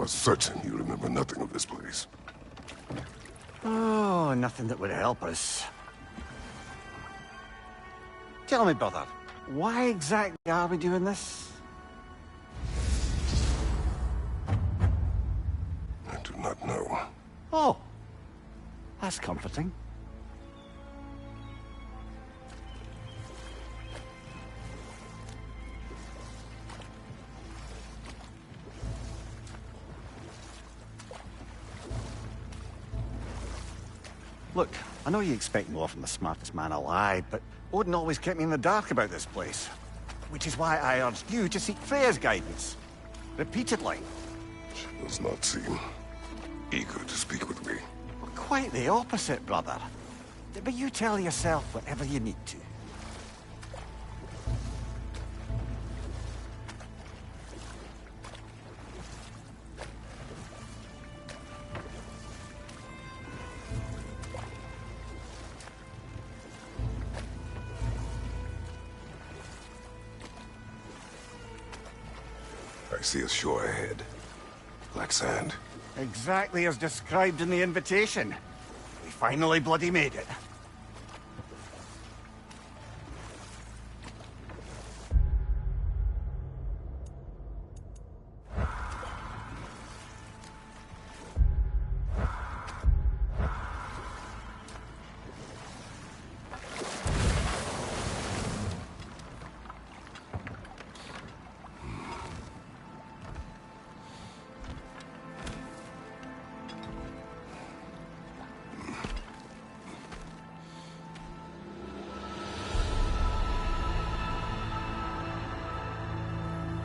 are certain you remember nothing of this place. Oh, nothing that would help us. Tell me, brother, why exactly are we doing this? I do not know. Oh, that's comforting. Look, I know you expect more from the smartest man alive, but Odin always kept me in the dark about this place. Which is why I urged you to seek Freya's guidance. Repeatedly. She does not seem eager to speak with me. Well, quite the opposite, brother. But you tell yourself whatever you need to. I see a shore ahead. Black sand. Exactly as described in the invitation. We finally bloody made it.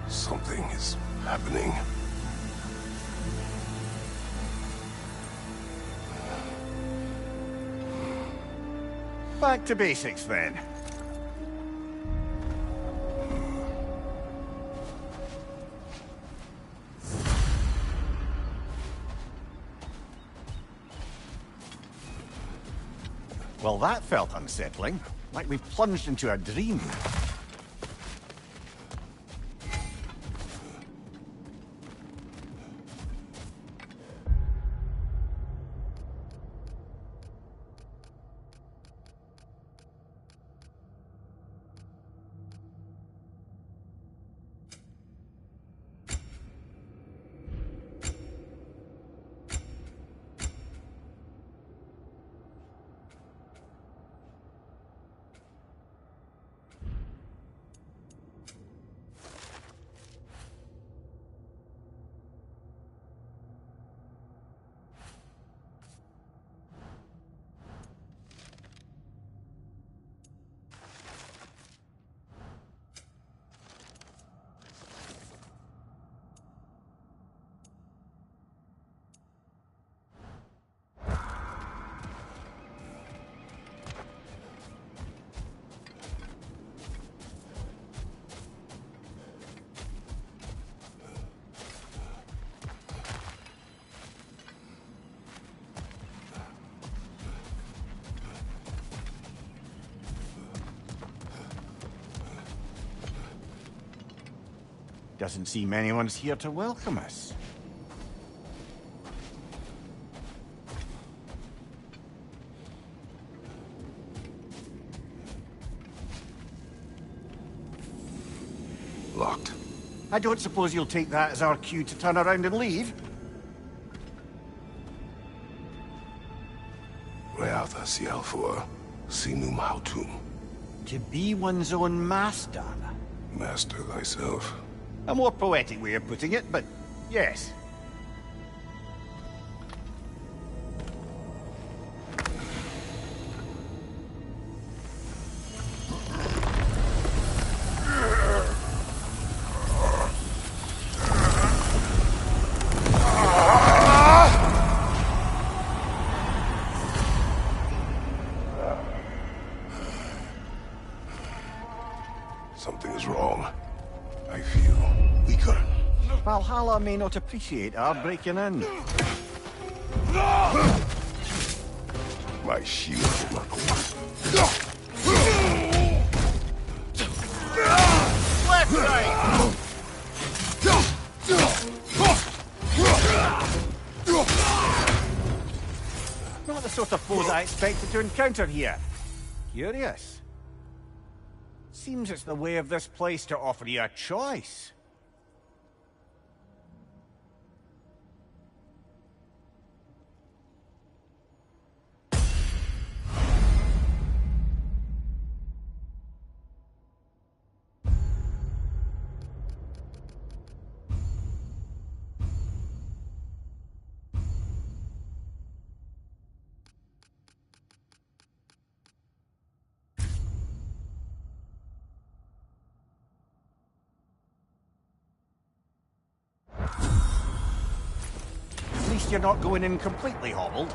Something is happening. Back to basics, then. Well, that felt unsettling. Like we plunged into a dream. Doesn't seem anyone's here to welcome us. Locked. I don't suppose you'll take that as our cue to turn around and leave? Reatha Sialfor, Sinum Hautum. To be one's own master. Master thyself. A more poetic way of putting it, but yes. Something is wrong. I feel weaker. Valhalla may not appreciate our breaking in. My shield will not hold. Left, right! sort of foes I expected to encounter here. Curious. Seems it's the way of this place to offer you a choice. At least you're not going in completely hobbled.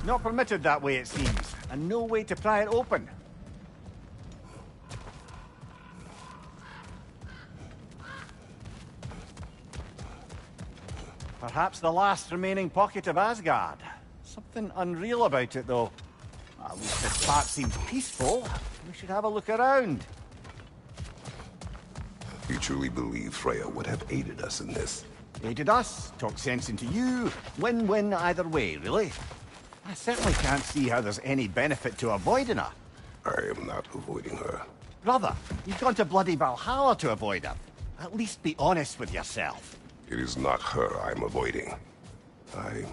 Not permitted that way, it seems, and no way to pry it open. Perhaps the last remaining pocket of Asgard. Something unreal about it, though. At least this part seems peaceful. We should have a look around. You truly believe Freya would have aided us in this? Aided us, talked sense into you. Win-win either way, really. I certainly can't see how there's any benefit to avoiding her. I am not avoiding her. Brother, you've gone to bloody Valhalla to avoid her. At least be honest with yourself. It is not her I'm avoiding. I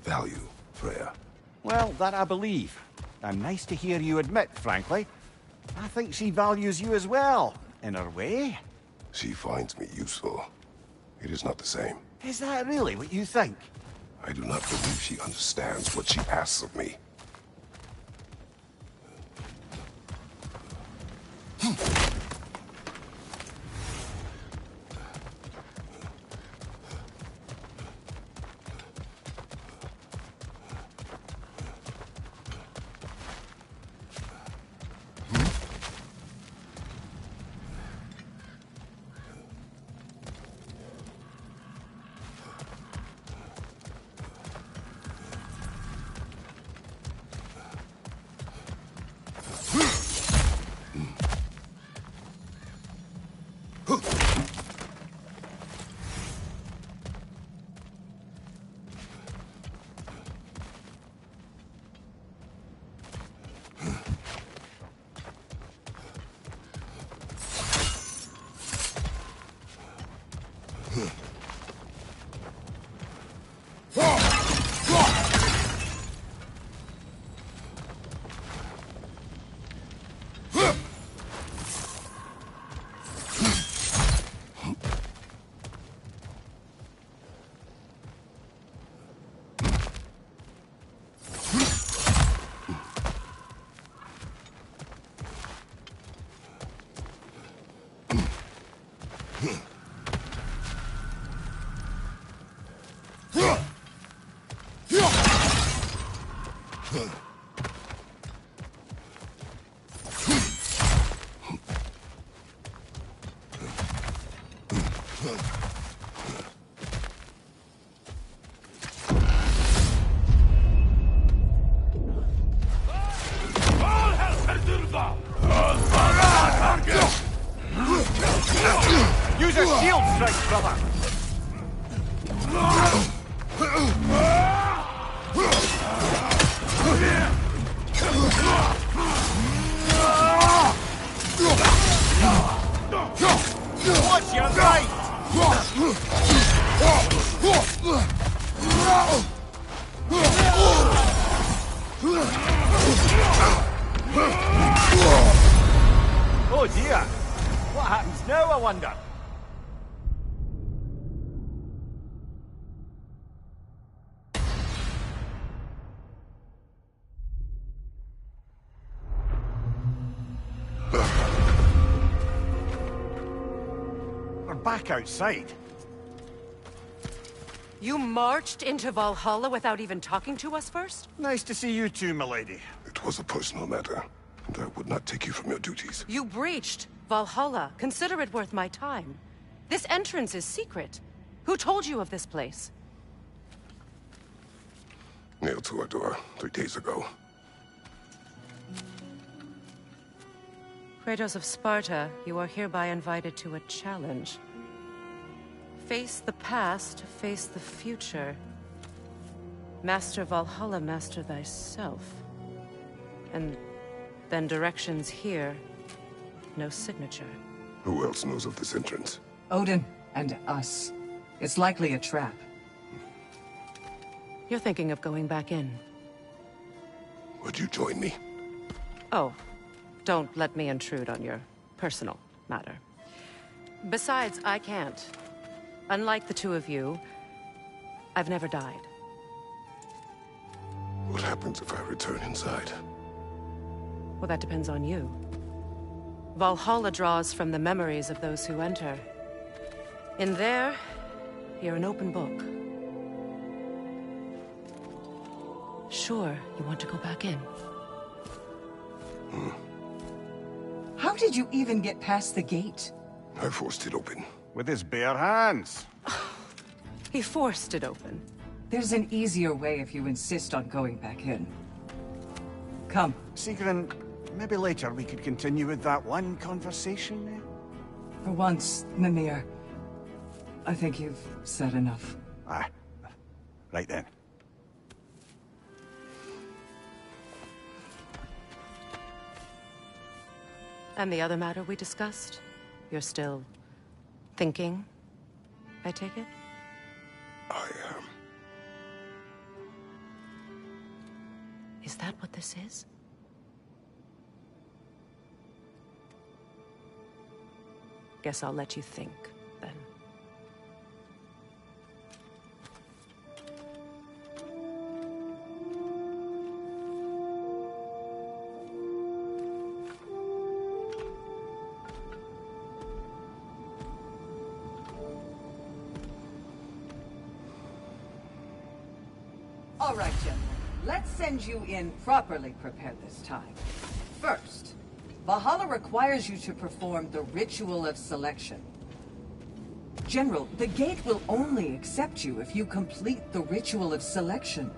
value Freya. Well, that I believe. And nice to hear you admit, frankly. I think she values you as well, in her way. She finds me useful. It is not the same. Is that really what you think? I do not believe she understands what she asks of me. Use your shield strike, brother! Watch your right! Oh dear! What happens now, I wonder? We're back outside. You marched into Valhalla without even talking to us first? Nice to see you too, milady. It was a personal matter, and I would not take you from your duties. You breached Valhalla. Consider it worth my time. This entrance is secret. Who told you of this place? Nailed to our door 3 days ago. Kratos of Sparta, you are hereby invited to a challenge. Face the past, face the future. Master Valhalla, master thyself. And then directions here, no signature. Who else knows of this entrance? Odin and us. It's likely a trap. You're thinking of going back in. Would you join me? Oh, don't let me intrude on your personal matter. Besides, I can't. Unlike the two of you, I've never died. What happens if I return inside? Well, that depends on you. Valhalla draws from the memories of those who enter. In there, you're an open book. Sure, you want to go back in. How did you even get past the gate? I forced it open. With his bare hands. He forced it open. There's an easier way if you insist on going back in. Come. Sigrun, maybe later we could continue with that one conversation, eh? For once, Mimir, I think you've said enough. Aye. Right then. And the other matter we discussed? You're still thinking, I take it? I am. Is that what this is? Guess I'll let you think, then. All right, gentlemen. Let's send you in properly prepared this time. First, Valhalla requires you to perform the Ritual of Selection. General, the gate will only accept you if you complete the Ritual of Selection.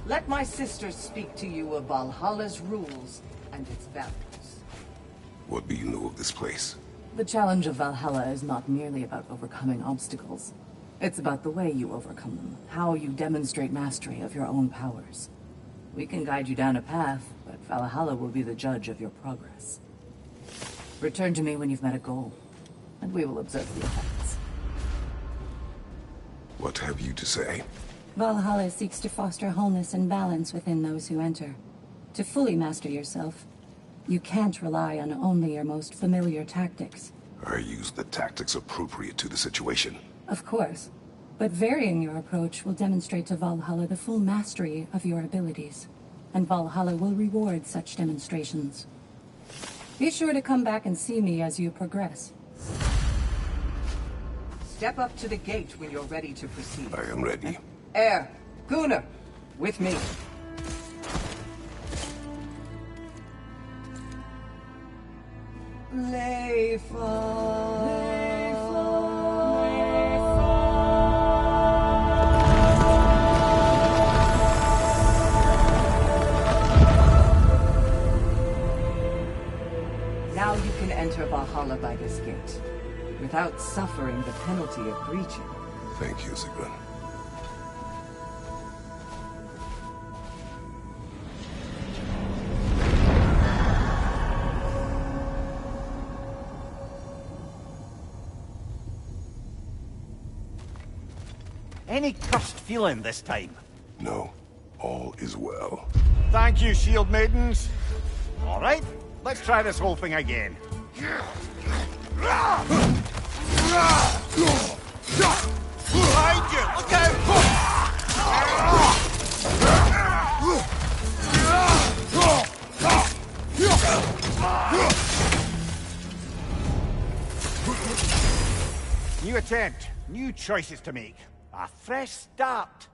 Let my sister speak to you of Valhalla's rules and its values. What do you know of this place? The challenge of Valhalla is not merely about overcoming obstacles. It's about the way you overcome them, how you demonstrate mastery of your own powers. We can guide you down a path, but Valhalla will be the judge of your progress. Return to me when you've met a goal, and we will observe the effects. What have you to say? Valhalla seeks to foster wholeness and balance within those who enter. To fully master yourself, you can't rely on only your most familiar tactics. I use the tactics appropriate to the situation. Of course, but varying your approach will demonstrate to Valhalla the full mastery of your abilities, and Valhalla will reward such demonstrations. Be sure to come back and see me as you progress. Step up to the gate when you're ready to proceed. I am ready. Air, Gunnar, with me. Now you can enter Valhalla by this gate, without suffering the penalty of breaching. Thank you, Sigrun. Any cursed feeling this time? No, all is well. Thank you, shield maidens. All right, let's try this whole thing again. Behind you! Look out! New attempt, new choices to make. A fresh start.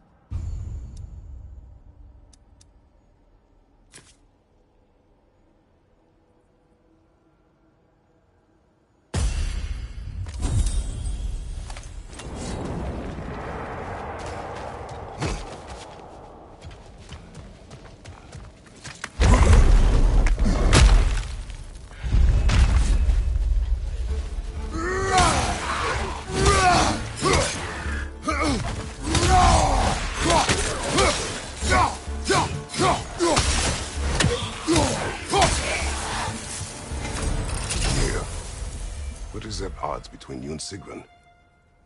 What is at odds between you and Sigrun?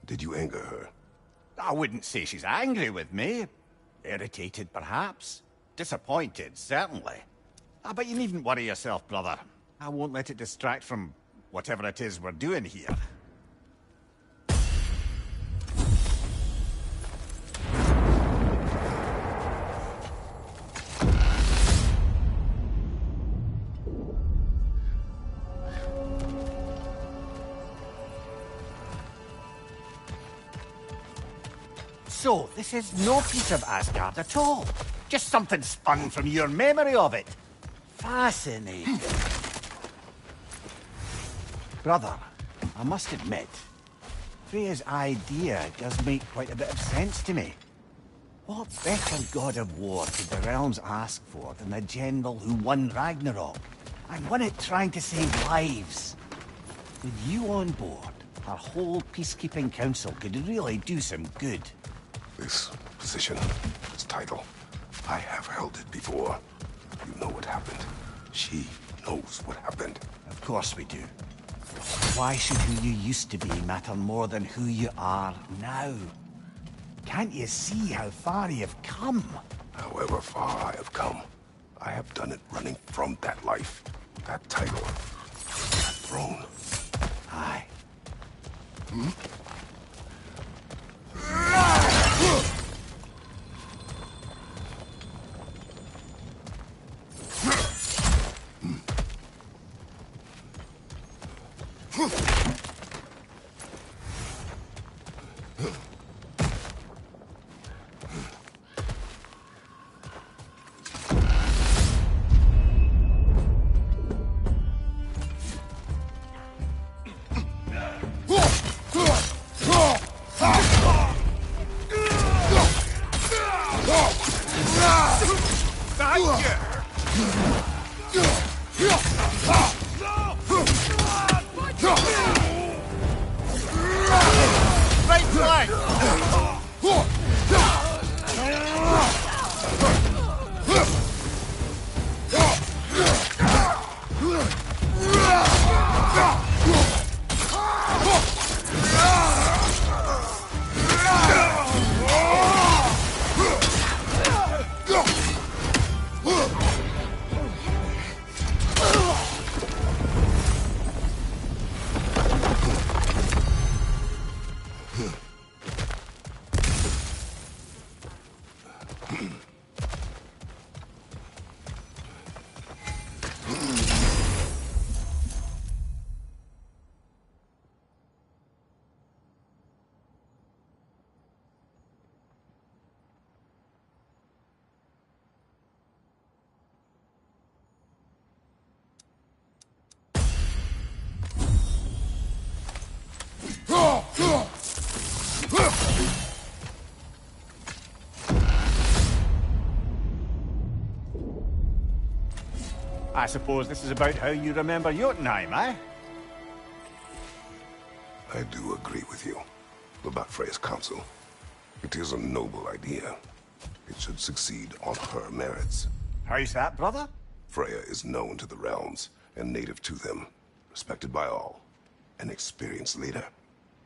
Did you anger her? I wouldn't say she's angry with me. Irritated, perhaps. Disappointed, certainly. But you needn't worry yourself, brother. I won't let it distract from whatever it is we're doing here. So, this is no piece of Asgard at all. Just something spun from your memory of it. Fascinating. Brother, I must admit, Freya's idea does make quite a bit of sense to me. What better god of war could the realms ask for than the general who won Ragnarok, and won it trying to save lives? With you on board, our whole peacekeeping council could really do some good. This position, this title, I have held it before. You know what happened. She knows what happened. Of course we do. Why should who you used to be matter more than who you are now? Can't you see how far you've come? However far I have come, I have done it running from that life, that title, that throne. Aye. I suppose this is about how you remember Jotunheim, eh? I do agree with you about Freya's council. It is a noble idea. It should succeed on her merits. How's that, brother? Freya is known to the realms and native to them, respected by all, an experienced leader.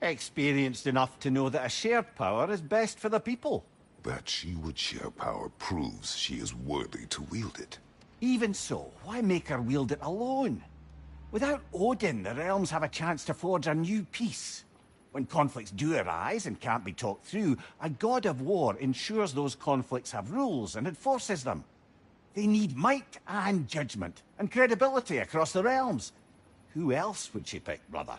Experienced enough to know that a shared power is best for the people. That she would share power proves she is worthy to wield it. Even so, why make her wield it alone? Without Odin, the realms have a chance to forge a new peace. When conflicts do arise and can't be talked through, a god of war ensures those conflicts have rules and enforces them. They need might and judgment, and credibility across the realms. Who else would she pick, brother?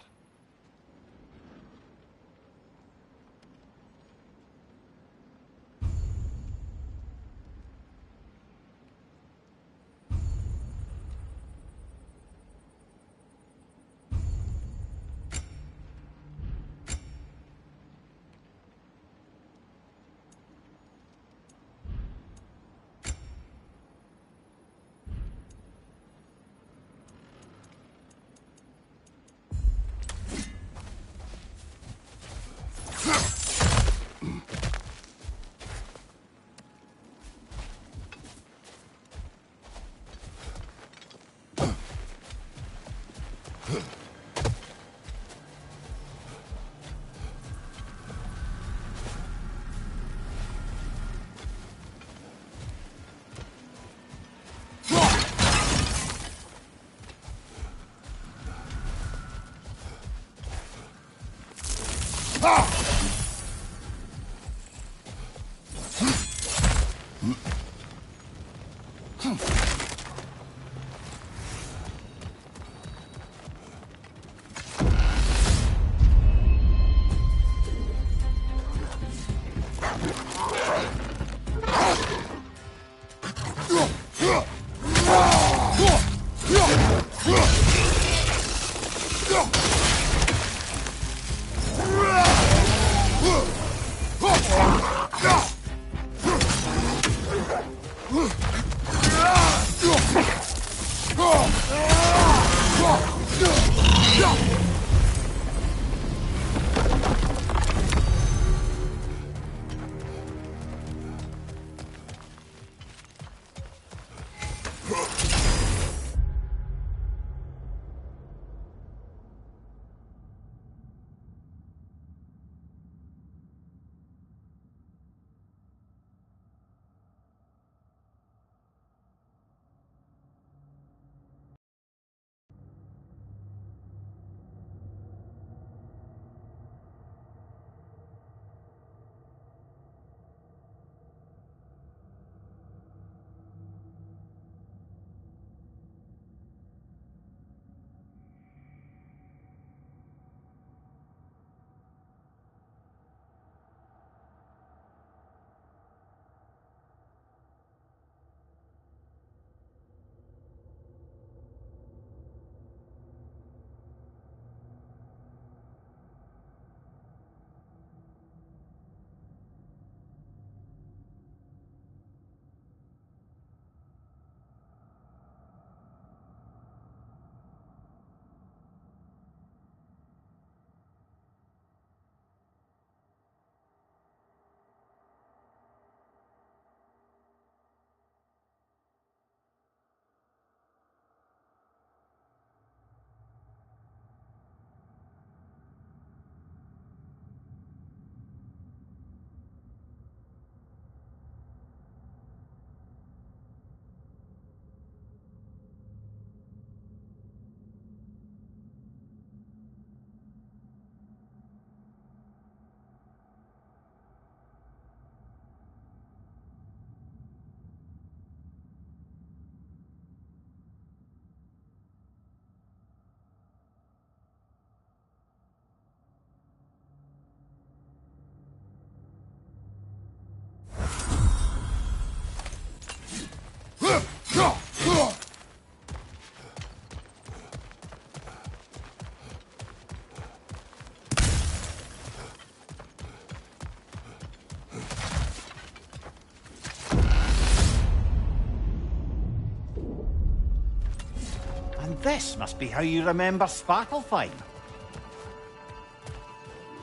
This must be how you remember Svartalfheim.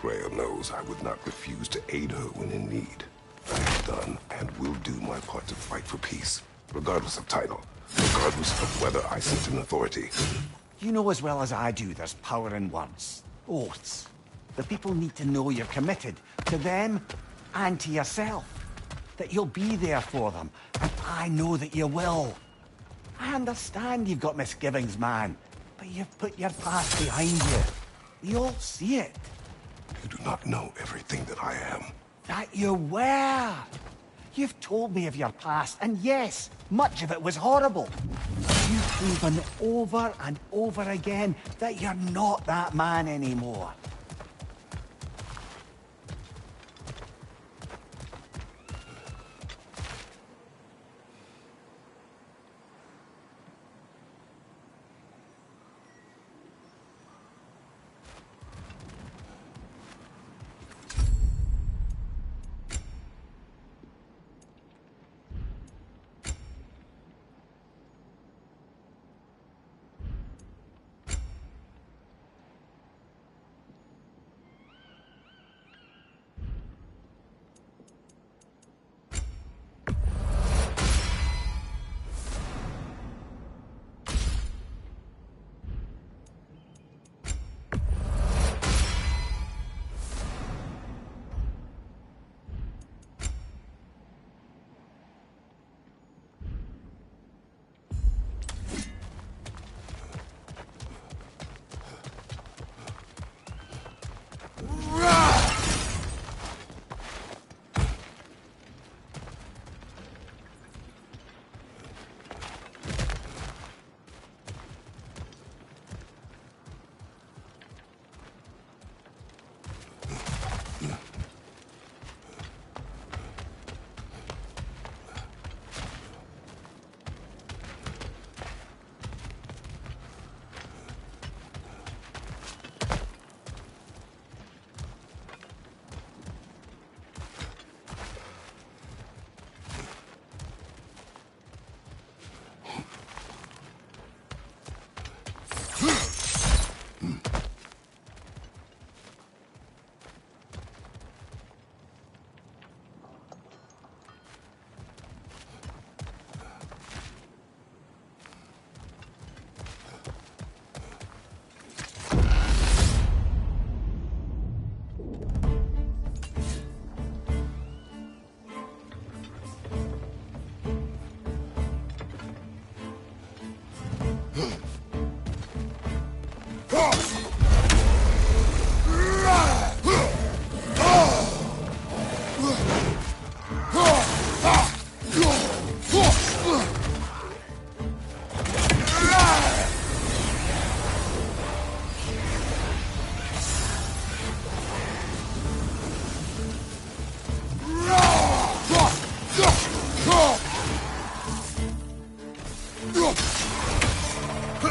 Freya knows I would not refuse to aid her when in need. I have done and will do my part to fight for peace, regardless of title, regardless of whether I sit in authority. You know as well as I do there's power in words. Oaths. The people need to know you're committed. To them, and to yourself. That you'll be there for them. And I know that you will. I understand you've got misgivings, man. But you've put your past behind you. We all see it. You do not know everything that I am. That you were. You've told me of your past, and yes, much of it was horrible. You've proven over and over again that you're not that man anymore.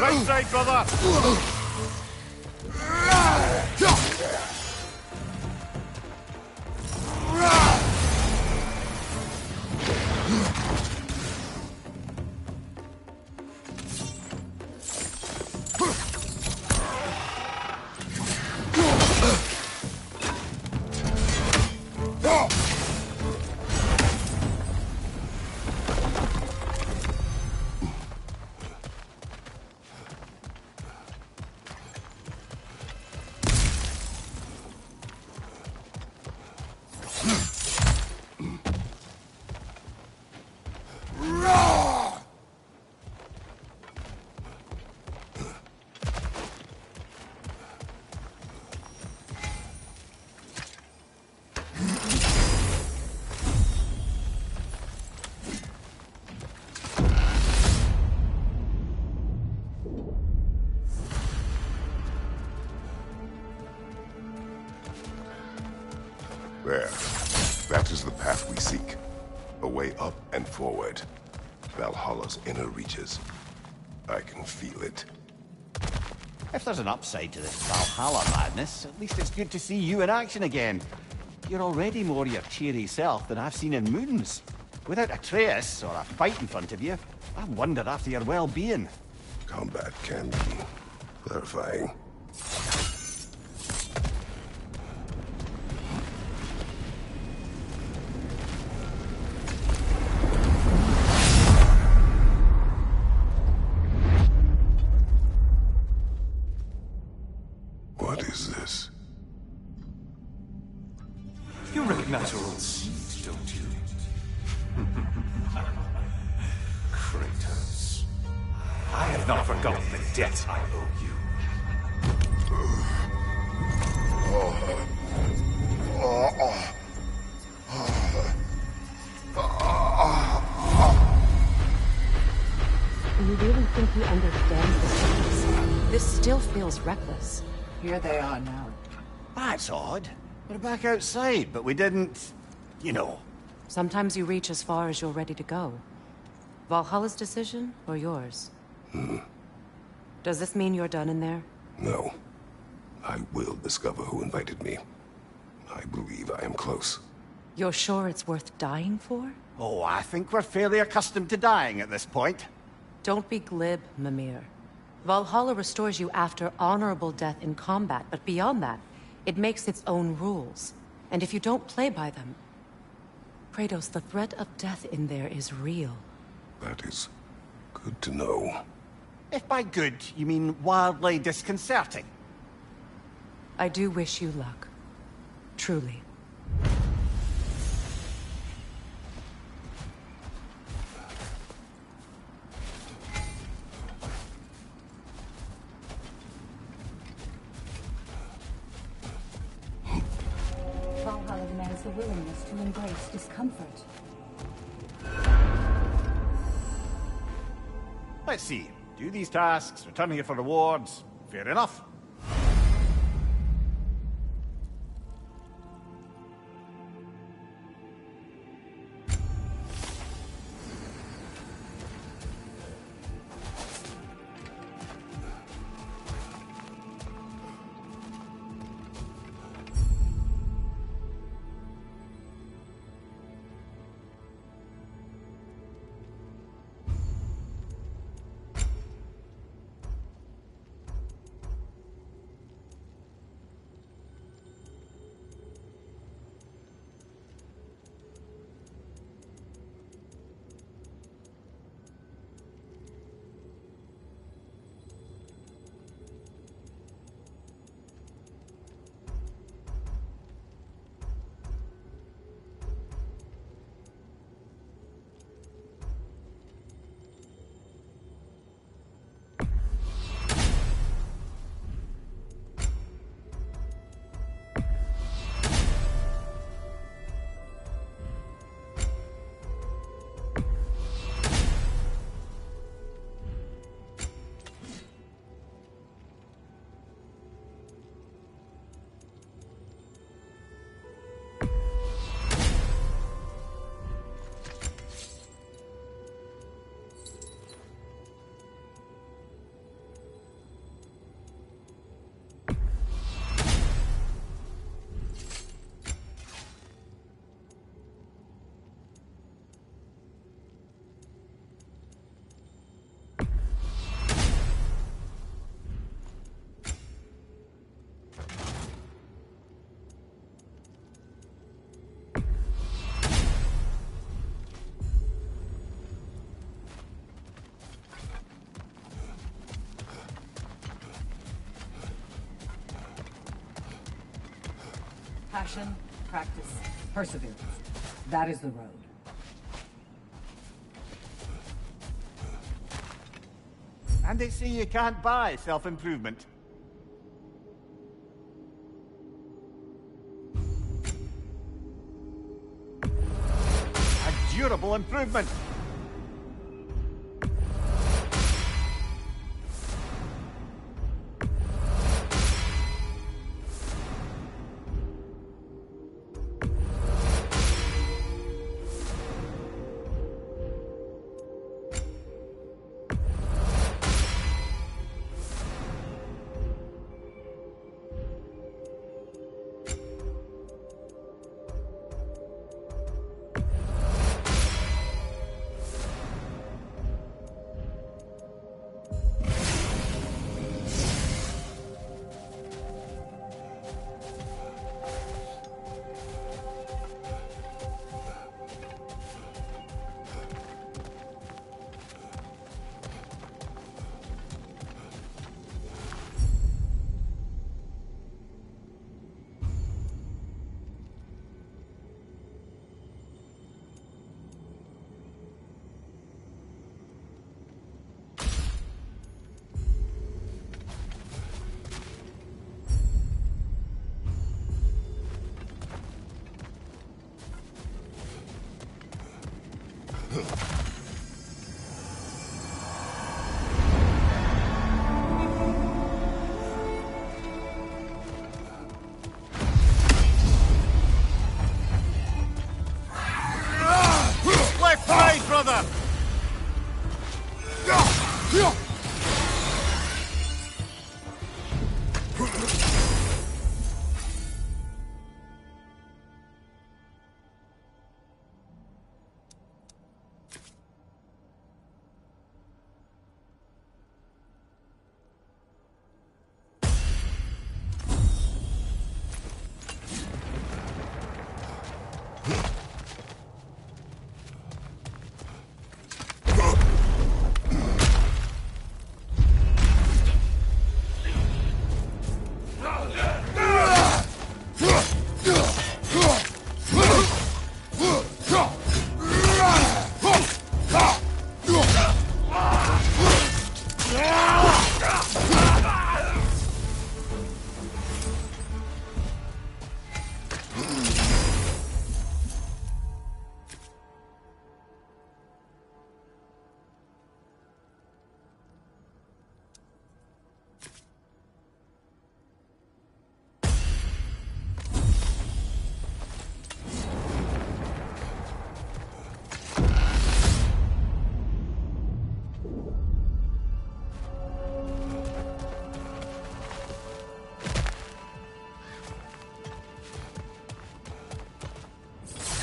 Right side, brother! There. That is the path we seek. A way up and forward. Valhalla's inner reaches. I can feel it. If there's an upside to this Valhalla madness, at least it's good to see you in action again. You're already more your cheery self than I've seen in moons. Without Atreus or a fight in front of you, I wondered after your well-being. Combat can be clarifying. What is this? You recognize your old seat, don't you? Kratos. I have not forgotten the debt I owe you. You really think he understands the stakes? This still feels reckless. Here they are now. That's odd. We're back outside, but we didn't... you know. Sometimes you reach as far as you're ready to go. Valhalla's decision, or yours? Does this mean you're done in there? No. I will discover who invited me. I believe I am close. You're sure it's worth dying for? Oh, I think we're fairly accustomed to dying at this point. Don't be glib, Mimir. Valhalla restores you after honorable death in combat, but beyond that, it makes its own rules. And if you don't play by them... Kratos, the threat of death in there is real. That is good to know. If by good, you mean wildly disconcerting. I do wish you luck. Truly. Valhalla demands the willingness to embrace discomfort. Let's see. Do these tasks, return here for rewards. Fair enough. Passion, practice, perseverance. That is the road. And they say you can't buy self-improvement. A durable improvement.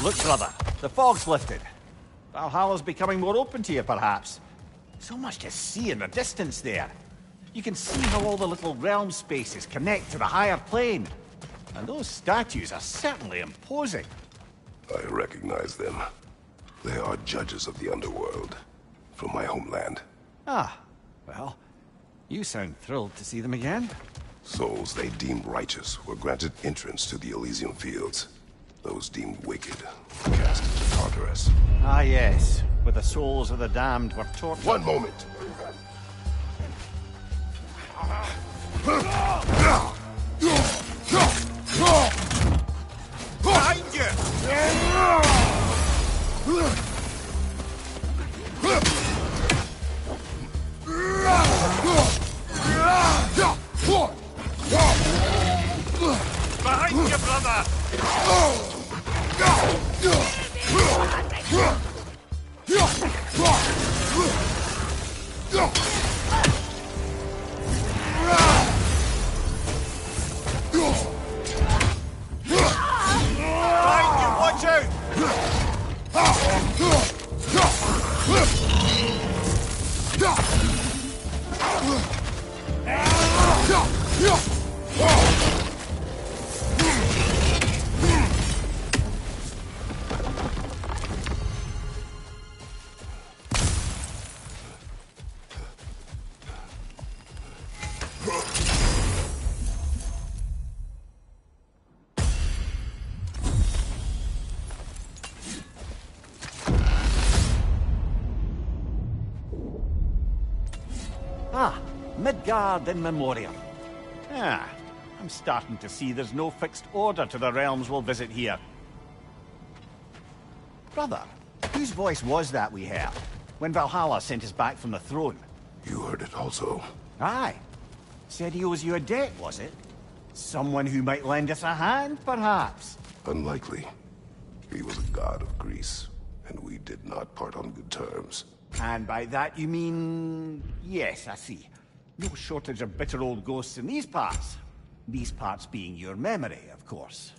Look, brother, the fog's lifted. Valhalla's becoming more open to you, perhaps. So much to see in the distance there. You can see how all the little realm spaces connect to the higher plane. And those statues are certainly imposing. I recognize them. They are judges of the underworld, from my homeland. Ah, well, you sound thrilled to see them again. Souls they deemed righteous were granted entrance to the Elysium Fields. Those deemed wicked were cast into Tartarus. Ah yes, where the souls of the damned were tortured. One moment! Behind you! Behind you, brother! Behind you, watch out! Ah, Midgard in Memoriam. Ah, I'm starting to see there's no fixed order to the realms we'll visit here. Brother, whose voice was that we heard when Valhalla sent us back from the throne? You heard it also. Aye. Said he owes you a debt, was it? Someone who might lend us a hand, perhaps? Unlikely. He was a god of Greece, and we did not part on good terms. And by that you mean... Yes, I see. No shortage of bitter old ghosts in these parts. These parts being your memory, of course.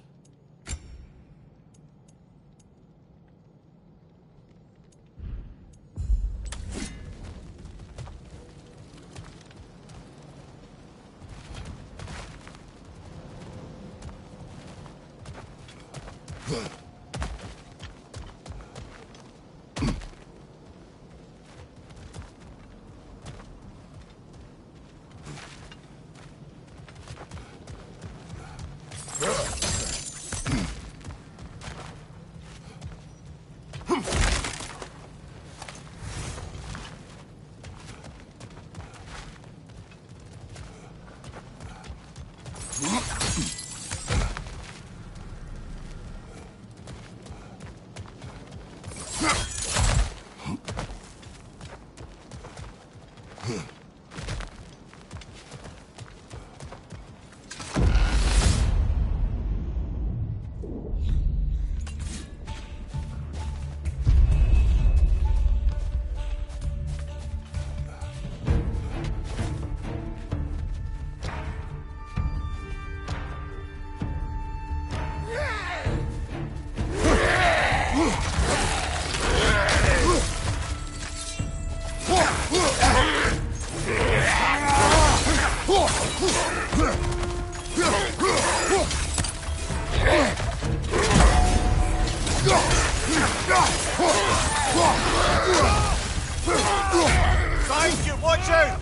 Behind you, watch out!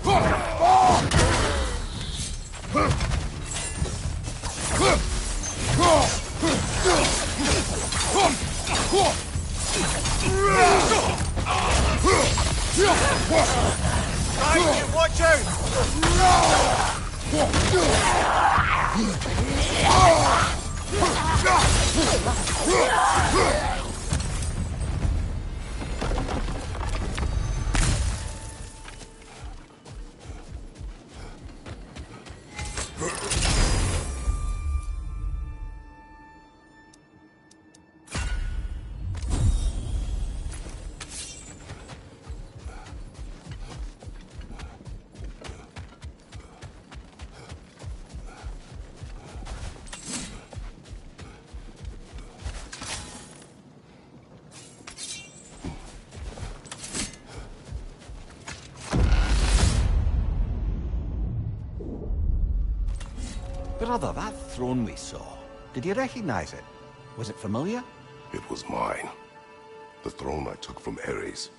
Behind you, watch out! Brother, that throne we saw, did you recognize it? Was it familiar? It was mine. The throne I took from Ares.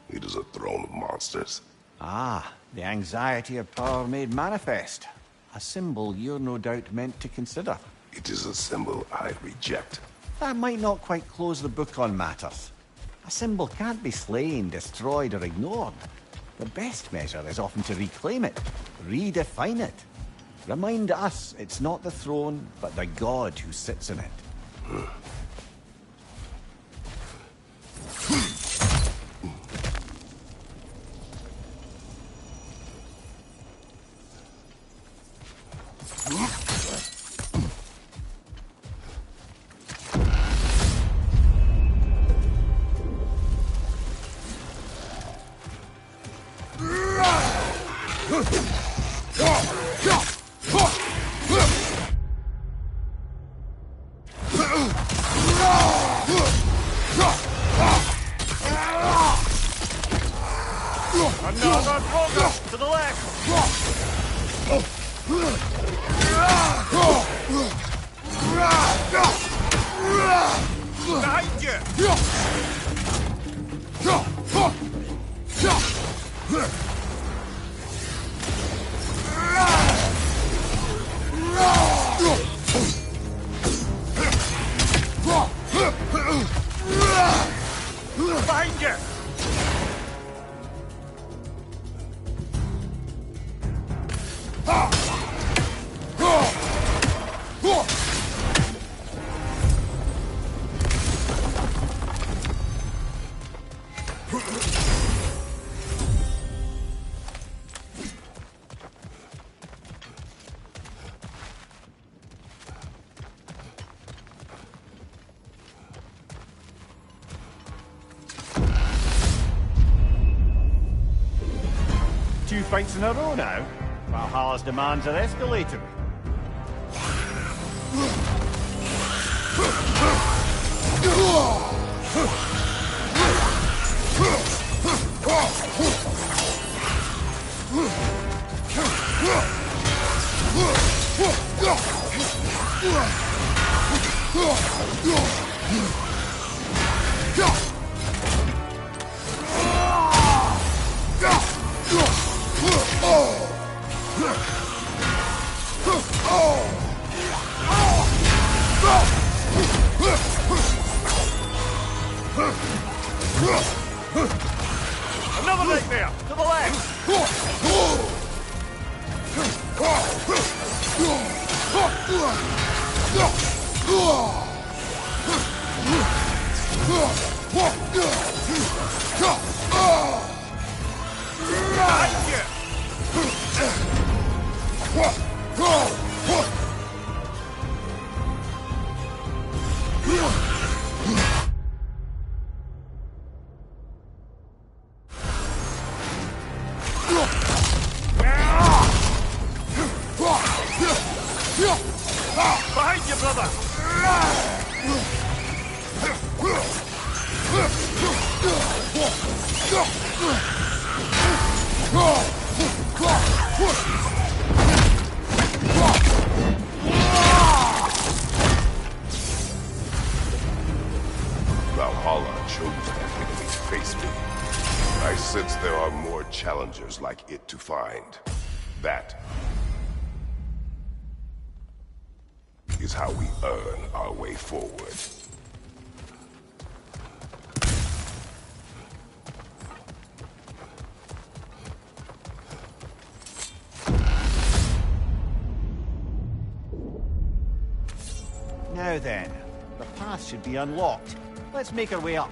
It is a throne of monsters. Ah, the anxiety of power made manifest. A symbol you're no doubt meant to consider. It is a symbol I reject. That might not quite close the book on matters. A symbol can't be slain, destroyed, or ignored. The best measure is often to reclaim it, redefine it. Remind us it's not the throne, but the god who sits in it. Another progress to the left! Behind you! Behind you! Two fights in a row now. Valhalla's demands are escalating. Another nightmare! To the left! Behind you! Behind you, brother! Valhalla chose that enemy to face me. I sense there are more challengers like it to find. That is how we earn our way forward. Now then, the path should be unlocked. Let's make our way up.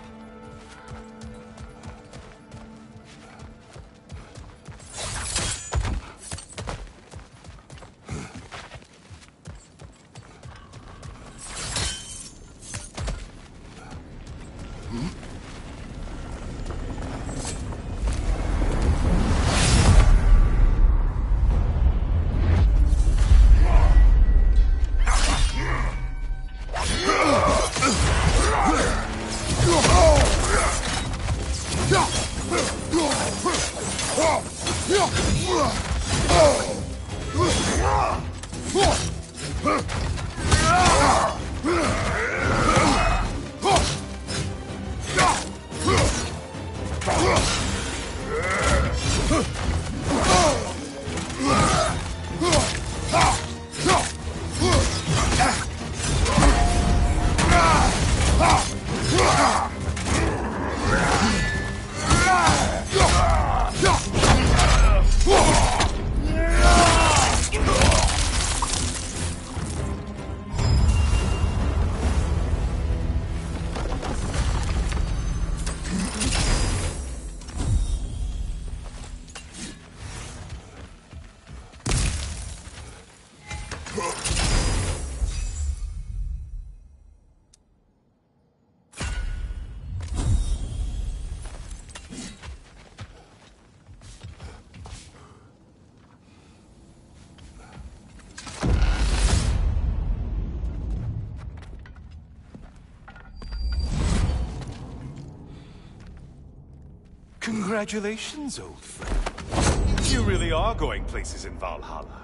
Congratulations, old friend. You really are going places in Valhalla.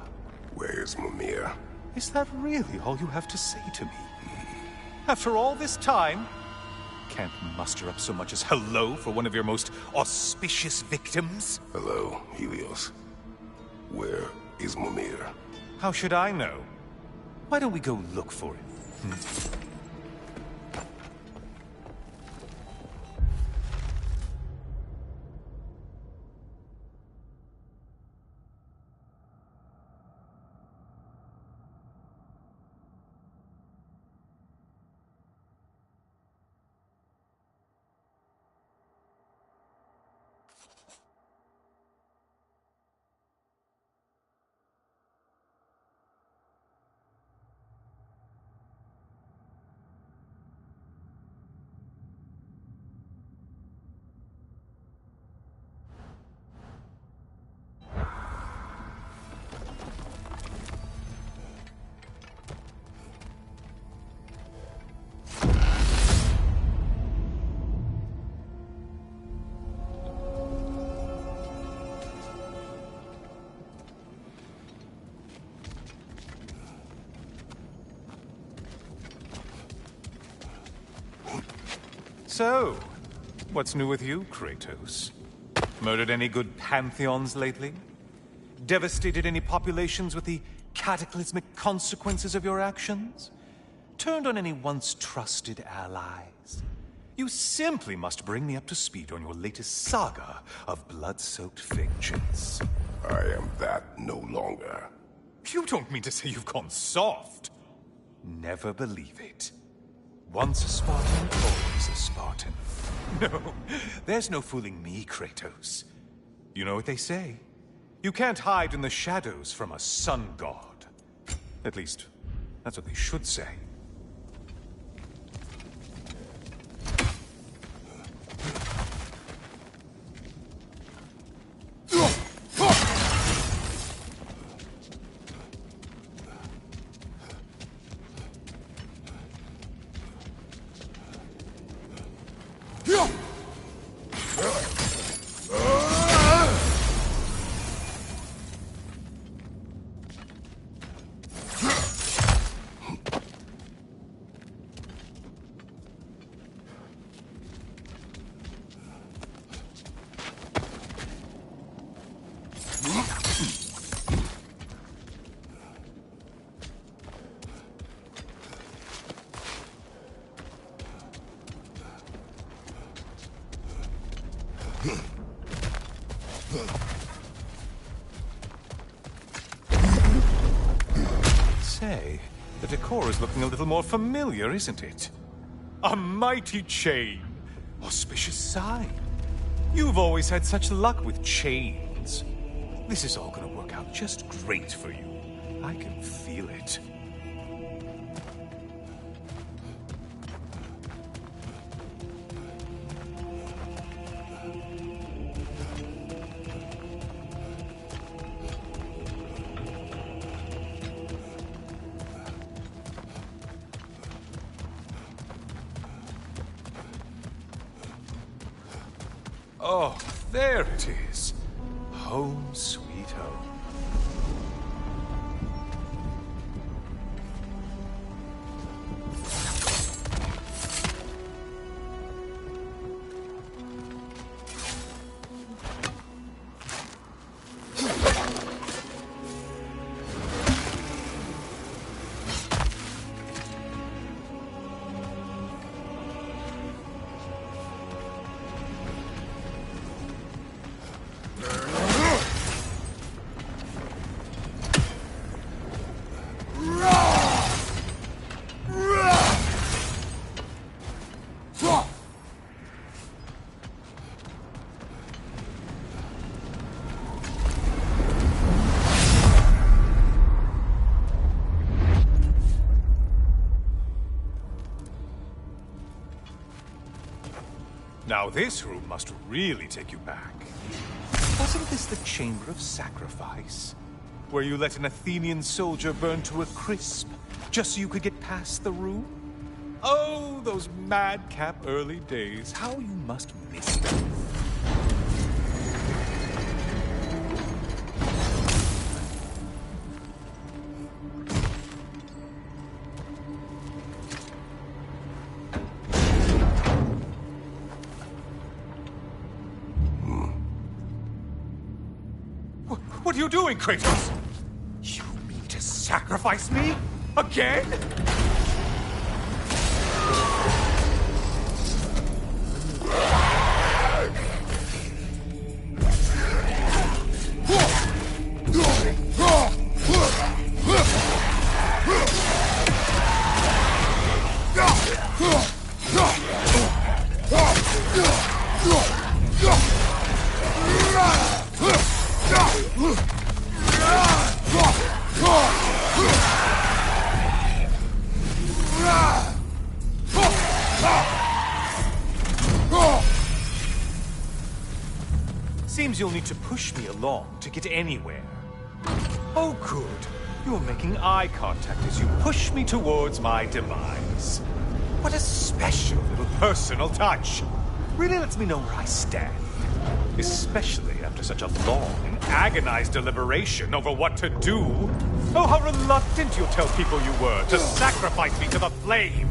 Where's Mimir? Is that really all you have to say to me? After all this time, can't muster up so much as hello for one of your most auspicious victims? Hello, Helios. Where is Mimir? How should I know? Why don't we go look for him? So, what's new with you, Kratos? Murdered any good pantheons lately? Devastated any populations with the cataclysmic consequences of your actions? Turned on any once trusted allies? You simply must bring me up to speed on your latest saga of blood-soaked vengeance. I am that no longer. You don't mean to say you've gone soft? Never believe it. Once a Spartan, always a Spartan. No, there's no fooling me, Kratos. You know what they say. You can't hide in the shadows from a sun god. At least, that's what they should say. Say, the decor is looking a little more familiar, isn't it? A mighty chain. Auspicious sign. You've always had such luck with chains. This is all gonna work out just great for you. I can feel it. Oh, there it is. Home sweet home. Now this room must really take you back. Wasn't this the Chamber of Sacrifice? Where you let an Athenian soldier burn to a crisp, just so you could get past the room? Oh, those madcap early days. How you must miss them. you doing, Kratos? You mean to sacrifice me? Again? Seems you'll need to push me along to get anywhere. Oh, good. You're making eye contact as you push me towards my demise. What a special little personal touch. Really lets me know where I stand. Especially after such a long and agonized deliberation over what to do. Oh, how reluctant you'll tell people you were to sacrifice me to the flame.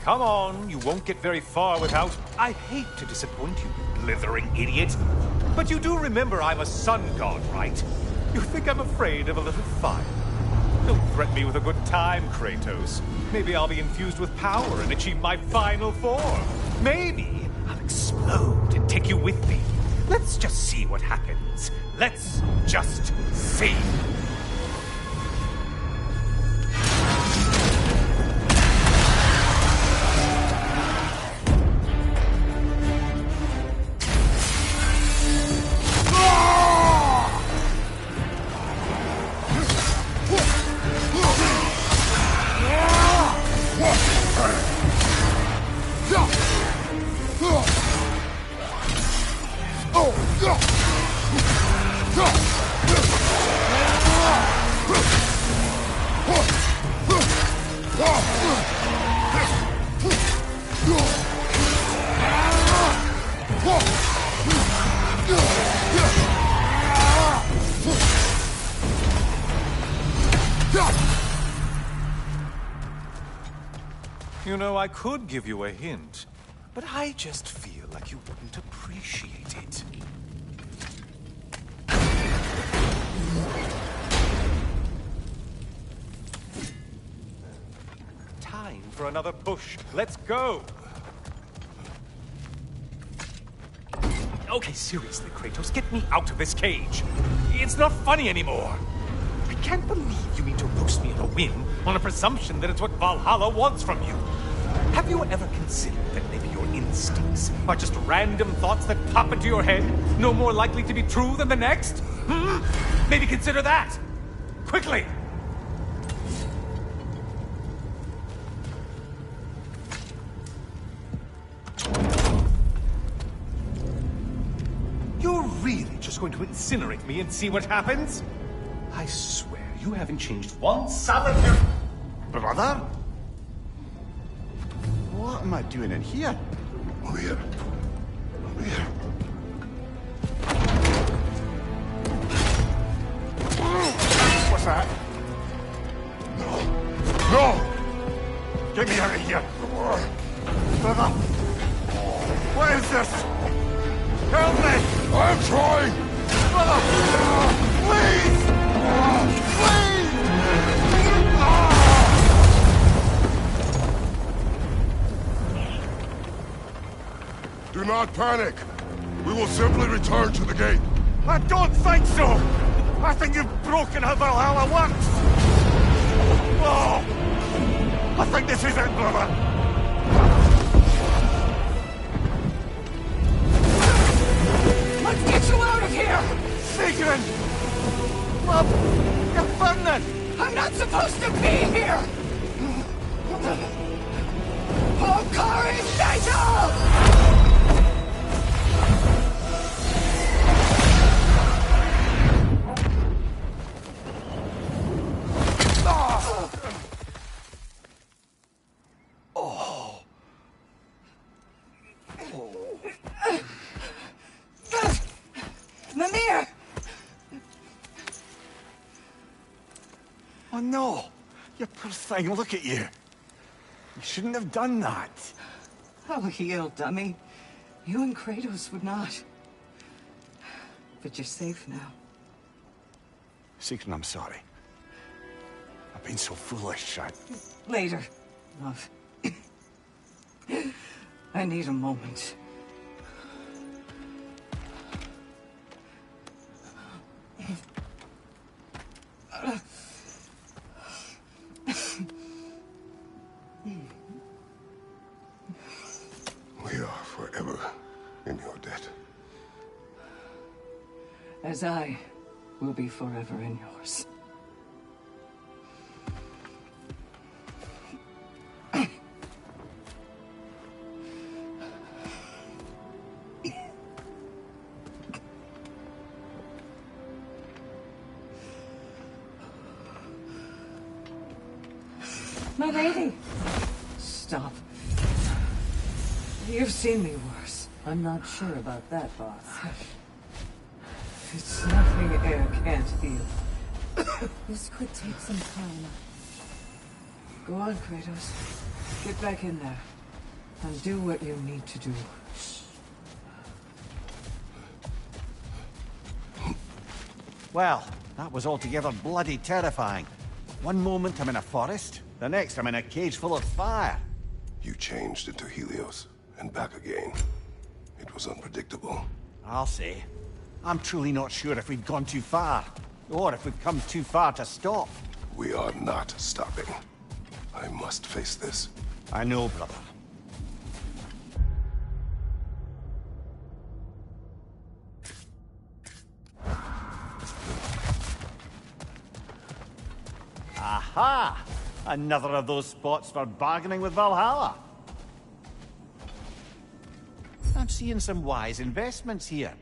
Come on, you won't get very far without... I hate to disappoint you, blithering idiot. But you do remember I'm a sun god, right? You think I'm afraid of a little fire? Don't threaten me with a good time, Kratos. Maybe I'll be infused with power and achieve my final form. Maybe I'll explode and take you with me. Let's just see what happens. Let's just see. You know, I could give you a hint, but I just feel like you wouldn't appreciate it. Time for another push. Let's go! Okay, seriously, Kratos, get me out of this cage. It's not funny anymore. I can't believe you mean to roast me in a win on a presumption that it's what Valhalla wants from you. Have you ever considered that maybe your instincts are just random thoughts that pop into your head, no more likely to be true than the next? Maybe consider that! Quickly! You're really just going to incinerate me and see what happens? I swear, you haven't changed one solitary... Brother? What am I doing in here? Over here. Over here. What's that? No. No! Get me out of here! Brother! What is this? Help me! I'm trying! Brother! Please! Please! Do not panic. We will simply return to the gate. I don't think so! I think you've broken how Valhalla works! Oh! I think this is it, brother! Let's get you out of here! Sigrun! Love! You're burning! I'm not supposed to be here! Hokari Fatal! no! You poor thing, look at you. You shouldn't have done that. Oh, heal, dummy. You and Kratos would not. But you're safe now. Seekson, I'm sorry. I've been so foolish. Later, love. I need a moment. We are forever in your debt. As I will be forever in yours. My lady! Stop. You've seen me worse. I'm not sure about that, boss. It's nothing air can't heal. This could take some time. Go on, Kratos. Get back in there. And do what you need to do. Well, that was altogether bloody terrifying. One moment I'm in a forest, the next I'm in a cage full of fire. You changed into Helios, and back again. It was unpredictable. I'll say. I'm truly not sure if we'd gone too far, or if we've come too far to stop. We are not stopping. I must face this. I know, brother. Aha! Another of those spots for bargaining with Valhalla. I'm seeing some wise investments here.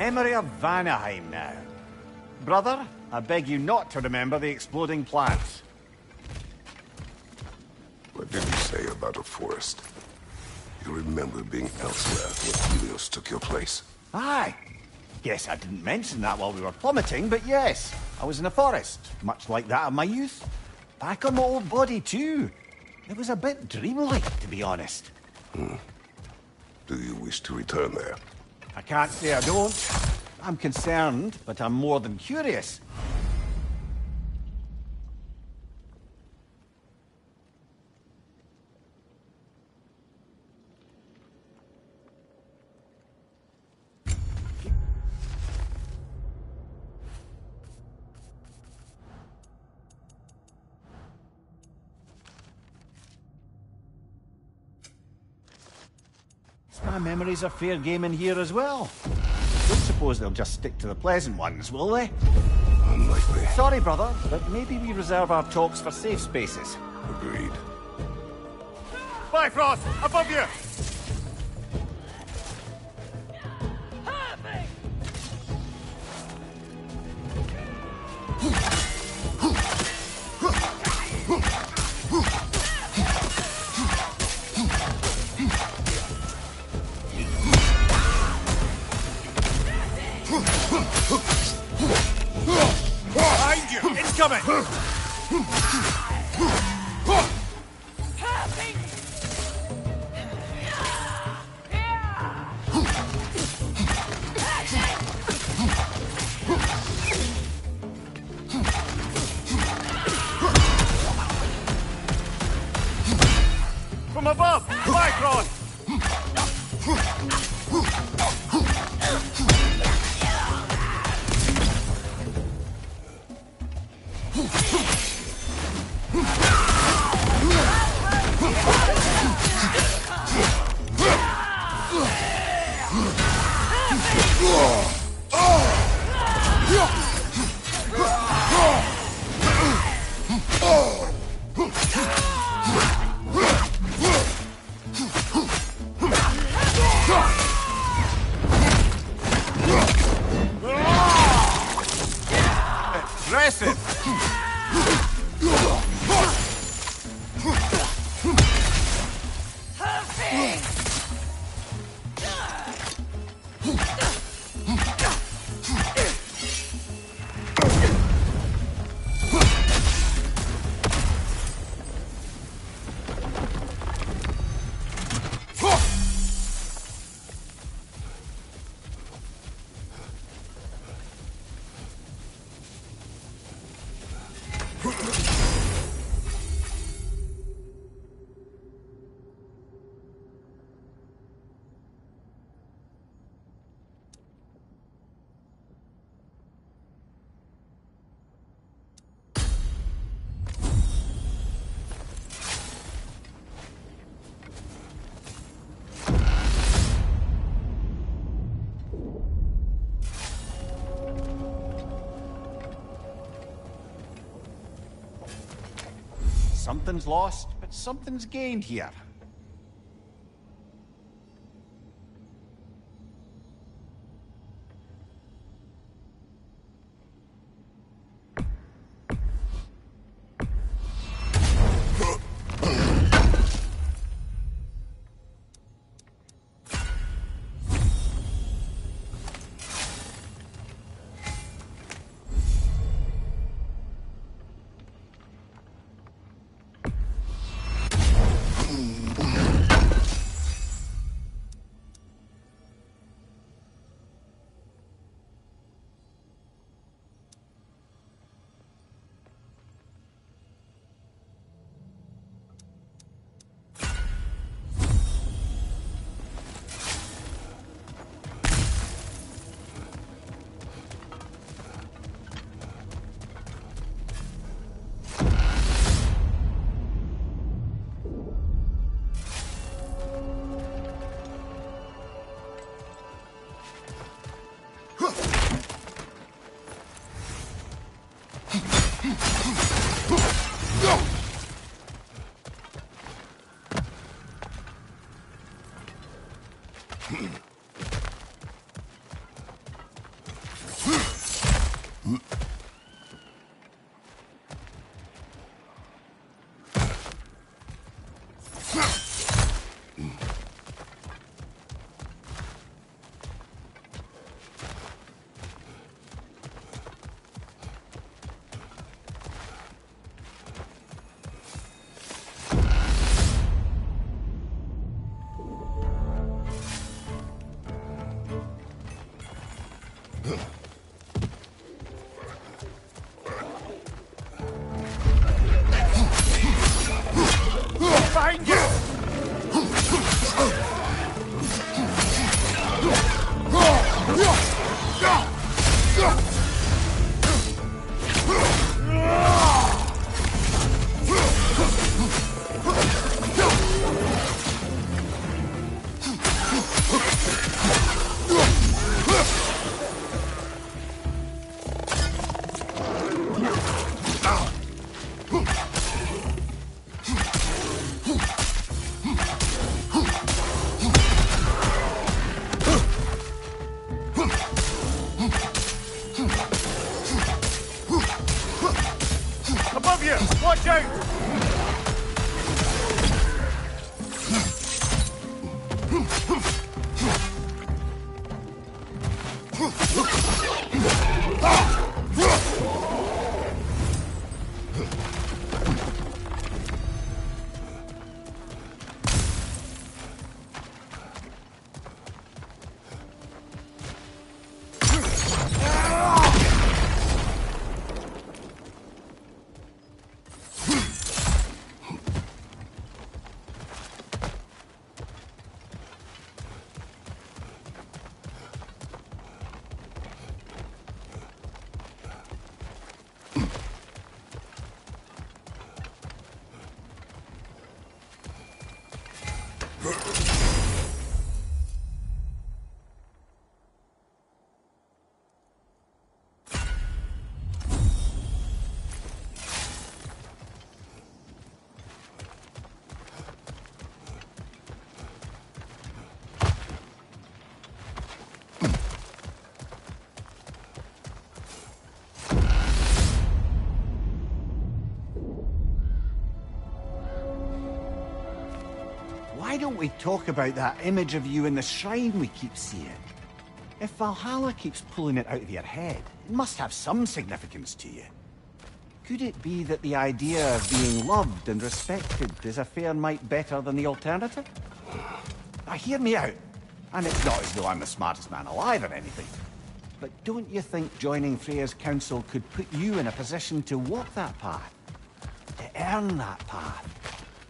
Memory of Vanaheim now. Brother, I beg you not to remember the exploding plants. What did you say about a forest? You remember being elsewhere when Helios took your place? Aye. Guess I didn't mention that while we were plummeting, but yes, I was in a forest, much like that of my youth. Back on my old body, too. It was a bit dreamlike, to be honest. Do you wish to return there? I can't say I don't. I'm concerned, but I'm more than curious. My memories are fair game in here as well. Don't suppose they'll just stick to the pleasant ones, will they? Unlikely. Sorry, brother, but maybe we reserve our talks for safe spaces. Agreed. Bifrost, above you! Behind you! Incoming! From above! Bifrost! Aggressive! Something's lost, but something's gained here. Find you! Above you! Watch out! Why don't we talk about that image of you in the shrine we keep seeing? If Valhalla keeps pulling it out of your head, it must have some significance to you. Could it be that the idea of being loved and respected is a fair mite better than the alternative? Now hear me out. And it's not as though I'm the smartest man alive or anything. But don't you think joining Freya's council could put you in a position to walk that path? To earn that path?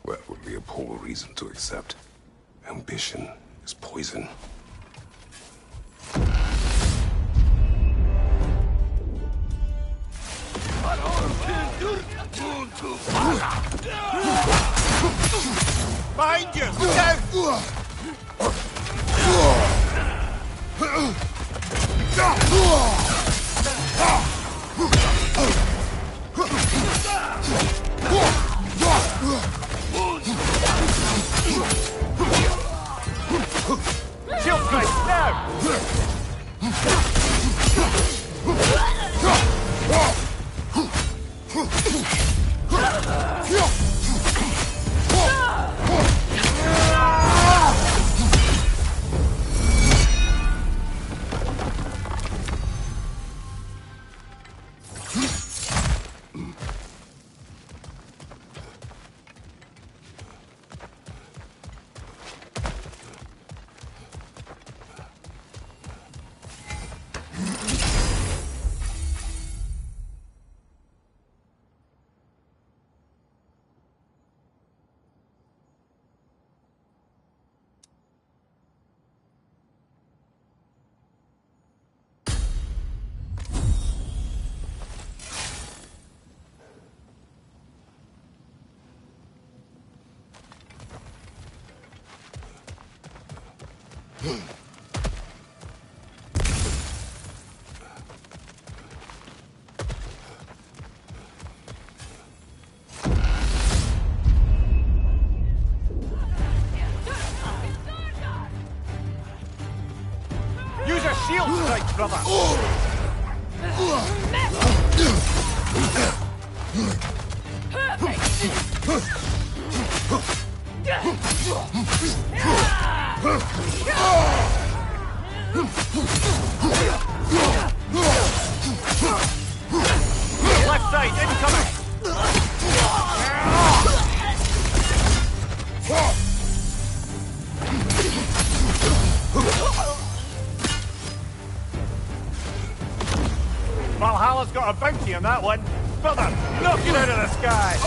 That would be a poor reason to accept. Ambition is poison. Behind you! Down! Shield strike, now! Use a shield strike, brother! Valhalla's got a bounty on that one. Brother, knock it out of the sky!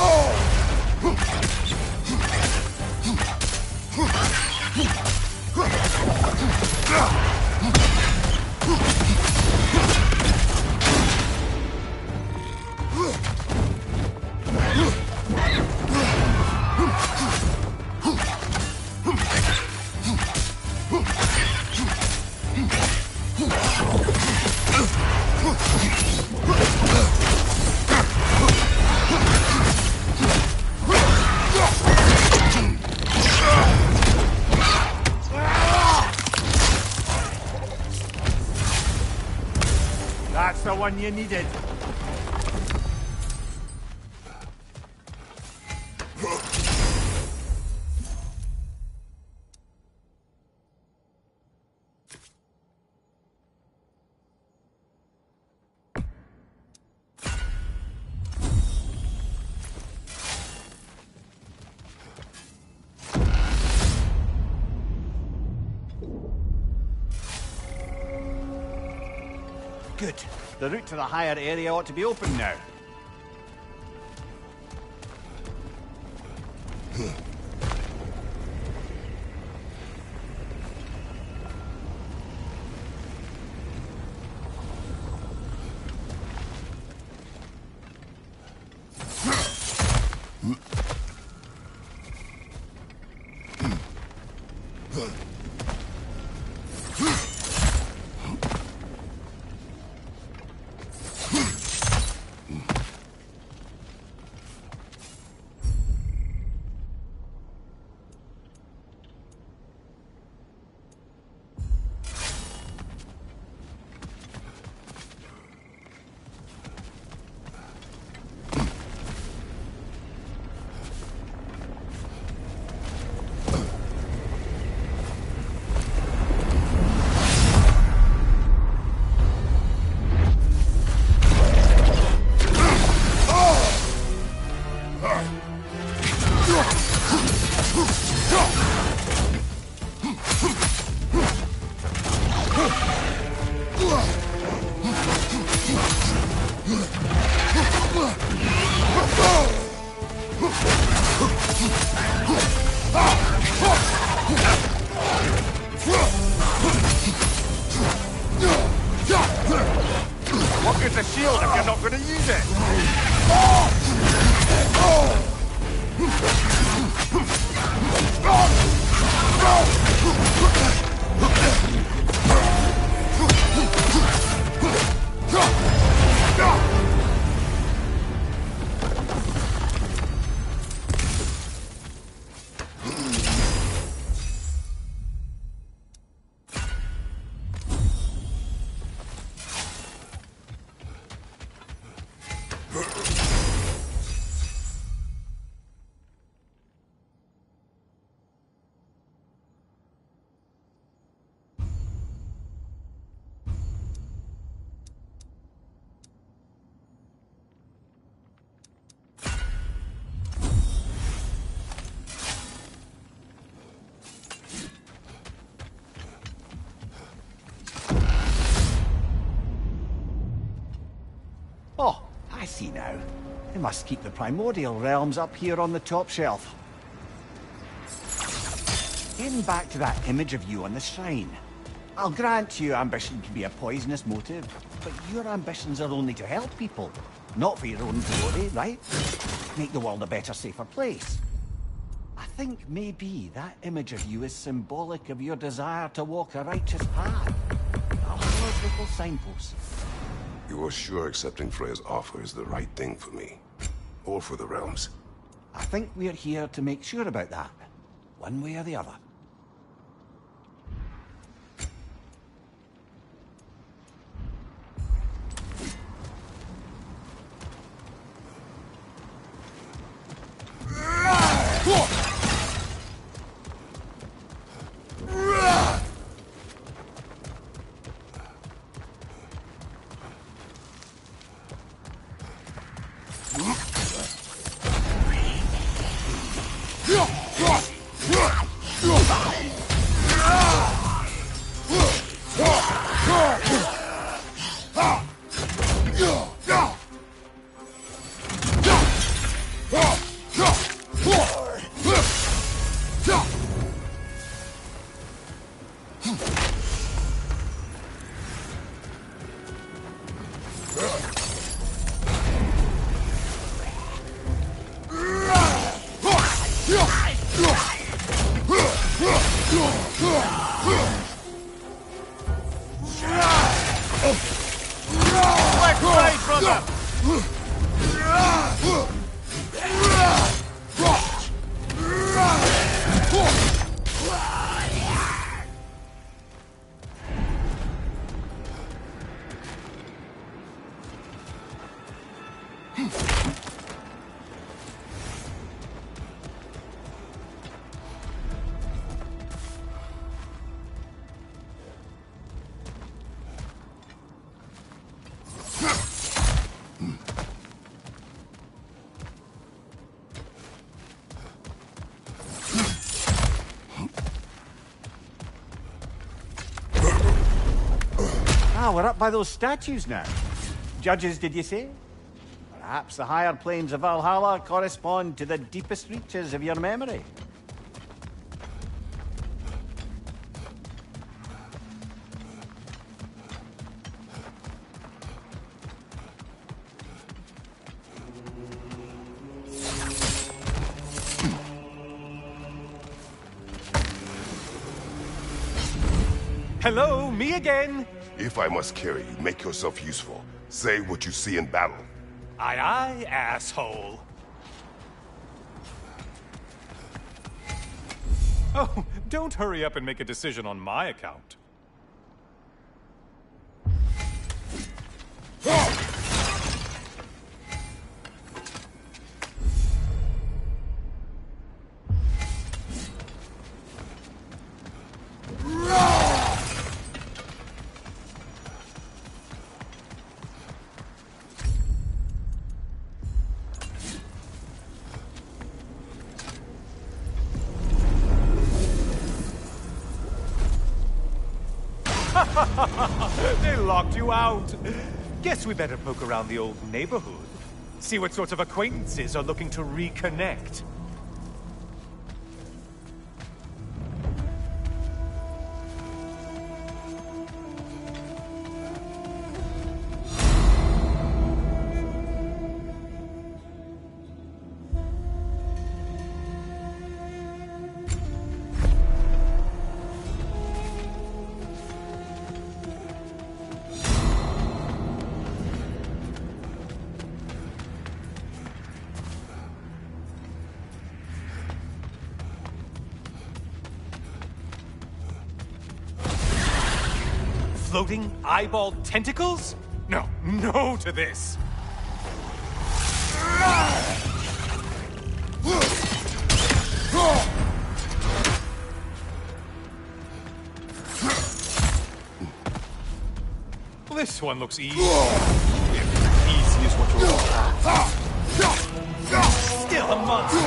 That's the one you needed. Good. The route to the higher area ought to be open now. What good's a shield if you're not going to use it? Oh, I see now. They must keep the primordial realms up here on the top shelf. Getting back to that image of you on the shrine. I'll grant you ambition can be a poisonous motive, but your ambitions are only to help people, not for your own glory, right? Make the world a better, safer place. I think maybe that image of you is symbolic of your desire to walk a righteous path. Valhalla's little signpost. You are sure accepting Freya's offer is the right thing for me? Or for the realms? I think we're here to make sure about that, one way or the other. from them! Ah, we're up by those statues now. Judges, did you say? Perhaps the higher planes of Valhalla correspond to the deepest reaches of your memory. Hello, me again! If I must carry you, make yourself useful. Say what you see in battle. Aye aye, asshole. Oh, don't hurry up and make a decision on my account. They locked you out. Guess we better poke around the old neighborhood. See what sorts of acquaintances are looking to reconnect. Floating eyeball tentacles? No, no to this. This one looks easy. Easy is what you're all about. Still a monster.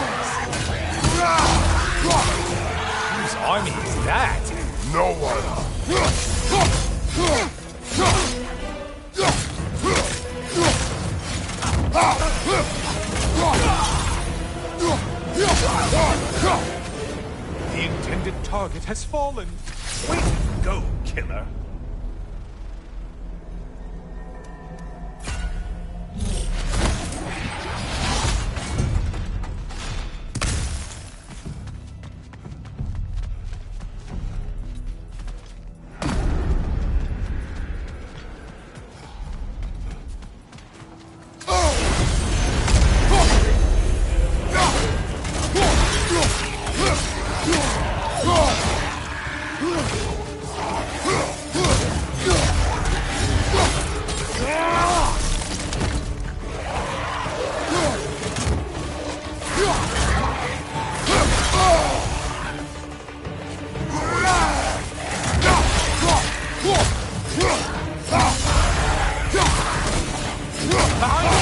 Whose army is that? No one! The intended target has fallen. Way to go, killer.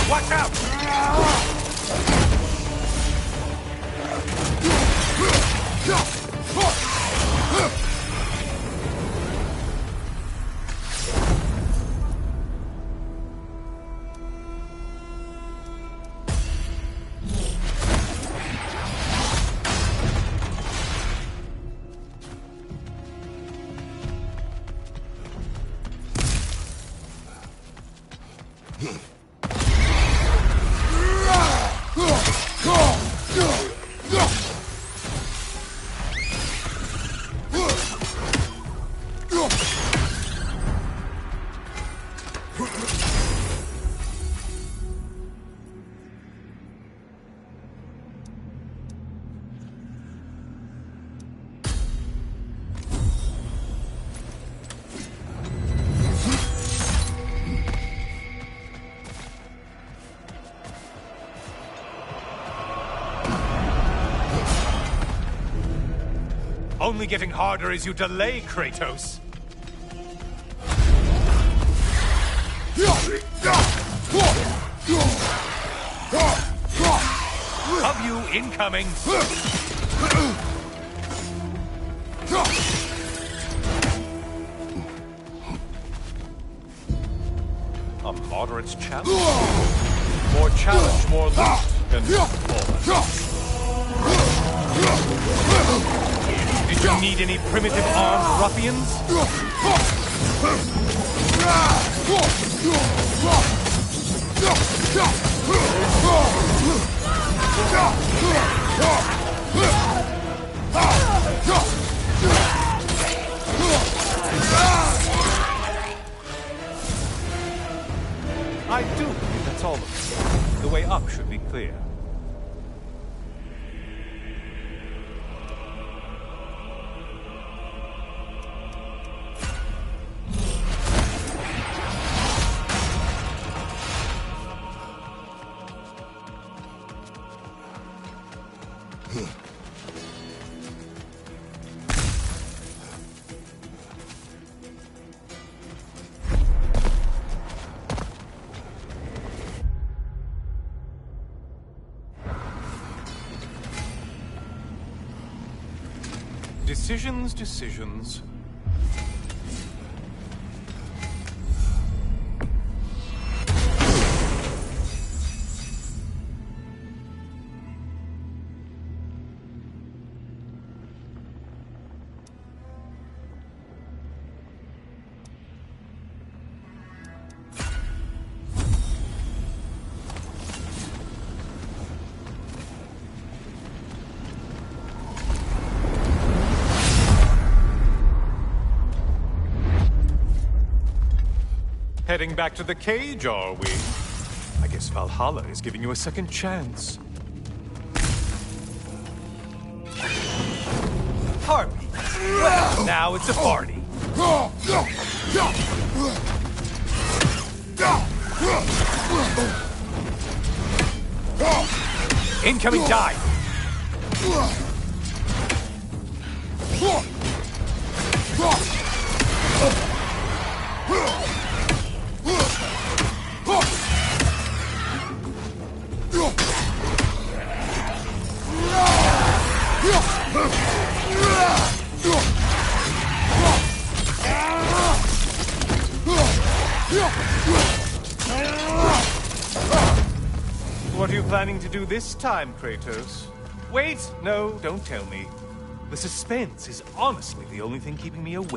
Watch out! Only getting harder as you delay, Kratos. Have you incoming? A moderate challenge. More challenge, more loot, and more. Did you need any primitive armed ruffians? I do believe that's all of it. The way up should be clear. Decisions. Heading back to the cage, are we? I guess Valhalla is giving you a second chance. Heartbeat. Well, now it's a party. Incoming dive. What are you planning to do this time, Kratos? Wait, no, don't tell me. The suspense is honestly the only thing keeping me awake.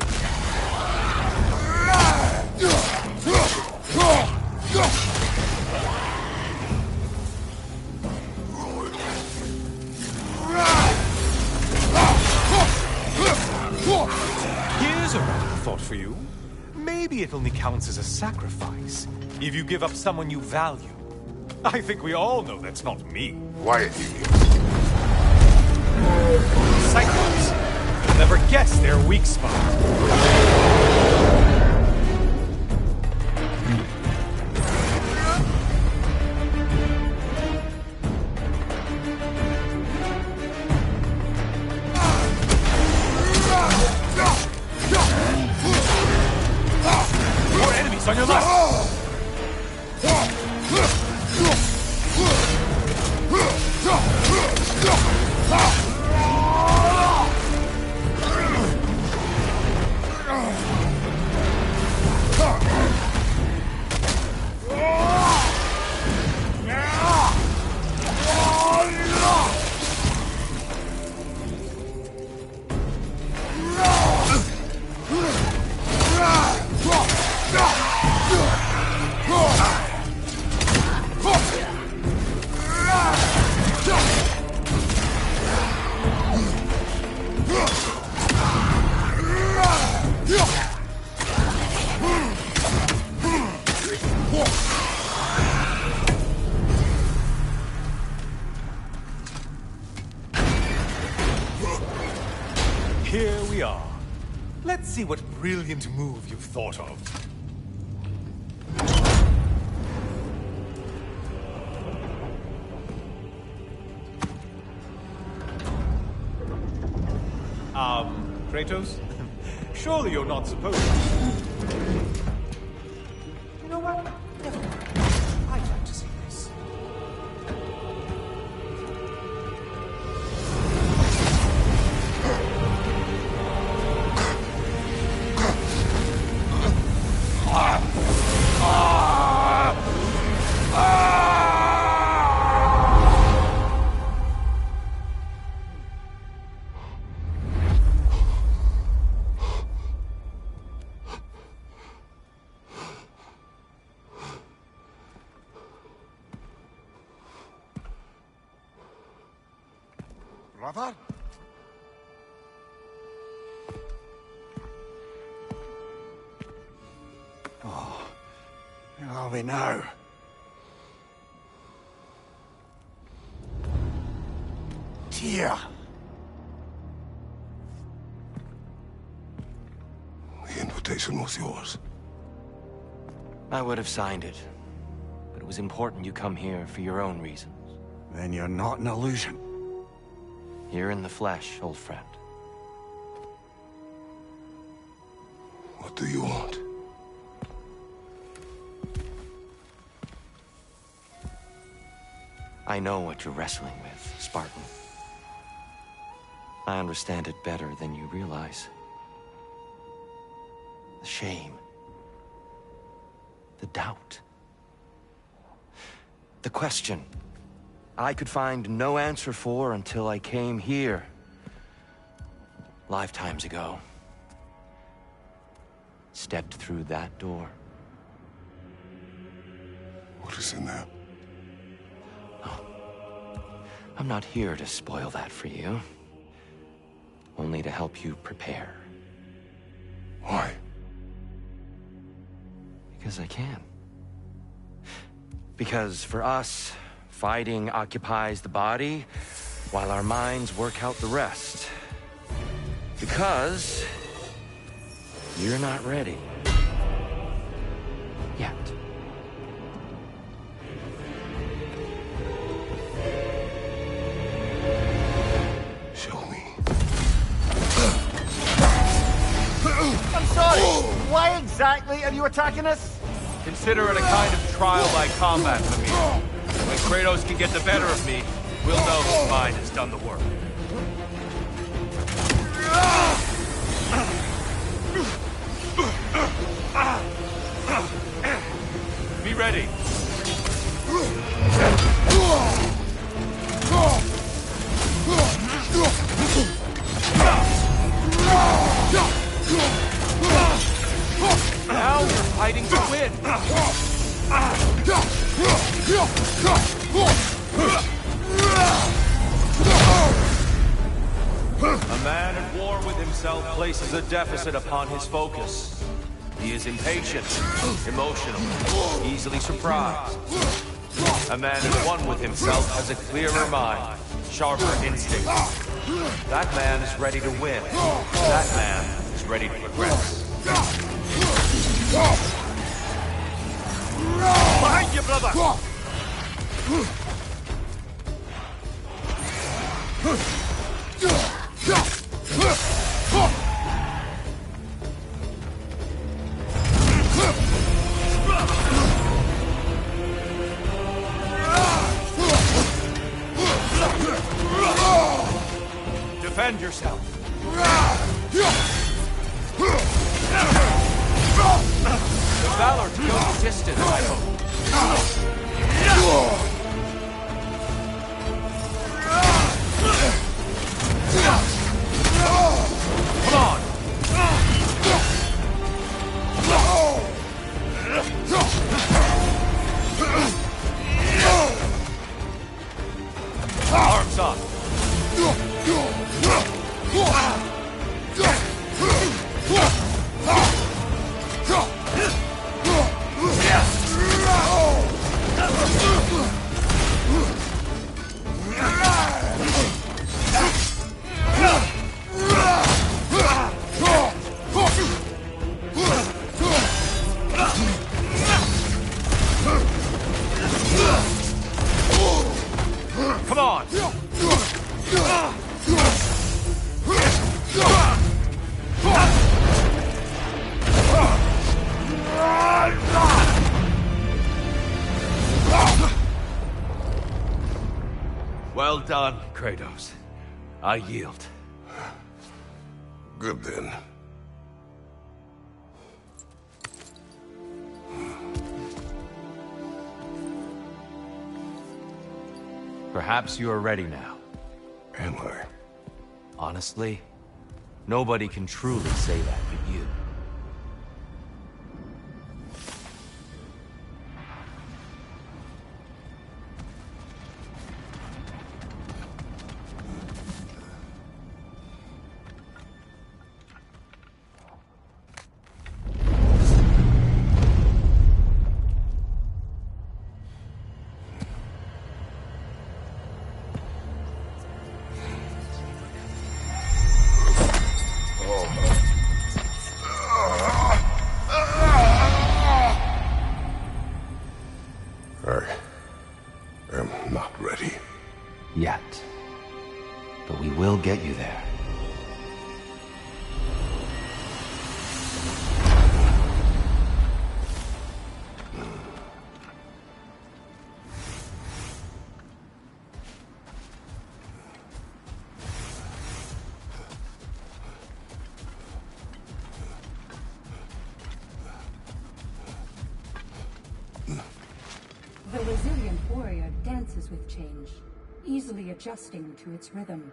Here's a random thought for you. Maybe it only counts as a sacrifice if you give up someone you value. I think we all know that's not me. Quiet, you. Cyclops. You'll never guess their weak spot. More enemies on your left. Here we are. Let's see what brilliant move you've thought of. Kratos? Surely you're not supposed to. You know what? Never mind. I'd like to see this. Brother? Where are we now? Tyr! The invitation was yours. I would have signed it, but it was important you come here for your own reasons. Then you're not an illusion. Here in the flesh, old friend. What do you want? I know what you're wrestling with, Spartan. I understand it better than you realize. The shame. The doubt. The question I could find no answer for until I came here. Lifetimes ago. Stepped through that door. What is in there? I'm not here to spoil that for you. Only to help you prepare. Why? Because I can. Because for us, fighting occupies the body, while our minds work out the rest. Because you're not ready. Yet. Show me. I'm sorry! Why exactly are you attacking us? Consider it a kind of trial by combat for me. When Kratos can get the better of me, we'll know his mind has done the work. Be ready. Now we're fighting to win. A man at war with himself places a deficit upon his focus. He is impatient, emotional, easily surprised. A man at one with himself has a clearer mind, sharper instincts. That man is ready to win. That man is ready to progress. Behind you, brother! Defend yourself. The valor to go the distance, I hope. Come on! Arms up! Come on! Well done, Kratos. I yield. Good then. Perhaps you are ready now. Am I? Honestly, nobody can truly say that but you. I am not ready. Yet. But we will get you there. The resilient warrior dances with change, easily adjusting to its rhythm.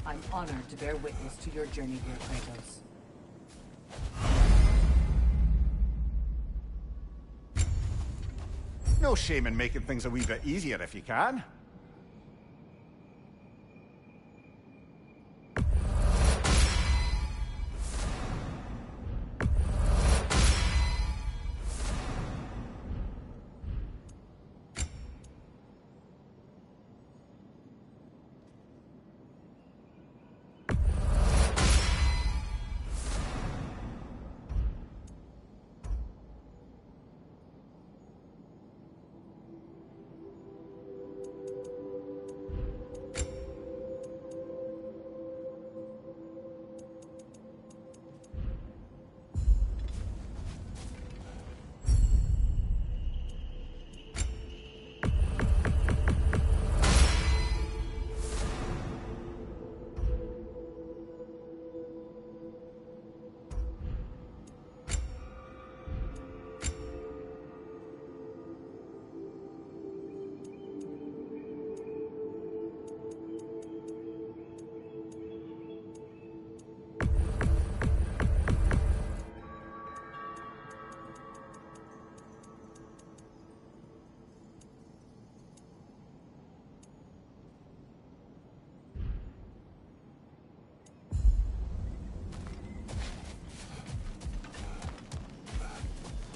I'm honored to bear witness to your journey here, Kratos. No shame in making things a wee bit easier if you can.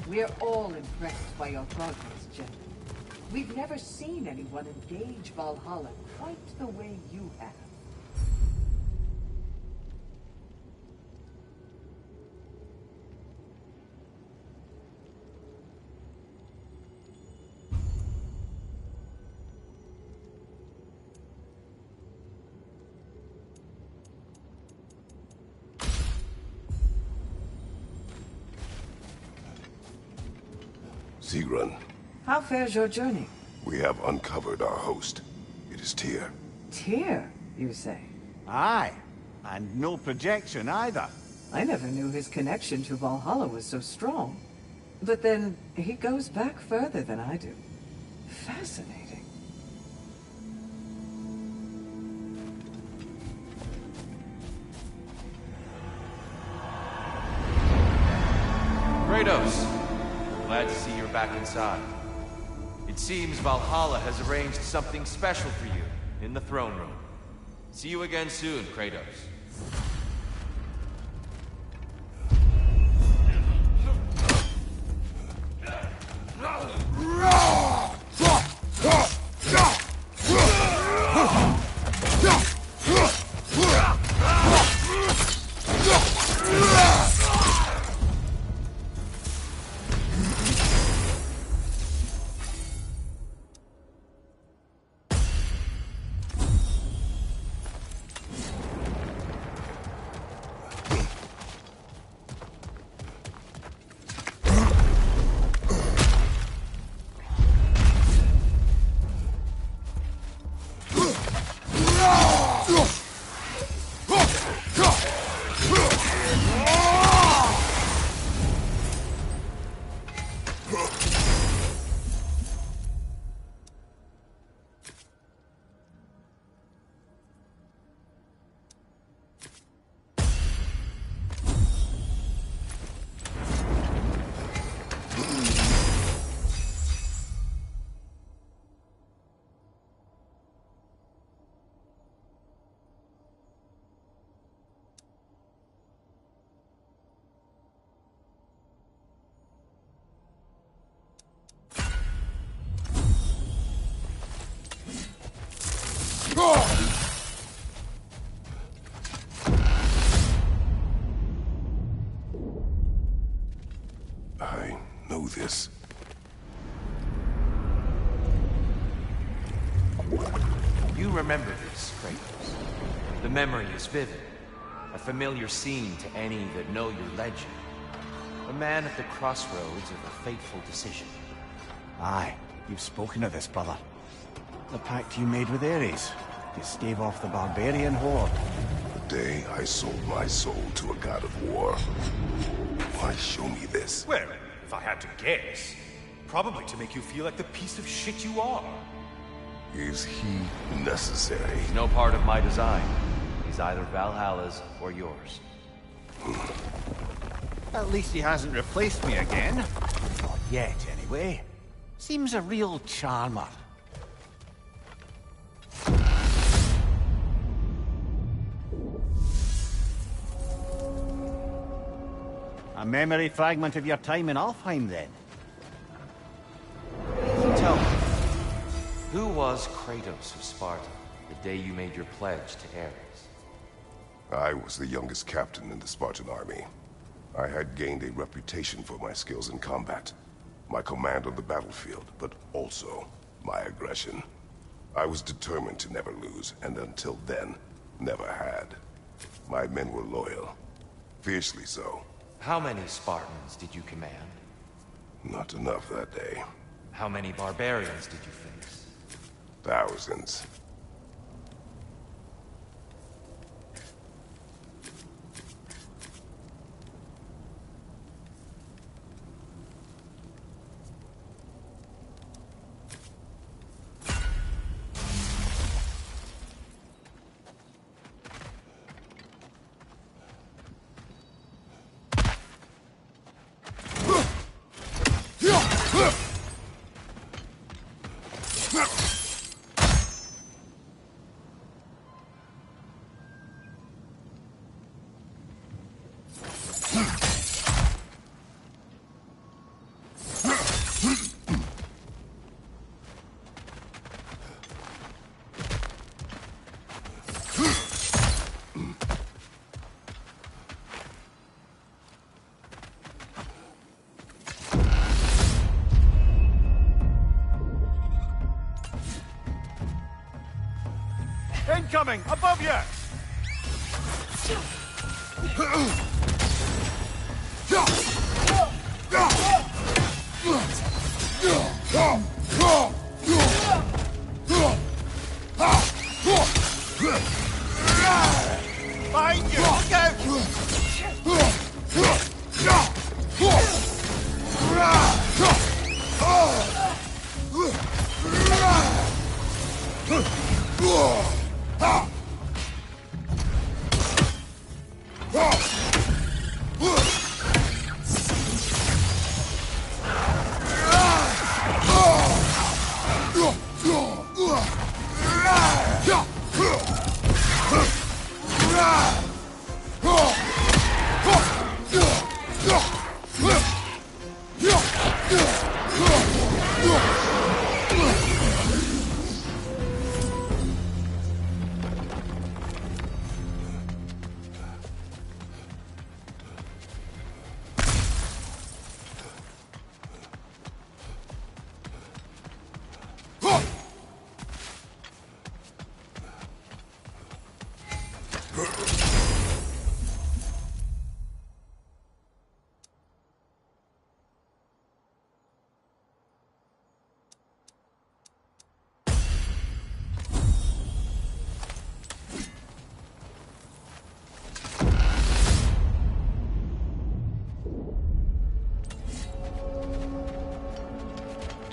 We're all impressed by your progress, gentlemen. We've never seen anyone engage Valhalla quite the way you have. Sigrun, How fares your journey? we have uncovered our host. It is Tyr. Tyr, you say? Aye, and no projection either. I never knew his connection to Valhalla was so strong. But then, he goes back further than I do. Fascinating. Kratos, glad to see you're back inside. It seems Valhalla has arranged something special for you in the throne room. See you again soon, Kratos. I know this. You remember this, Kratos. The memory is vivid. A familiar scene to any that know your legend. A man at the crossroads of a fateful decision. Aye, you've spoken of this, brother. The pact you made with Ares to stave off the barbarian horde. The day I sold my soul to a god of war. Why show me this? Well, if I had to guess, probably to make you feel like the piece of shit you are. Is he necessary? He's no part of my design. He's either Valhalla's or yours. At least he hasn't replaced me again. Not yet, anyway. Seems a real charmer. A memory fragment of your time in Alfheim, then? Tell me, who was Kratos of Sparta the day you made your pledge to Ares? I was the youngest captain in the Spartan army. I had gained a reputation for my skills in combat, my command on the battlefield, but also my aggression. I was determined to never lose, and until then, never had. My men were loyal, fiercely so. How many Spartans did you command? Not enough that day. How many barbarians did you face? Thousands. Incoming! Above you! Behind you! Look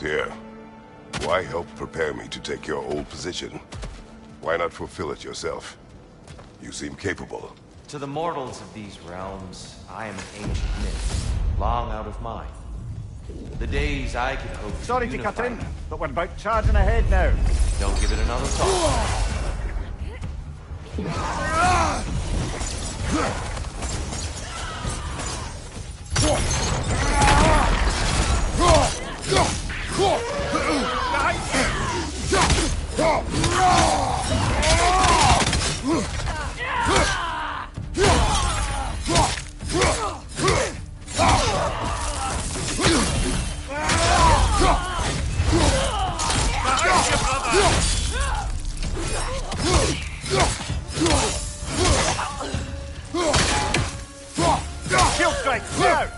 Dear, why help prepare me to take your old position? Why not fulfill it yourself? You seem capable. To the mortals of these realms, I am an ancient myth, long out of mind. The days I could hope to Sorry to cut unify in, you. but we're about charging ahead now. Don't give it another thought. strike, now!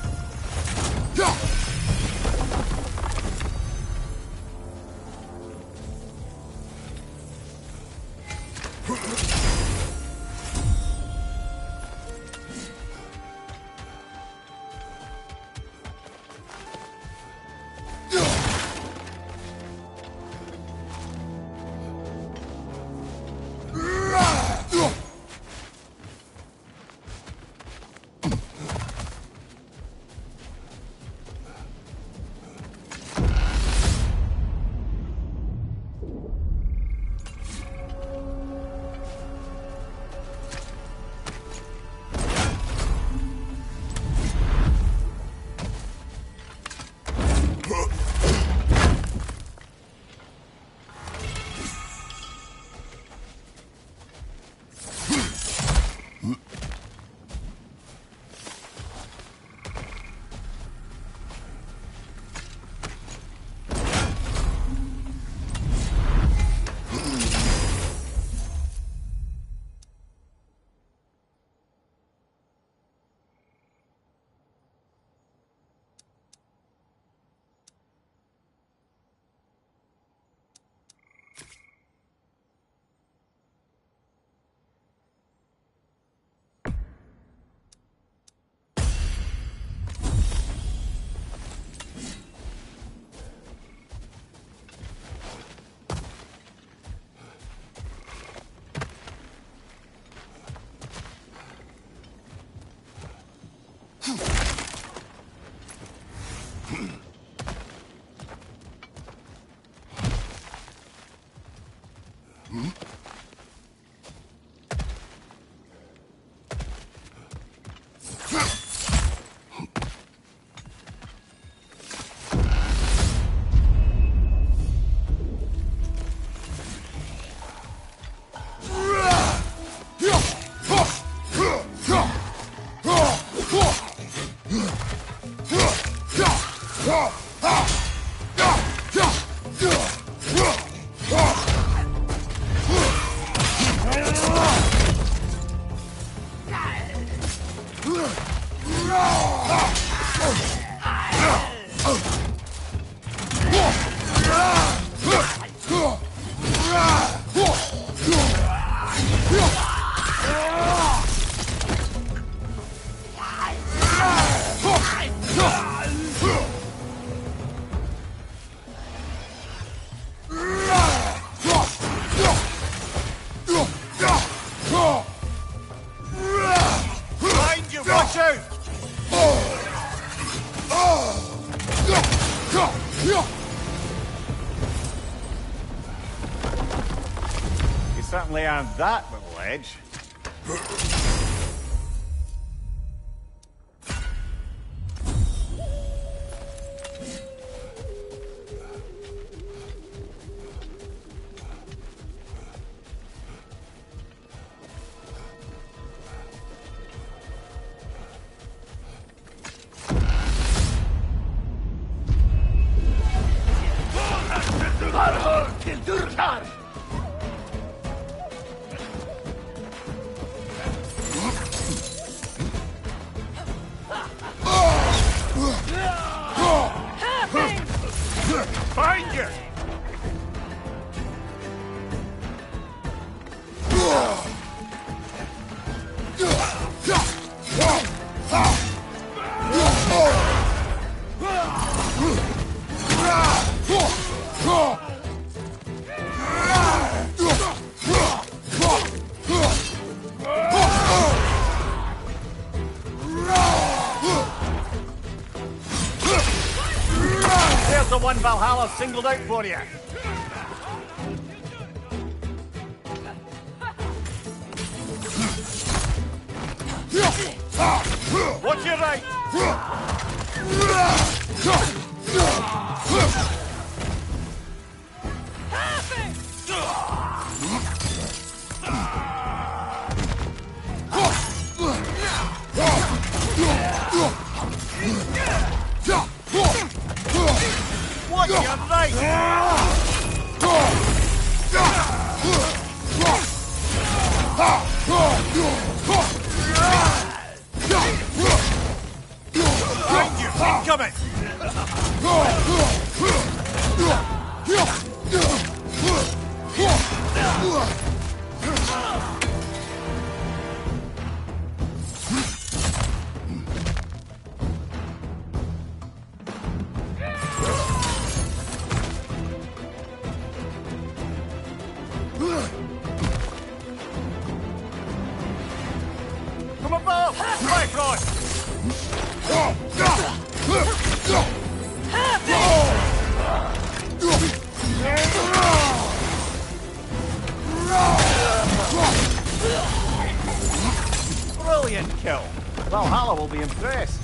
Certainly on that little edge. Find you! There's the one Valhalla singled out for you. Watch your right. Watch your right. coming! From above! Right, right! Brilliant kill. Valhalla will be impressed.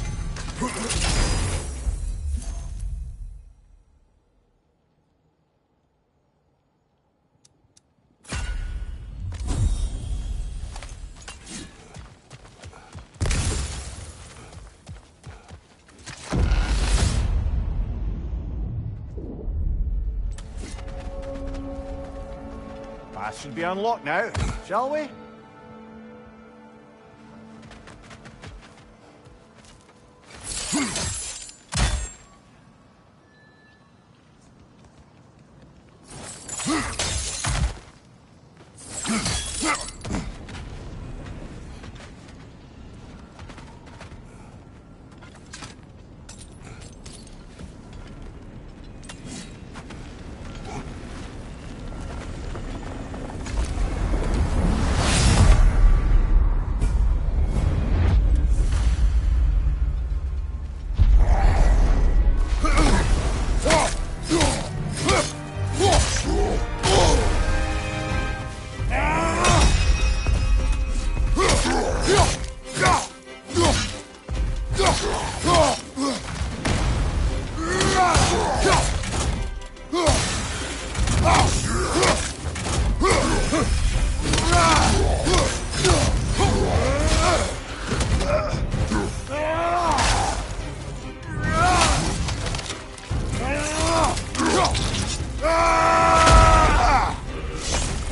Path should be unlocked now, shall we?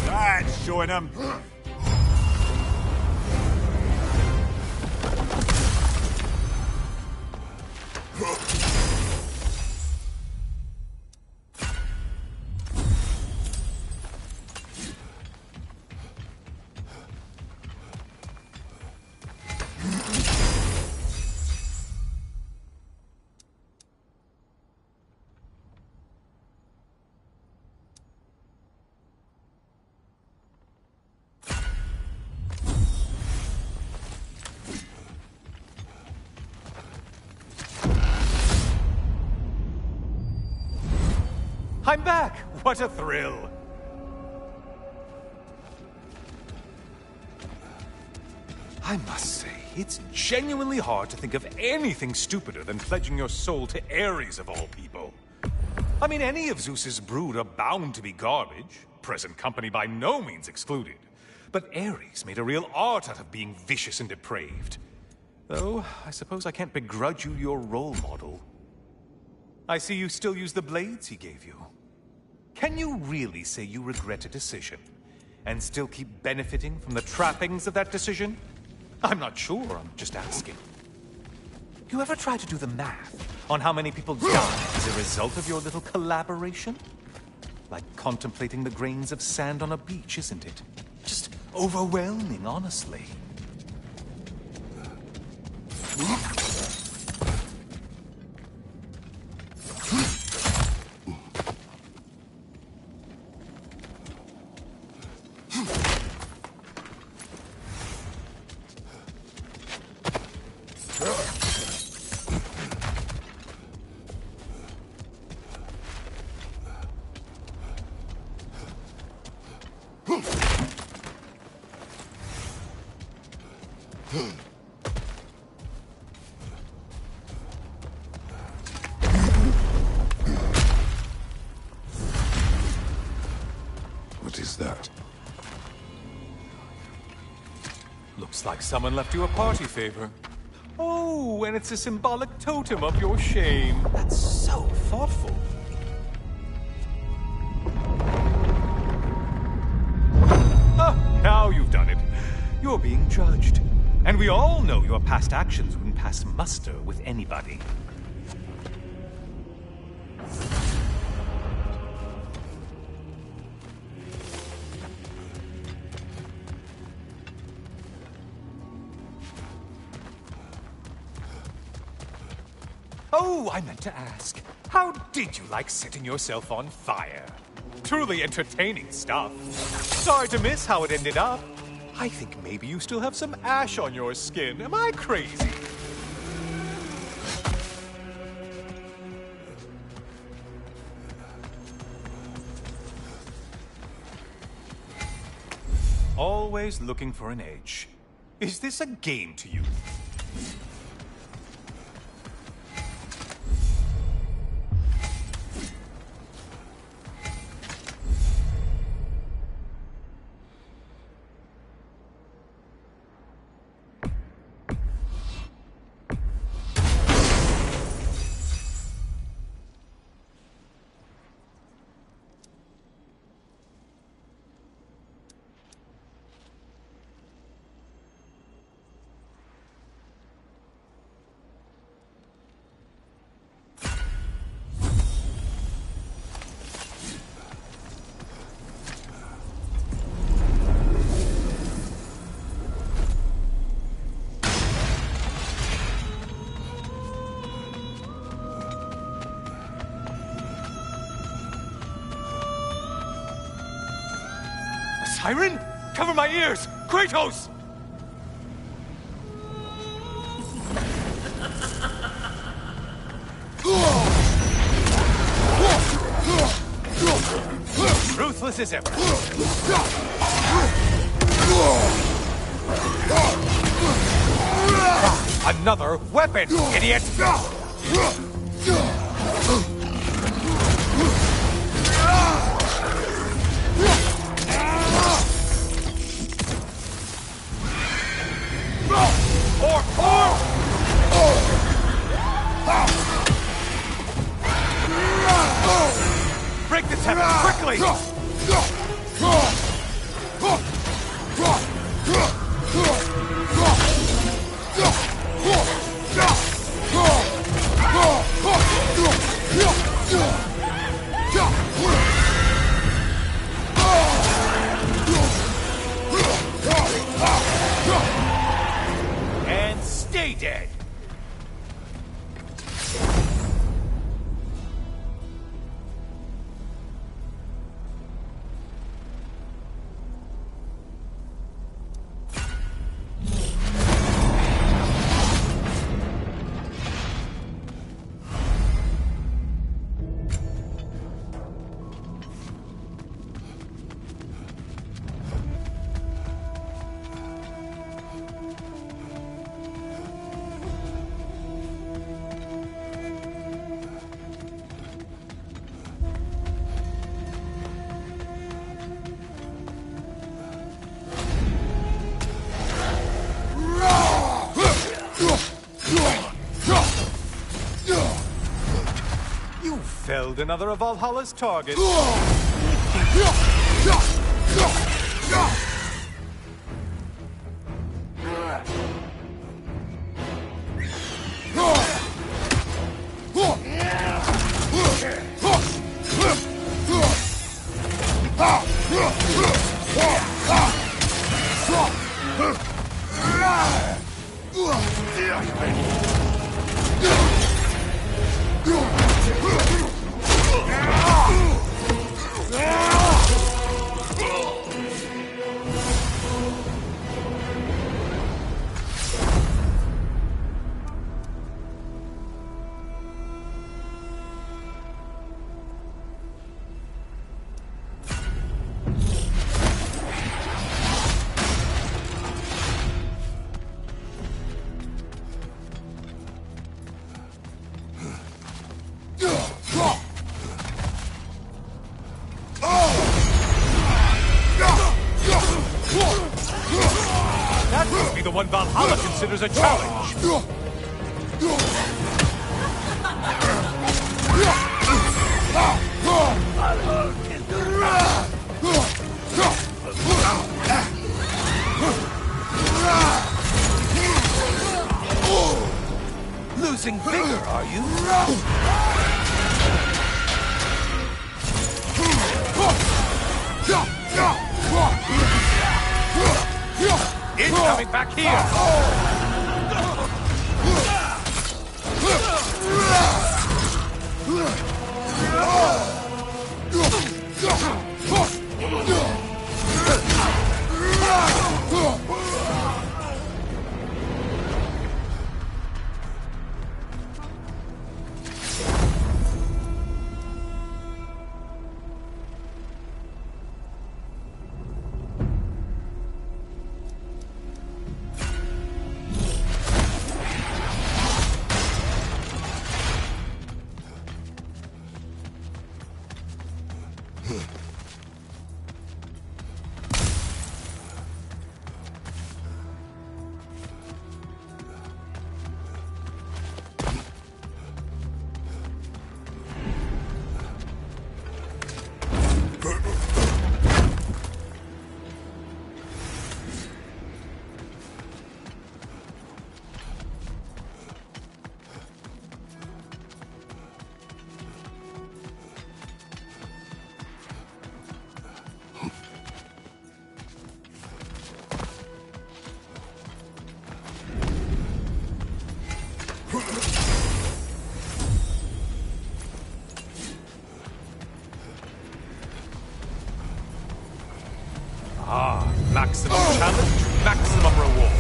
That's showing him. I'm back! What a thrill! I must say, it's genuinely hard to think of anything stupider than pledging your soul to Ares of all people. I mean, any of Zeus's brood are bound to be garbage, present company by no means excluded. But Ares made a real art out of being vicious and depraved. Though, I suppose I can't begrudge you your role model. I see you still use the blades he gave you. Can you really say you regret a decision, and still keep benefiting from the trappings of that decision? I'm not sure, I'm just asking. You ever try to do the math on how many people died as a result of your little collaboration? Like contemplating the grains of sand on a beach, isn't it? Just overwhelming, honestly. What is that? Looks like someone left you a party favor. Oh, and it's a symbolic totem of your shame. That's so thoughtful. Ah, now you've done it. You're being judged. And we all know your past actions wouldn't pass muster with anybody. Oh, I meant to ask, how did you like setting yourself on fire? Truly entertaining stuff. Sorry to miss how it ended up. I think maybe you still have some ash on your skin. Am I crazy? Always looking for an edge. Is this a game to you? Siren? Cover my ears! Kratos! Ruthless as ever. Another weapon, idiot! Break this heaven quickly! And stay dead! Felled another of Valhalla's targets. That must be the one Valhalla considers a challenge. Losing bigger, are you? Incoming back here! Maximum challenge, maximum reward.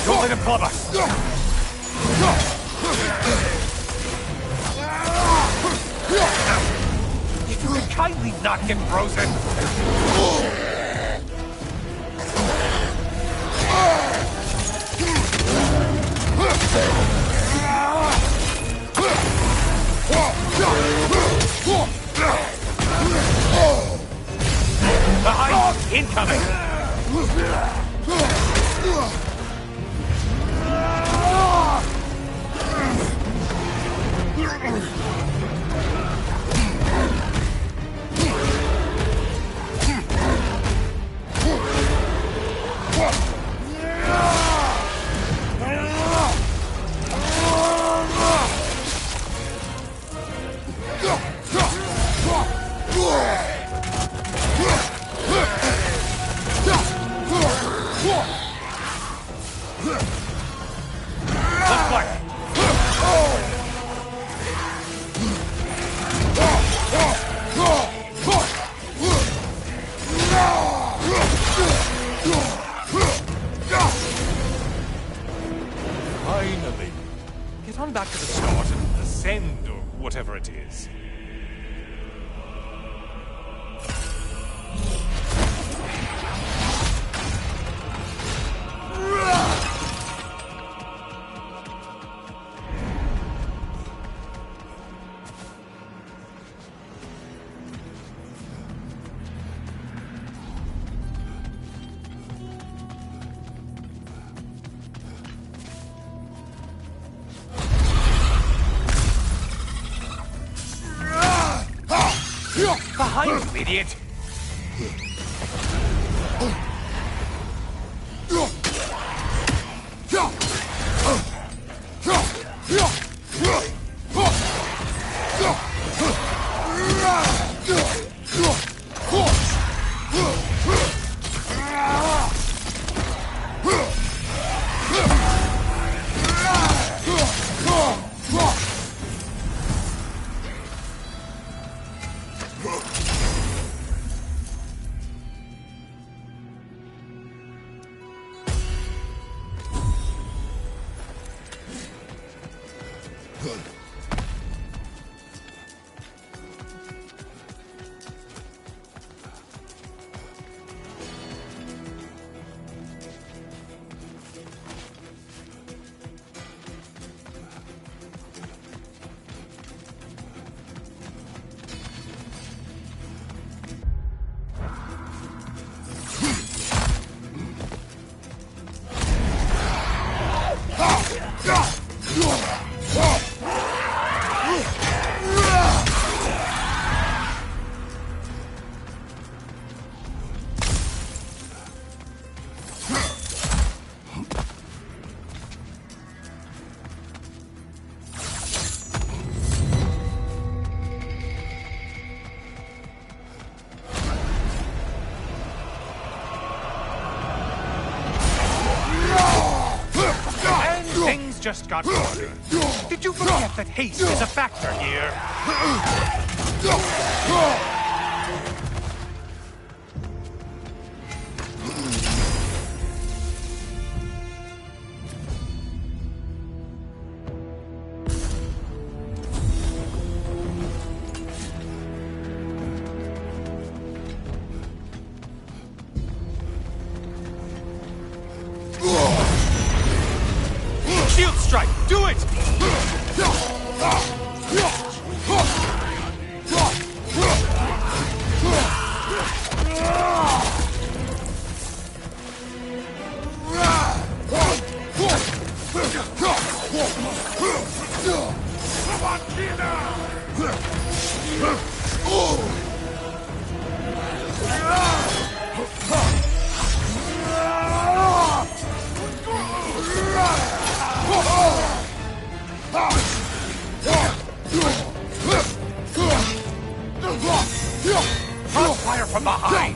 Don't let him club us! If you could kindly not get frozen! Behind! Incoming! Finally! Get on back to the start and ascend, or whatever it is. Behind you, idiot! just got started. Did you forget that haste is a factor here? Shield strike! Do it! Crossfire from behind!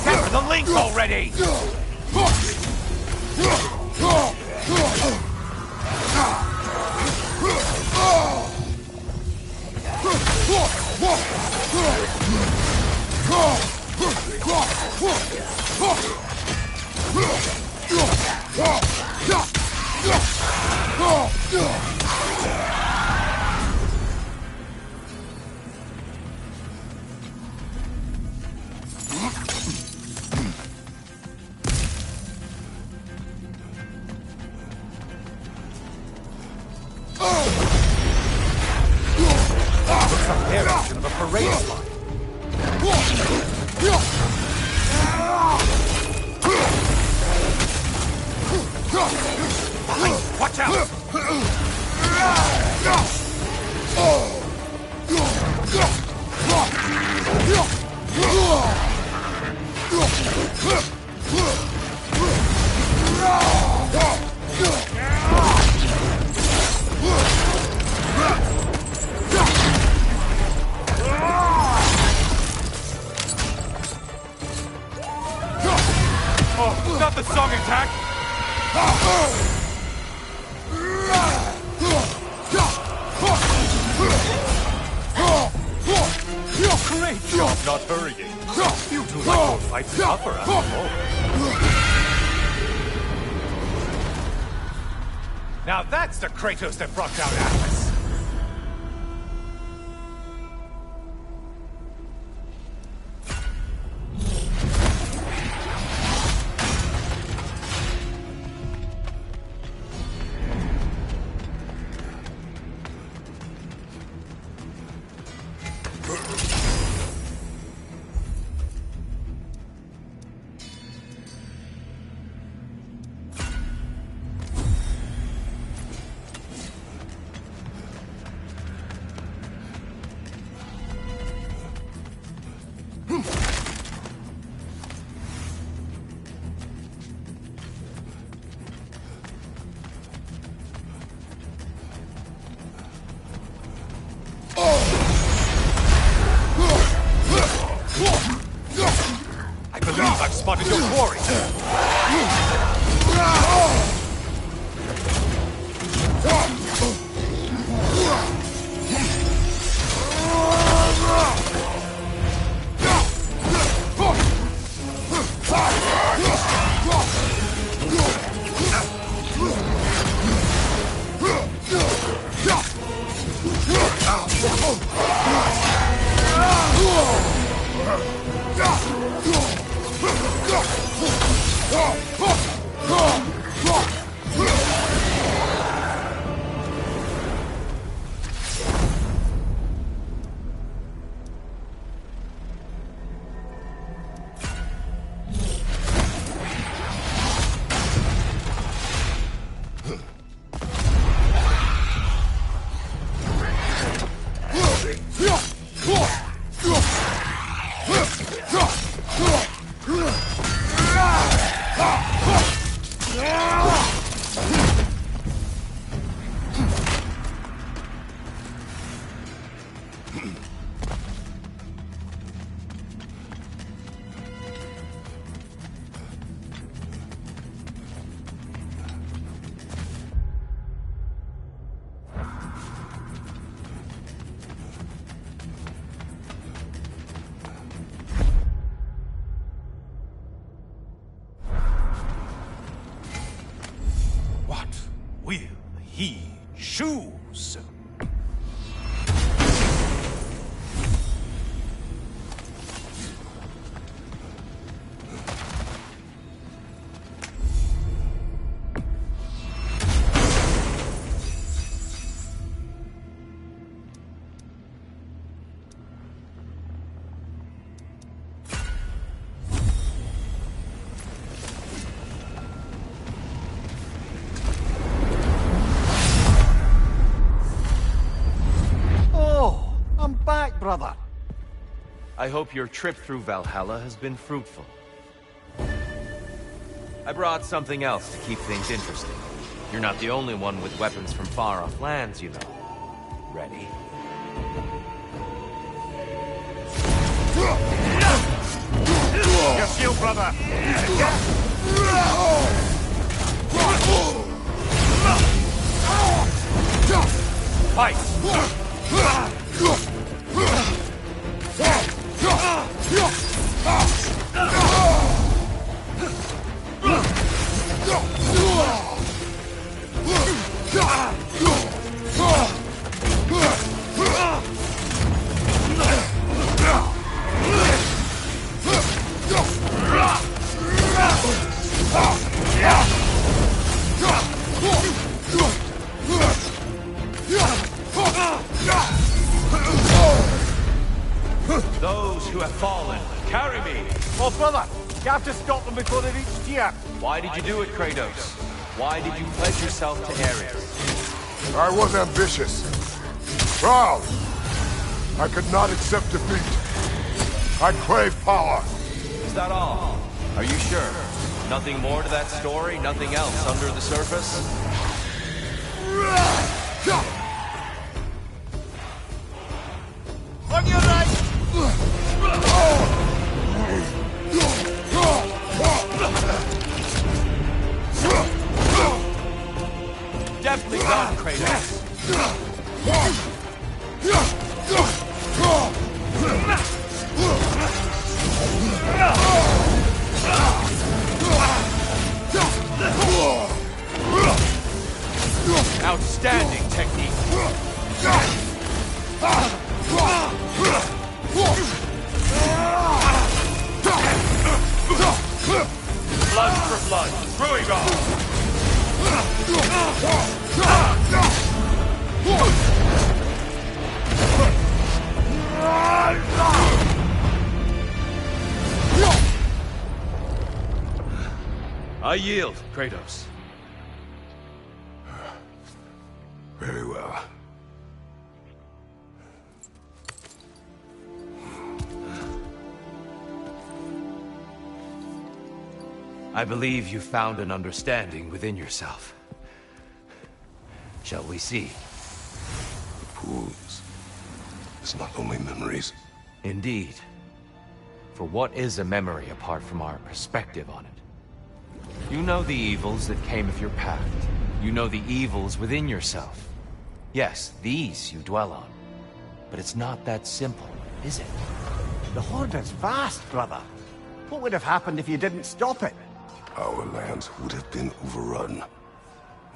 Sever the link already! Looks like their version of a parade line. Behind, watch out! Oh, not the song attack! Great job not hurrying. You two like your fights tougher after all. Now that's the Kratos that brought down Atlas. I believe I've spotted your quarry. will he choose? Brother. I hope your trip through Valhalla has been fruitful. I brought something else to keep things interesting. You're not the only one with weapons from far-off lands, you know. Ready? Your shield, brother! Fight! Those who have fallen, carry me! Oh, brother! You have to stop them before they reach here! Why did you do it, Kratos? Why did you pledge yourself to Ares? I was ambitious. Proud. I could not accept defeat. I crave power. Is that all? Are you sure? Nothing more to that story? Nothing else under the surface? On your right! Deftly done, Kratos. Outstanding technique. Blood for blood. Through go. I yield, Kratos. Very well. I believe you found an understanding within yourself. Shall we see? The pools. It's not only memories. Indeed. For what is a memory apart from our perspective on it? You know the evils that came of your path. You know the evils within yourself. Yes, these you dwell on. But it's not that simple, is it? The Horde is vast, brother. What would have happened if you didn't stop it? Our lands would have been overrun.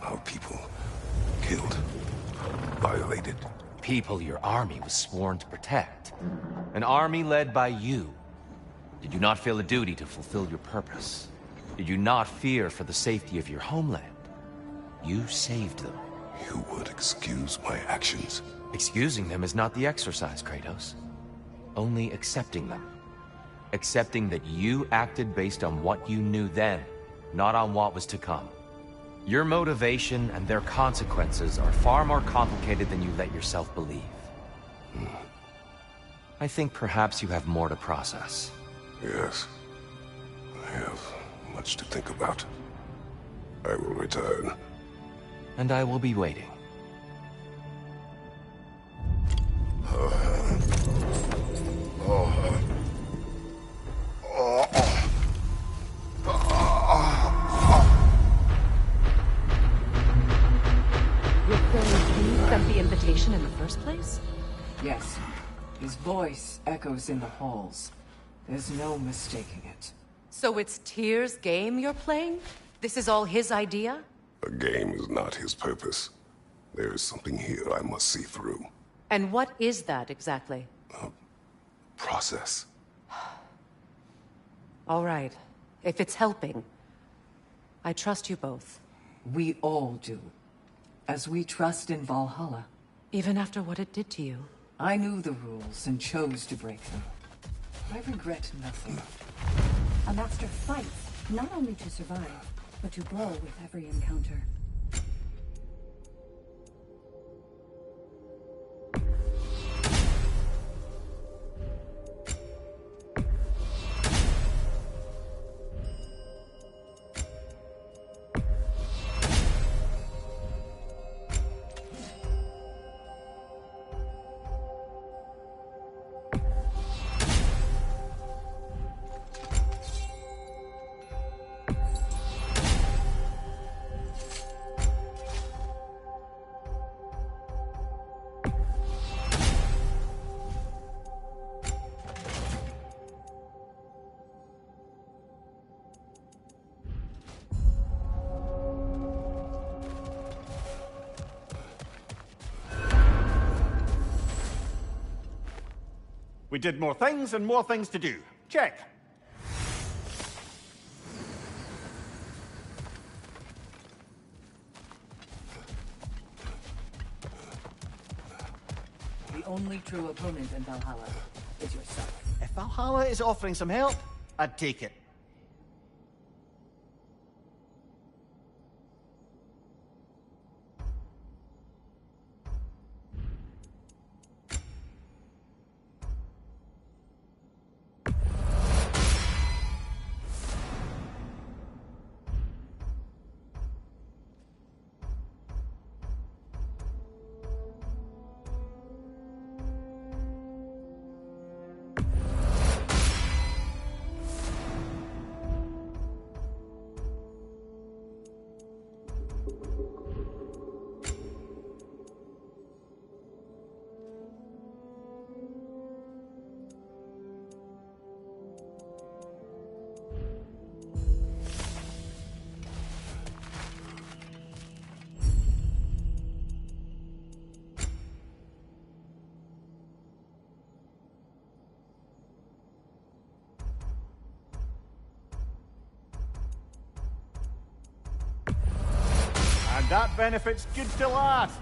Our people killed, violated. People your army was sworn to protect. An army led by you. Did you not feel a duty to fulfill your purpose? Did you not fear for the safety of your homeland? You saved them. You would excuse my actions? Excusing them is not the exercise, Kratos. Only accepting them. Accepting that you acted based on what you knew then, not on what was to come. Your motivation and their consequences are far more complicated than you let yourself believe. I think perhaps you have more to process. Yes. I have much to think about. I will return. And I will be waiting. Sent the invitation in the first place? Yes. His voice echoes in the halls. There's no mistaking it. So it's Tyr's game you're playing? This is all his idea? A game is not his purpose. There is something here I must see through. And what is that exactly? Process. All right. If it's helping, I trust you both. We all do. As we trust in Valhalla. Even after what it did to you. I knew the rules and chose to break them. I regret nothing. A master fights, not only to survive, but to grow with every encounter. We did more things and more things to do. Check. The only true opponent in Valhalla is yourself. If Valhalla is offering some help, I'd take it. And that benefit's good to last.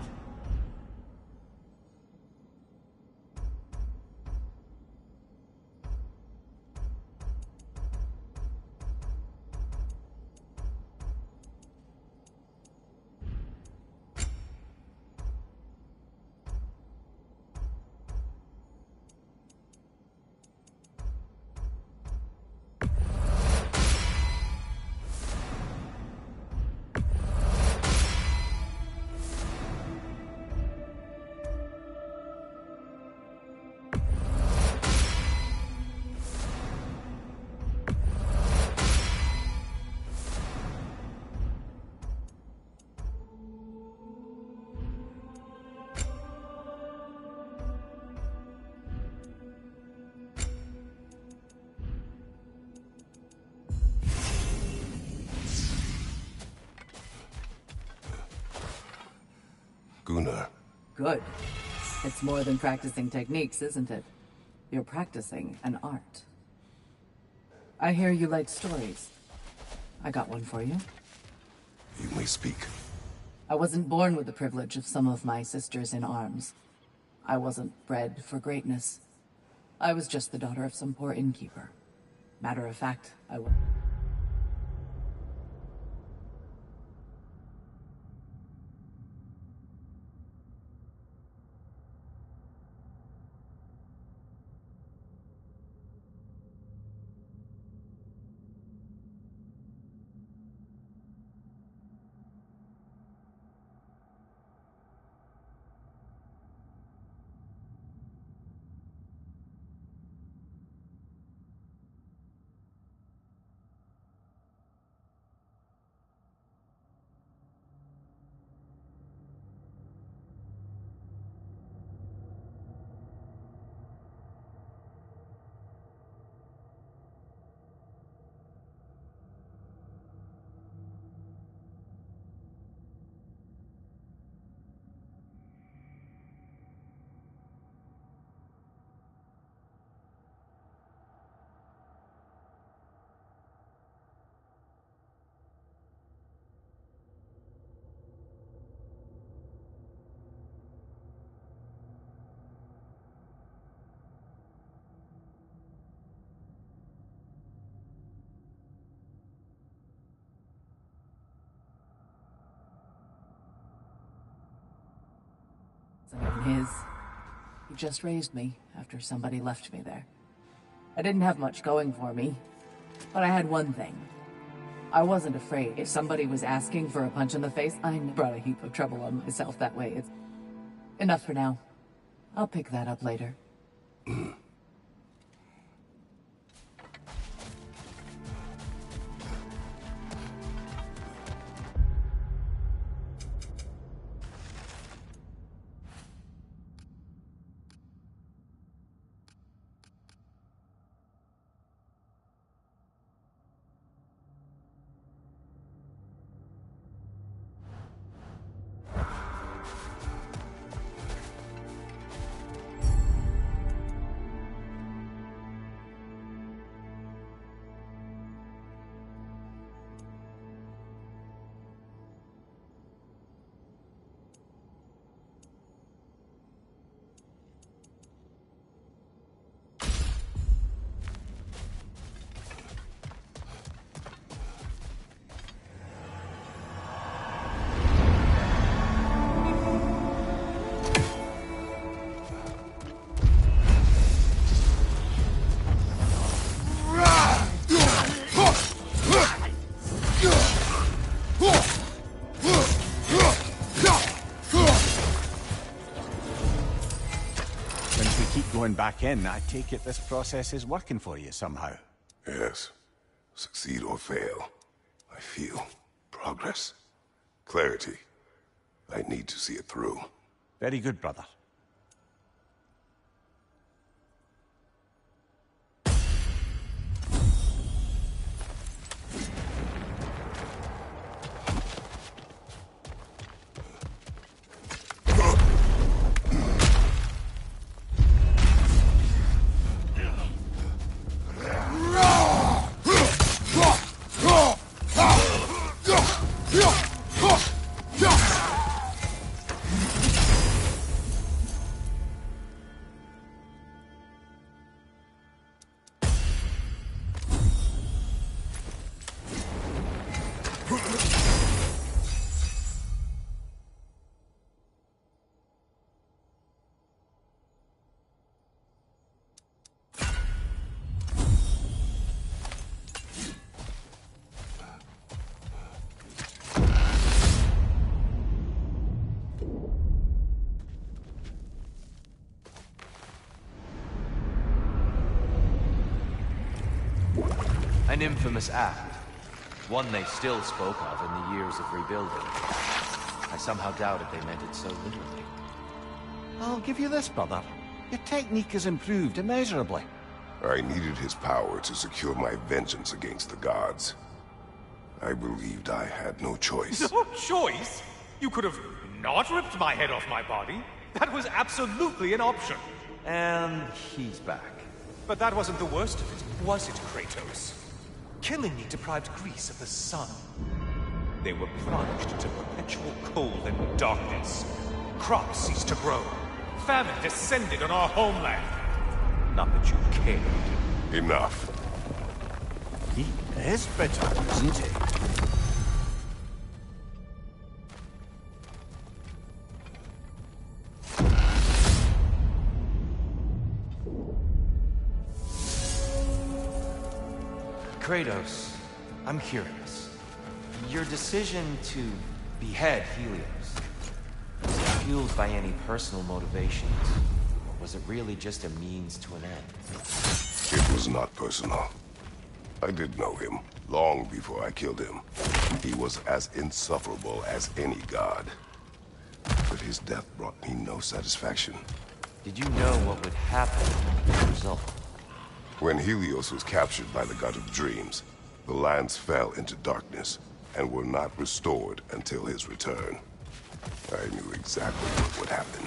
Gunnar. Good. It's more than practicing techniques, isn't it? You're practicing an art. I hear you like stories. I got one for you. You may speak. I wasn't born with the privilege of some of my sisters in arms. I wasn't bred for greatness. I was just the daughter of some poor innkeeper. Matter of fact, I was... his. He just raised me after somebody left me there. I didn't have much going for me, but I had one thing. I wasn't afraid. If somebody was asking for a punch in the face, I brought a heap of trouble on myself that way. It's enough for now. I'll pick that up later. Going back in, I take it this process is working for you somehow. Yes. Succeed or fail, I feel progress, clarity. I need to see it through. Very good, brother. An infamous act. One they still spoke of in the years of rebuilding. I somehow doubted they meant it so literally. I'll give you this, brother. Your technique has improved immeasurably. I needed his power to secure my vengeance against the gods. I believed I had no choice. No choice? You could have not ripped my head off my body. That was absolutely an option. And he's back. But that wasn't the worst of it, was it, Kratos? Killing me deprived Greece of the sun. They were plunged into perpetual cold and darkness. Crops ceased to grow. Famine descended on our homeland. Not that you cared. Enough. He is bitter, isn't he? Kratos, I'm curious. Your decision to behead Helios, was it fueled by any personal motivations? Or was it really just a means to an end? It was not personal. I did know him, long before I killed him. He was as insufferable as any god. But his death brought me no satisfaction. Did you know what would happen as a result? When Helios was captured by the god of dreams, the lands fell into darkness and were not restored until his return. I knew exactly what would happen.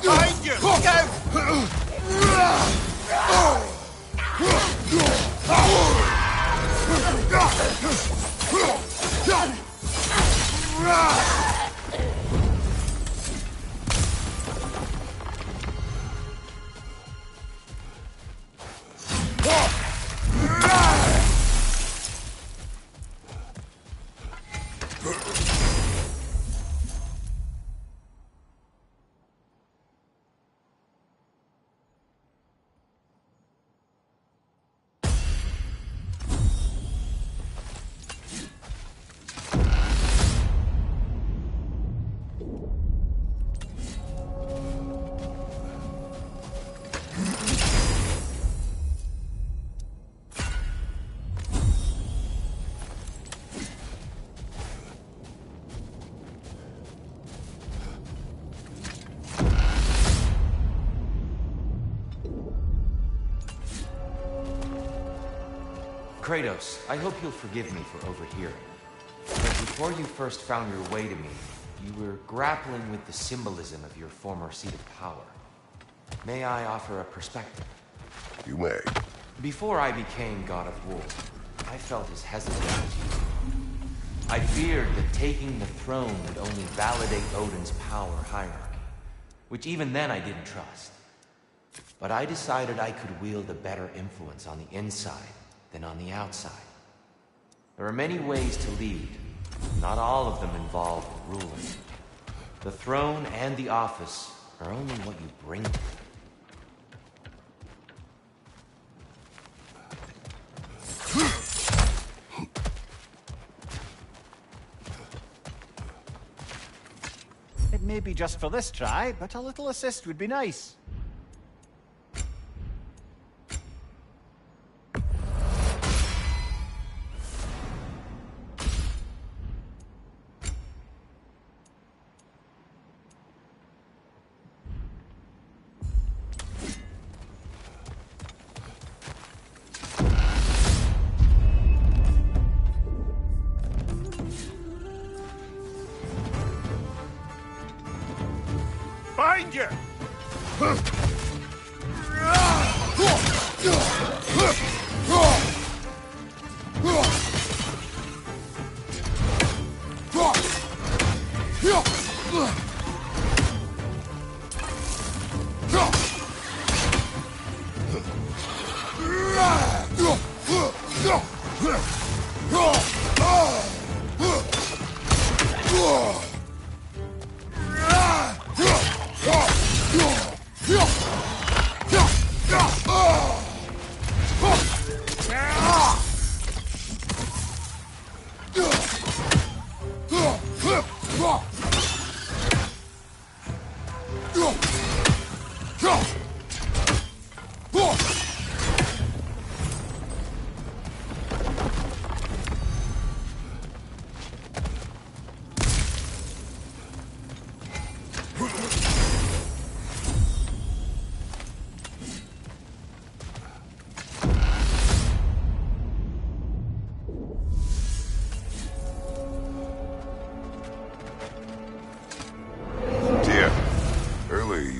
Behind you! Kratos, I hope you'll forgive me for overhearing. But before you first found your way to me, you were grappling with the symbolism of your former seat of power. May I offer a perspective? You may. Before I became God of War, I felt as hesitant as you. I feared that taking the throne would only validate Odin's power hierarchy, which even then I didn't trust. But I decided I could wield a better influence on the inside than on the outside. There are many ways to lead. Not all of them involve ruling. The throne and the office are only what you bring to it. It may be just for this try, but a little assist would be nice. Behind you!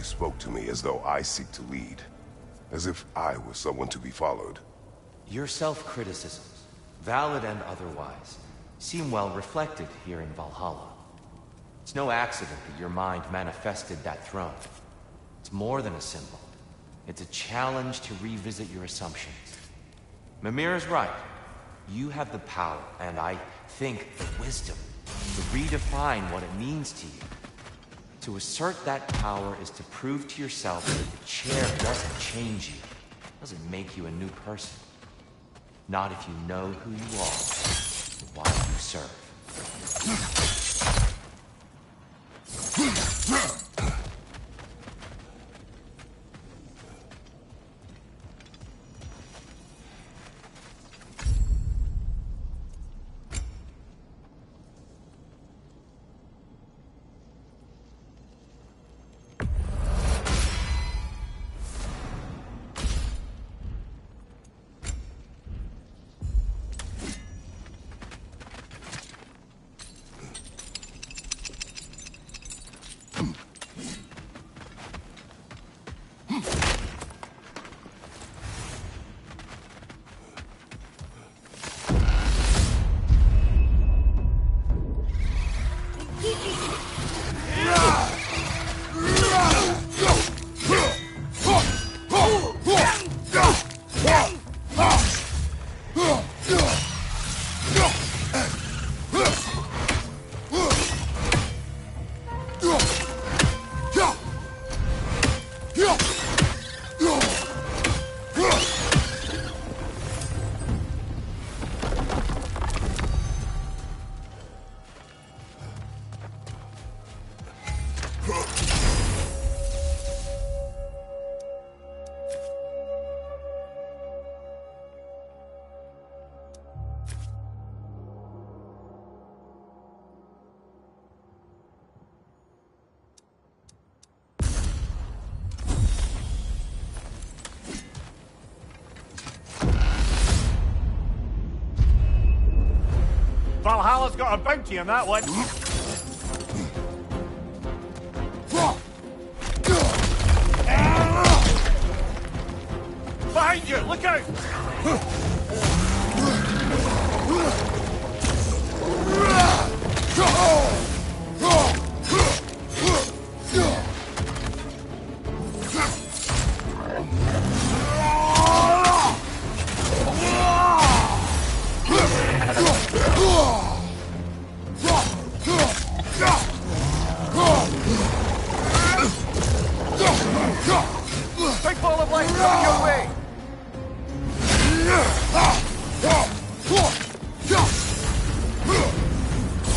Spoke to me as though I seek to lead, as if I were someone to be followed. Your self-criticisms, valid and otherwise, seem well reflected here in Valhalla. It's no accident that your mind manifested that throne. It's more than a symbol. It's a challenge to revisit your assumptions. Mimir is right. You have the power, and I think the wisdom, to redefine what it means to you. To assert that power is to prove to yourself that the chair doesn't change you, doesn't make you a new person. Not if you know who you are, or why you serve. Valhalla's got a bounty on that one. Behind you! Look out! Big ball of light coming your way!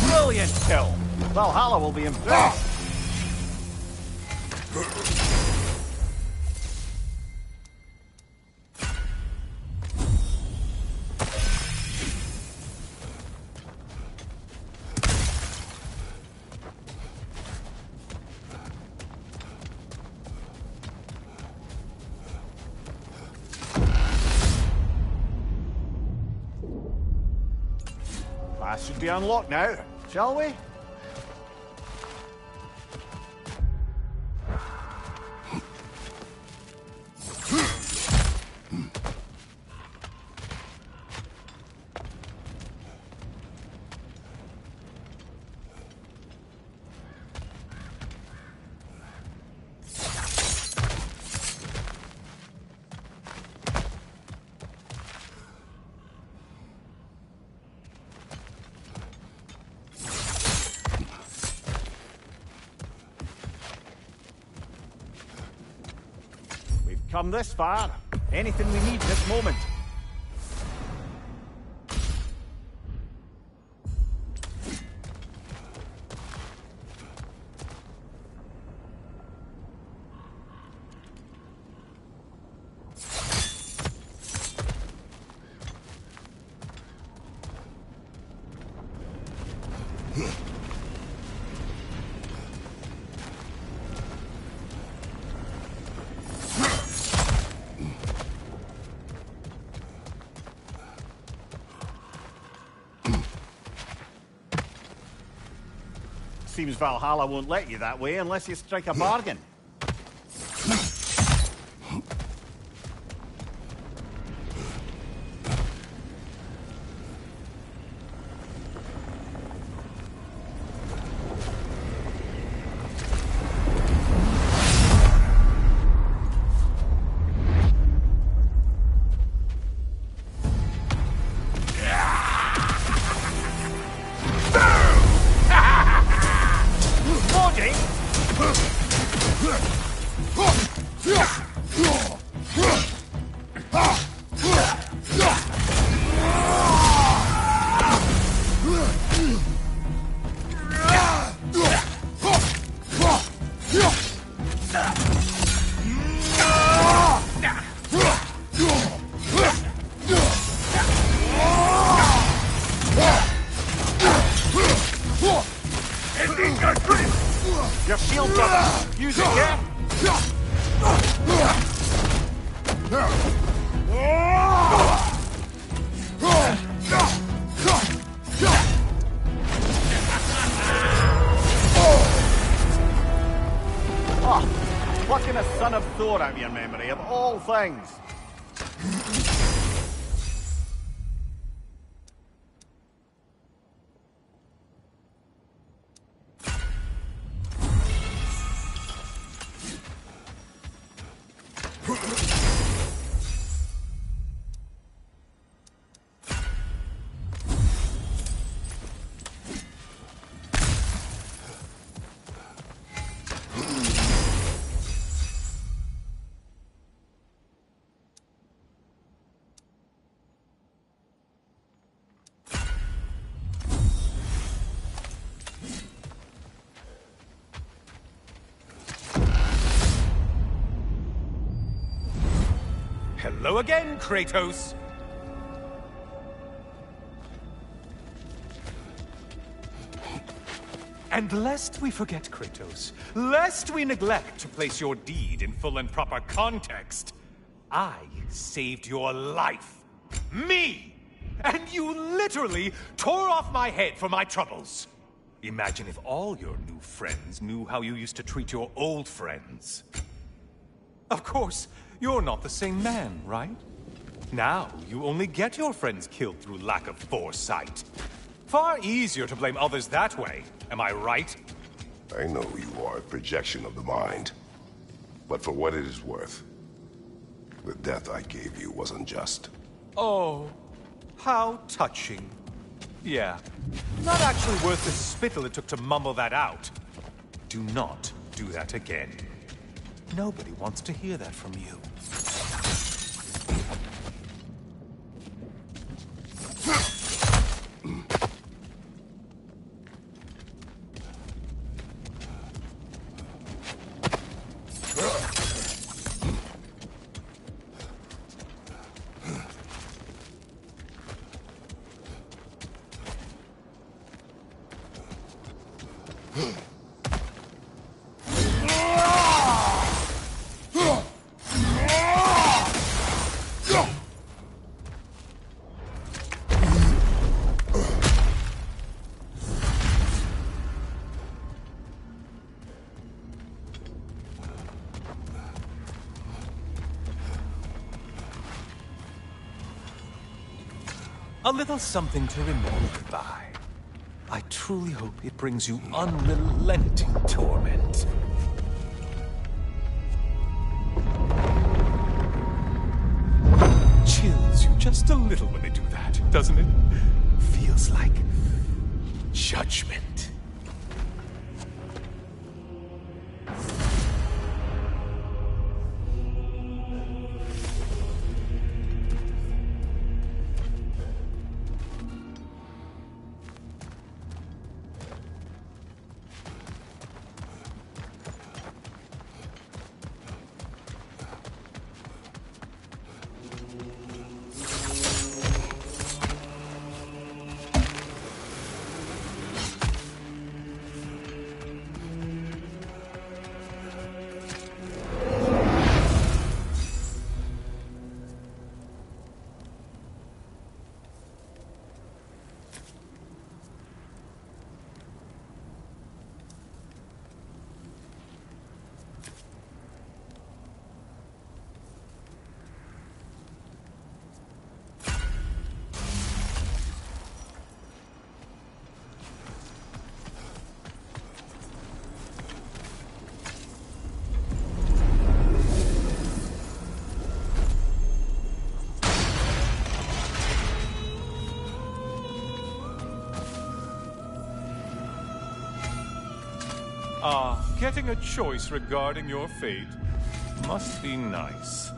Brilliant kill! Valhalla will be impressed. That should be unlocked now, shall we? Come this far. Anything we need this moment. Seems Valhalla won't let you that way unless you strike a bargain. Your shield, brother! Use it, yeah? Oh, plucking a son of Thor out of your memory, of all things. Hello again, Kratos! And lest we forget, Kratos, lest we neglect to place your deed in full and proper context, I saved your life. Me! And you literally tore off my head for my troubles. Imagine if all your new friends knew how you used to treat your old friends. Of course, you're not the same man, right? Now, you only get your friends killed through lack of foresight. Far easier to blame others that way, am I right? I know you are a projection of the mind. But for what it is worth, the death I gave you was unjust. Oh, how touching. Yeah, not actually worth the spittle it took to mumble that out. Do not do that again. Nobody wants to hear that from you. A little something to remember by. I truly hope it brings you unrelenting torment. Chills you just a little when they do that, doesn't it? Feels like judgment. Getting a choice regarding your fate must be nice.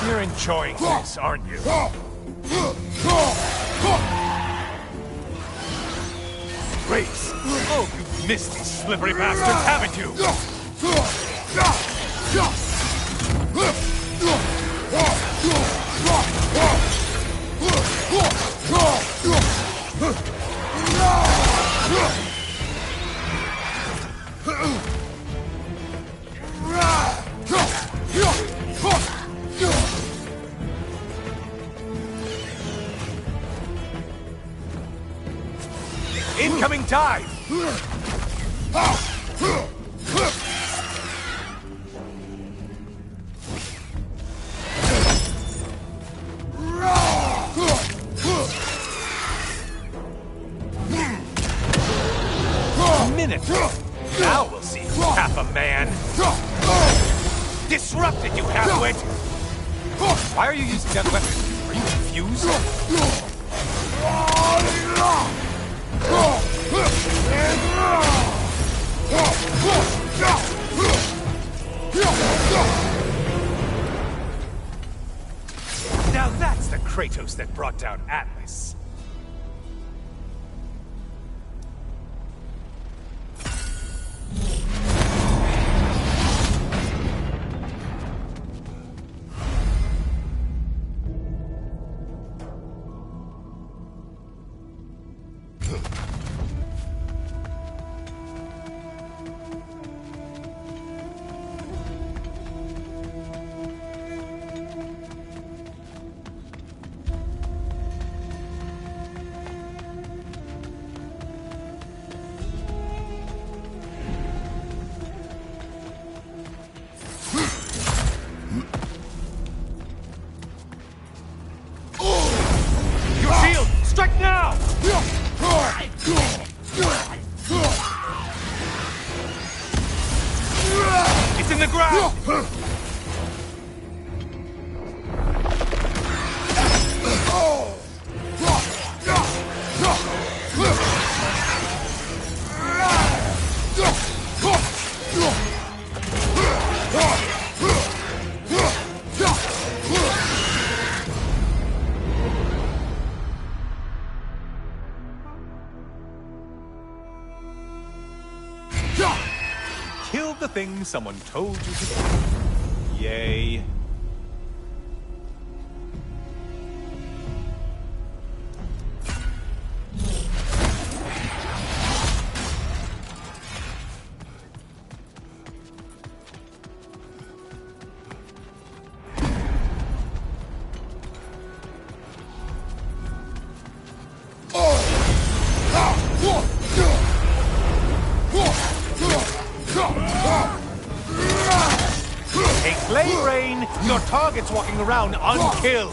You're enjoying this, aren't you? Grace! Oh, you've missed these slippery bastards, haven't you? Incoming dive! Minute! Now we'll see half a man! Disrupted, you half-wit! Why are you using that weapon? Are you confused? Now that's the Kratos that brought down Atlas. the ground! Killed the thing someone told you to do. Yay. Take blade rain! Your target's walking around unkilled!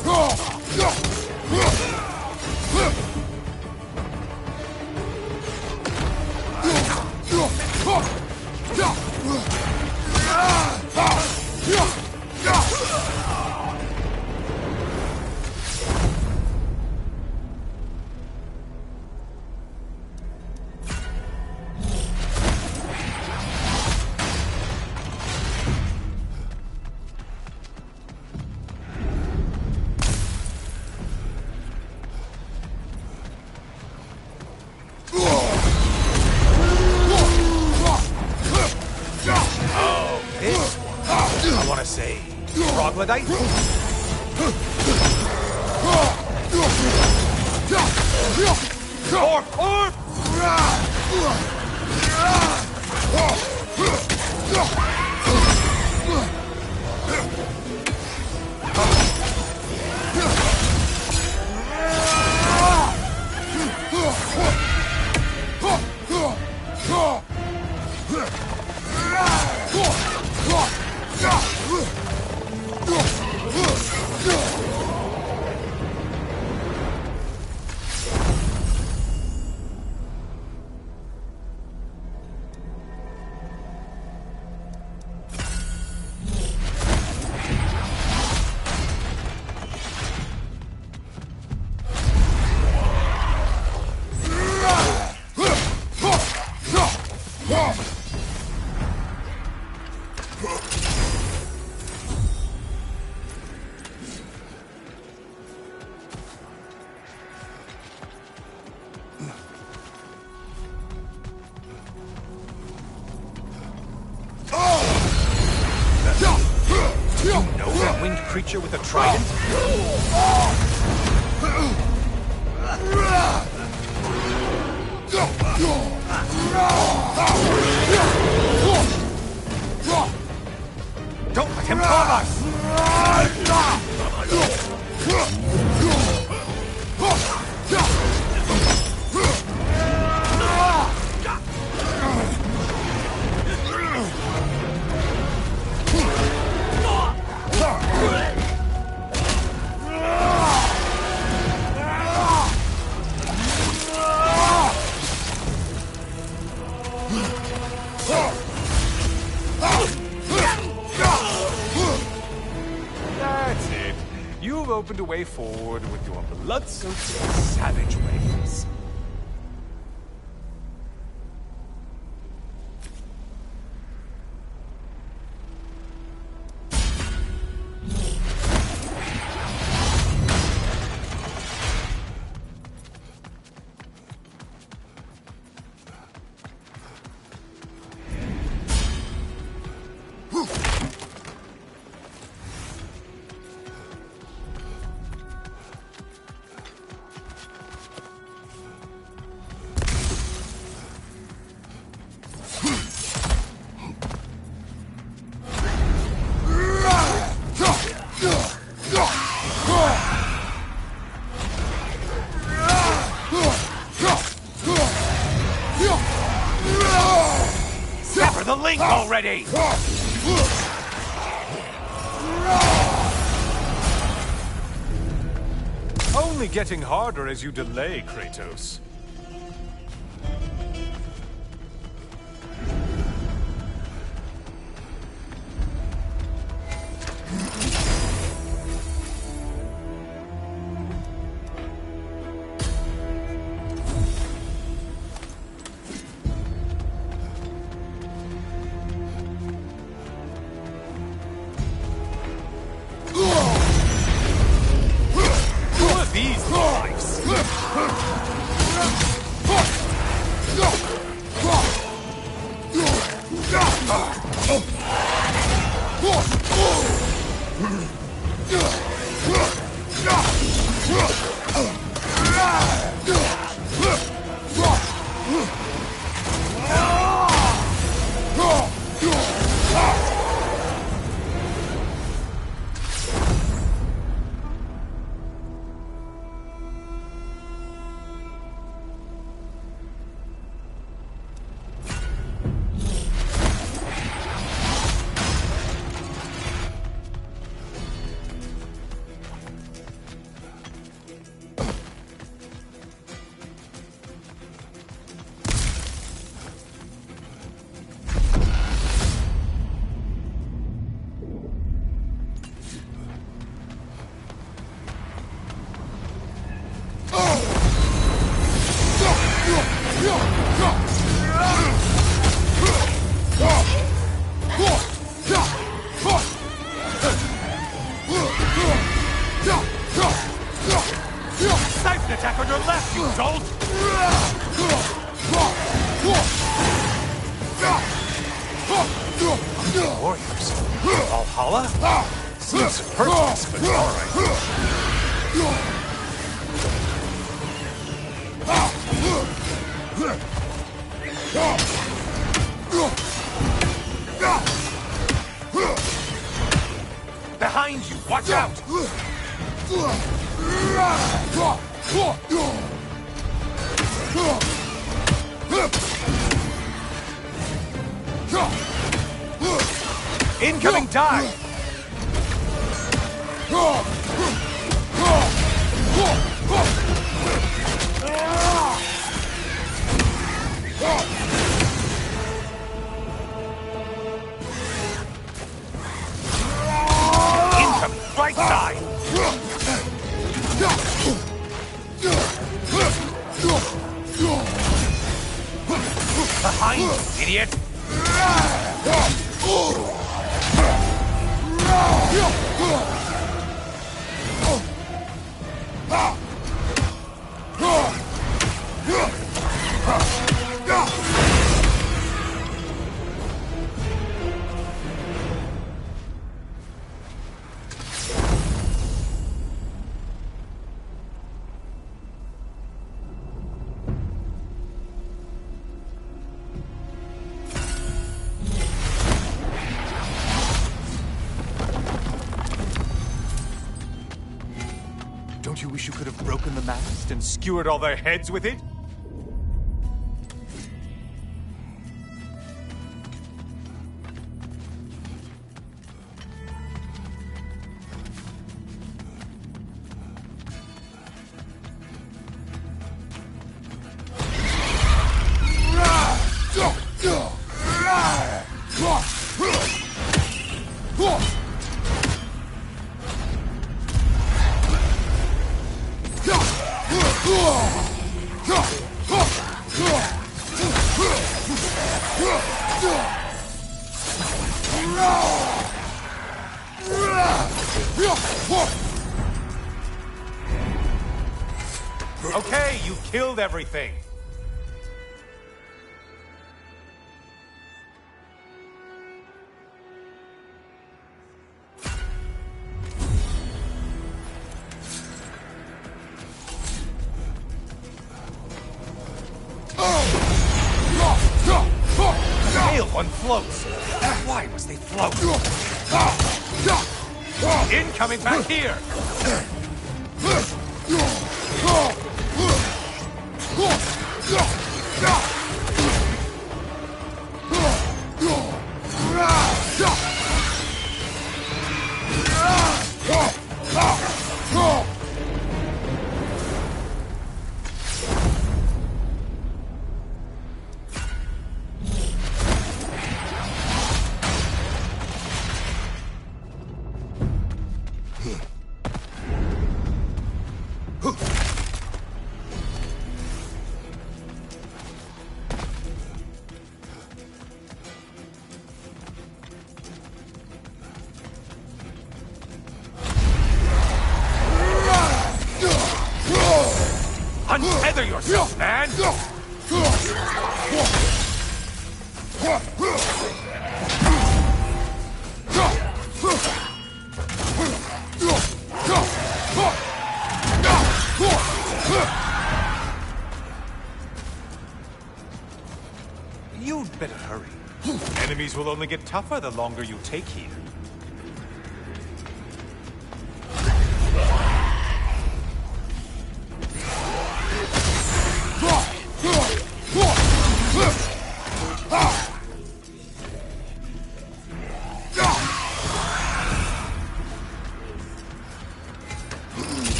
I want to say, troglodyte? Corp! You know that winged creature with a trident? Don't let him clog us! That's it. You've opened a way forward with your blood-soaked savage ways. Sever the link already! Only getting harder as you delay, Kratos. warriors. Valhalla? Seems superfluous, but alright. Behind you! Watch out! Incoming dive! Incoming right side! Behind you, idiot! Don't you wish you could have broken the mast and skewered all their heads with it? Okay, you killed everything. Pale one floats. Why must they float? Incoming back here. Untether yourself, man! You'd better hurry. Enemies will only get tougher the longer you take here.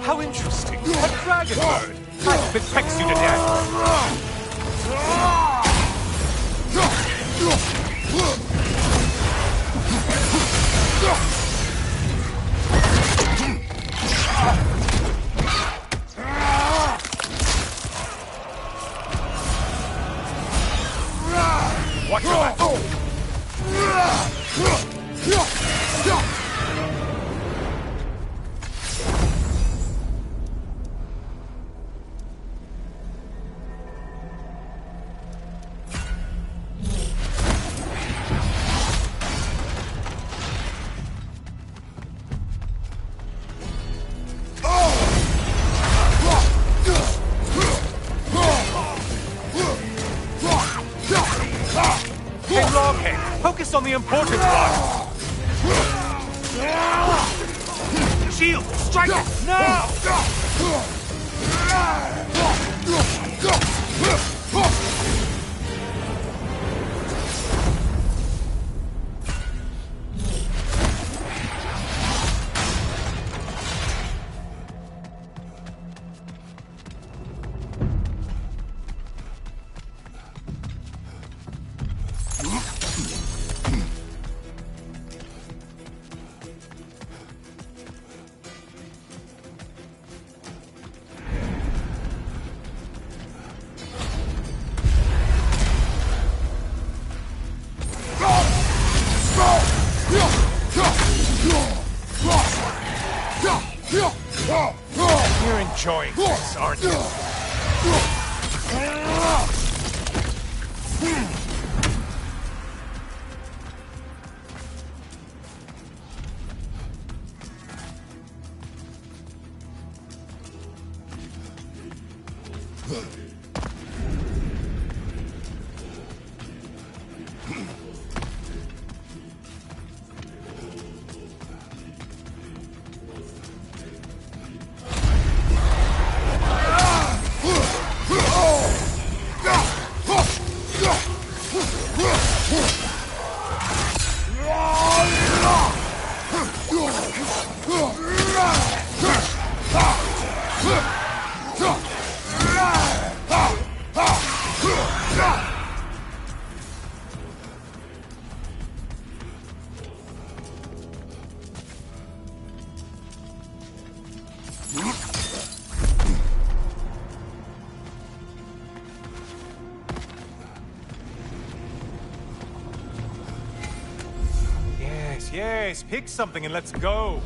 How interesting. A dragon bird. I hope it pecks you to death. Watch your back! Hey, Loghead, focus on the important one! Shield! Strike it! Now! You're enjoying this, aren't you? Yes, pick something and let's go.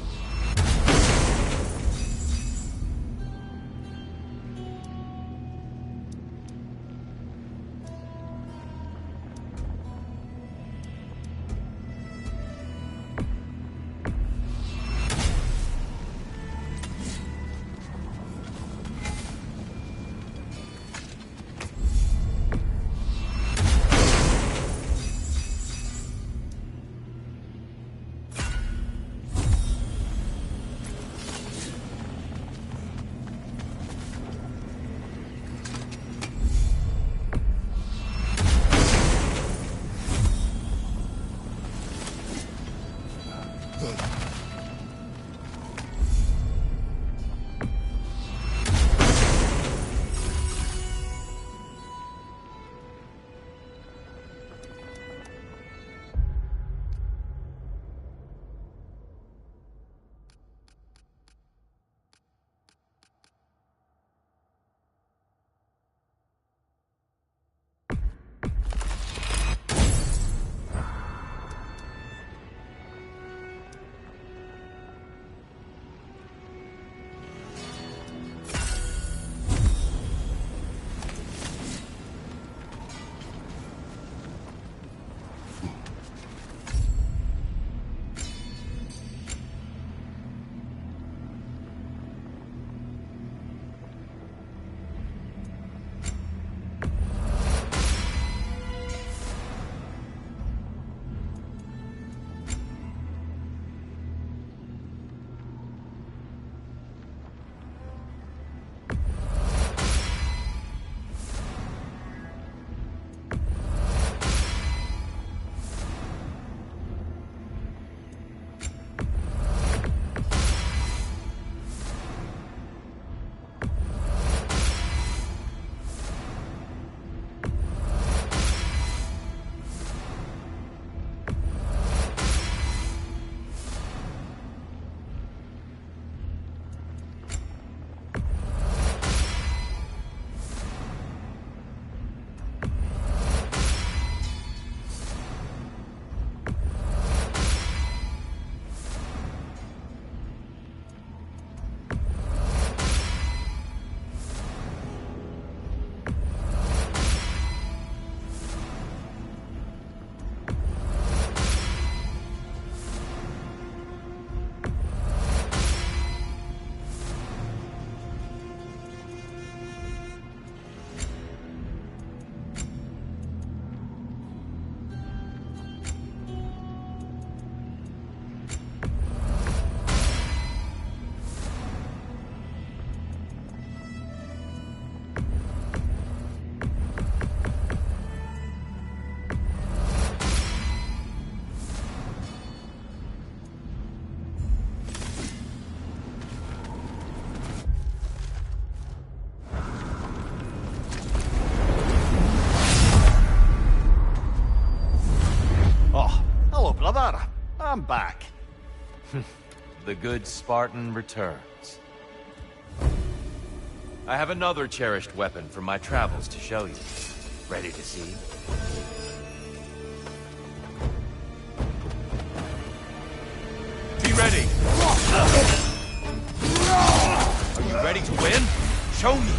I'm back. The good Spartan returns. I have another cherished weapon from my travels to show you. Ready to see? Be ready! Are you ready to win? Show me!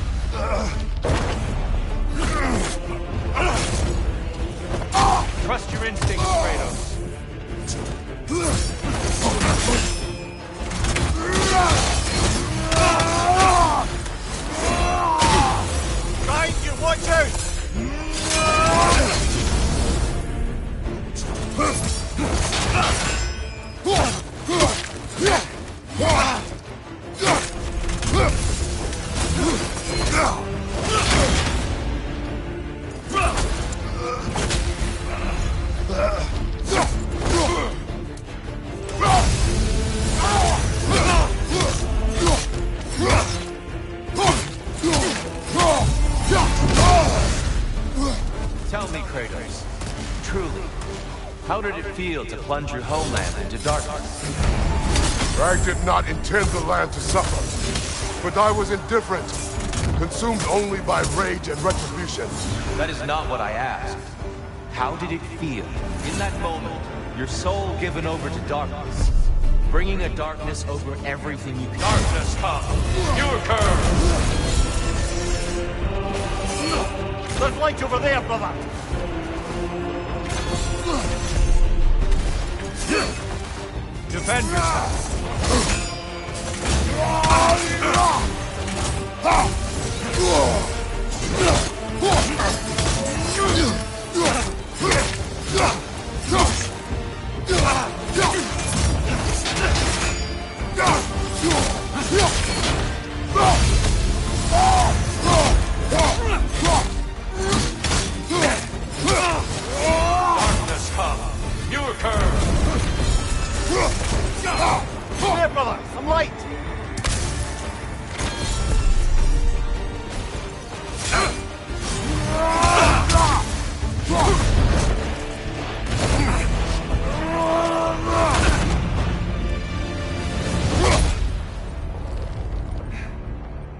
Trust your instincts, Kratos. Behind you, watch out! Tell me, Kratos, truly, how did it feel to plunge your homeland into darkness? I did not intend the land to suffer, but I was indifferent, consumed only by rage and retribution. That is not what I asked. How did it feel, in that moment, your soul given over to darkness, bringing a darkness over everything you can? Darkness, come! Your curve! There's light over there, brother! Defend yourself! Darkness, come! Your curve! There, brother! Some light!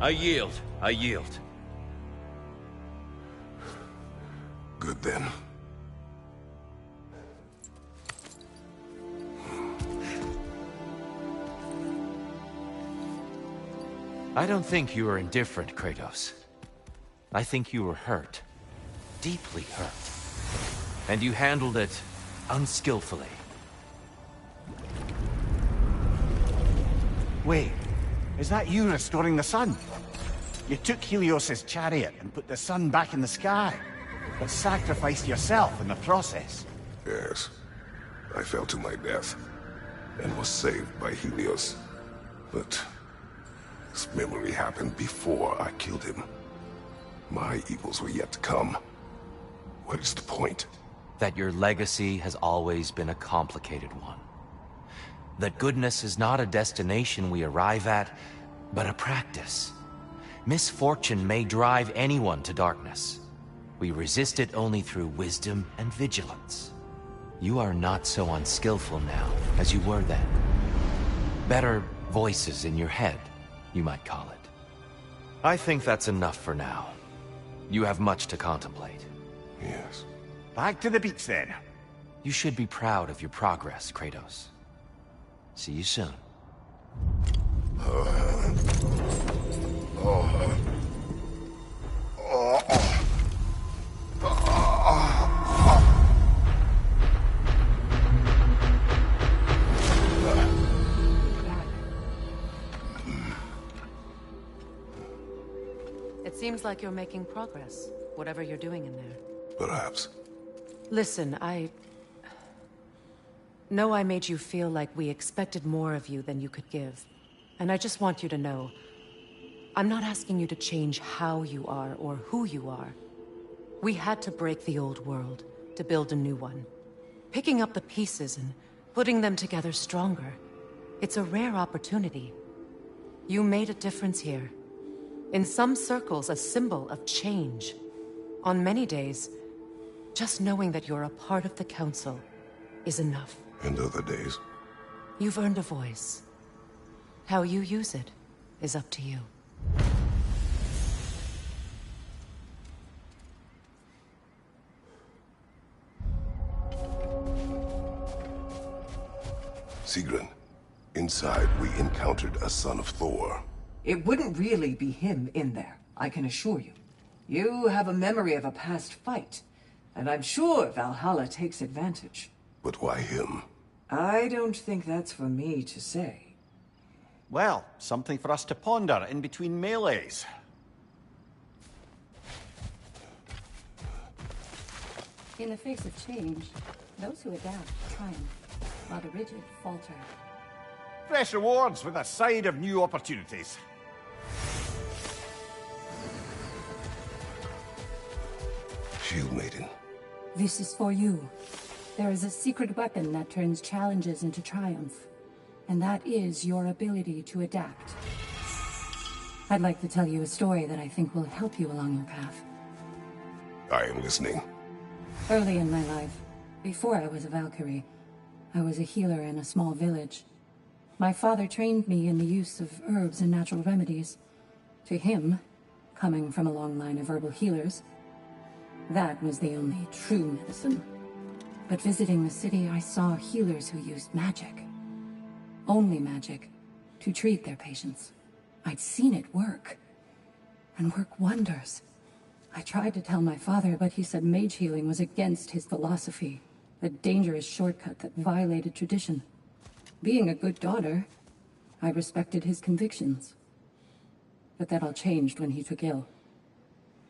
I yield. Good then. I don't think you were indifferent, Kratos. I think you were hurt. Deeply hurt. And you handled it unskillfully. Wait, is that you restoring the sun? You took Helios's chariot and put the sun back in the sky, but sacrificed yourself in the process. Yes. I fell to my death, and was saved by Helios. But this memory happened before I killed him. My evils were yet to come. What is the point? That your legacy has always been a complicated one. That goodness is not a destination we arrive at, but a practice. Misfortune may drive anyone to darkness. We resist it only through wisdom and vigilance. You are not so unskillful now as you were then. Better voices in your head, you might call it. I think that's enough for now. You have much to contemplate. Yes. Back to the beach then. You should be proud of your progress, Kratos. See you soon. It seems like you're making progress, whatever you're doing in there. Perhaps. Listen, I know I made you feel like we expected more of you than you could give. And I just want you to know, I'm not asking you to change how you are or who you are. We had to break the old world to build a new one. Picking up the pieces and putting them together stronger. It's a rare opportunity. You made a difference here. In some circles, a symbol of change. On many days, just knowing that you're a part of the Council is enough. And other days. You've earned a voice. How you use it is up to you. Sigrun, inside we encountered a son of Thor. It wouldn't really be him in there, I can assure you. You have a memory of a past fight, and I'm sure Valhalla takes advantage. But why him? I don't think that's for me to say. Well, something for us to ponder in between melees. In the face of change, those who adapt triumph, while the rigid falter. Fresh rewards with a side of new opportunities. Shield Maiden. This is for you. There is a secret weapon that turns challenges into triumph. And that is your ability to adapt. I'd like to tell you a story that I think will help you along your path. I am listening. Early in my life, before I was a Valkyrie, I was a healer in a small village. My father trained me in the use of herbs and natural remedies. To him, coming from a long line of herbal healers, that was the only true medicine. But visiting the city, I saw healers who used magic. Only magic, to treat their patients. I'd seen it work, and work wonders. I tried to tell my father, but he said mage healing was against his philosophy, a dangerous shortcut that violated tradition. Being a good daughter, I respected his convictions. But that all changed when he took ill.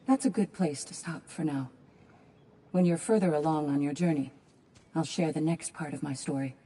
That's a good place to stop for now. When you're further along on your journey, I'll share the next part of my story.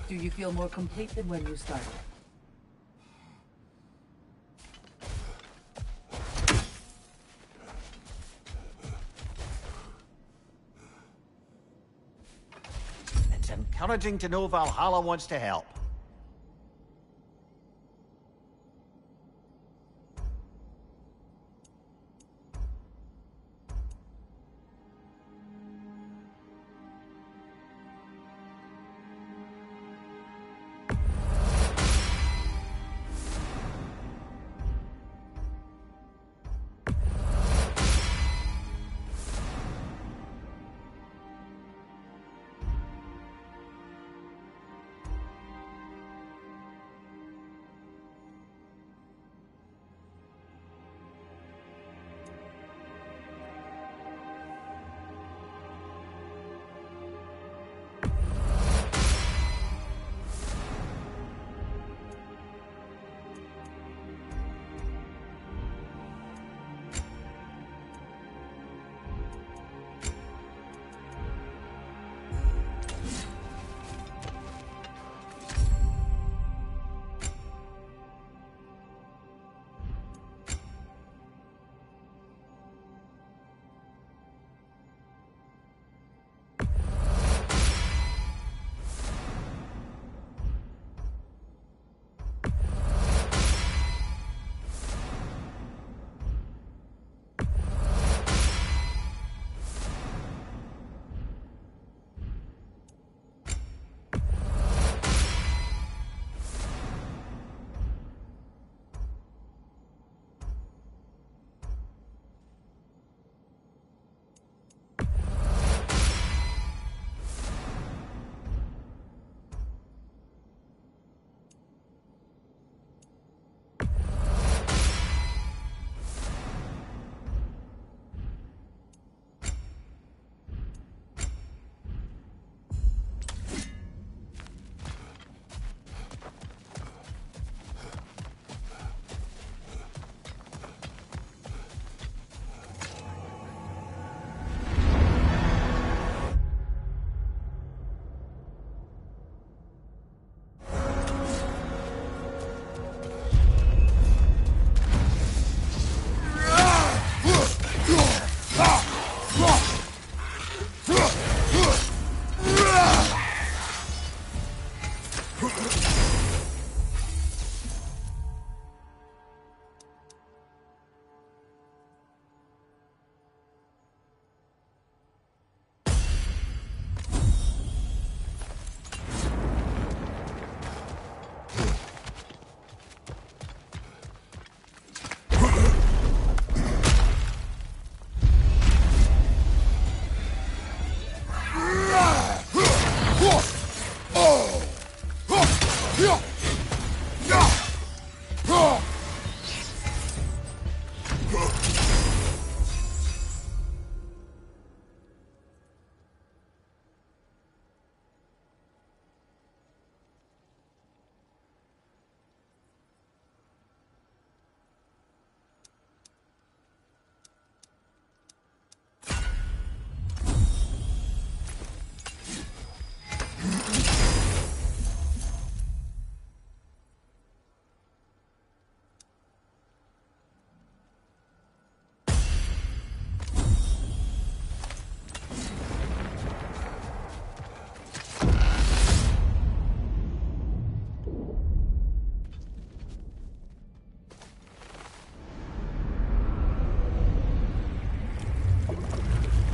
Do you feel more complete than when you started? It's encouraging to know Valhalla wants to help.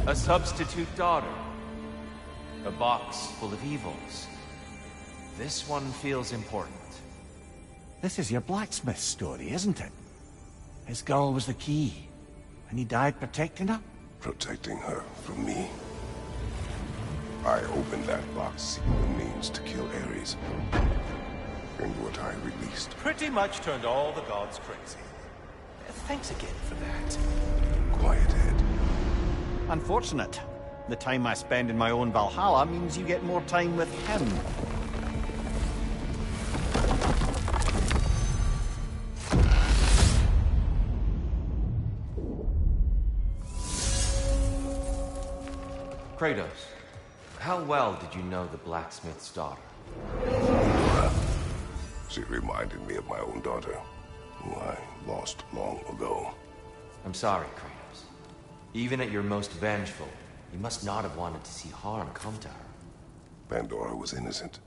A substitute daughter. A box full of evils. This one feels important. This is your blacksmith story, isn't it? His girl was the key, and he died protecting her? Protecting her from me. I opened that box seeking the means to kill Ares. And what I released. Pretty much turned all the gods crazy. Thanks again for that. Quiet, Head. Unfortunate. The time I spend in my own Valhalla means you get more time with him. Kratos, how well did you know the blacksmith's daughter? She reminded me of my own daughter, who I lost long ago. I'm sorry, Kratos. Even at your most vengeful, you must not have wanted to see harm come to her. Pandora was innocent.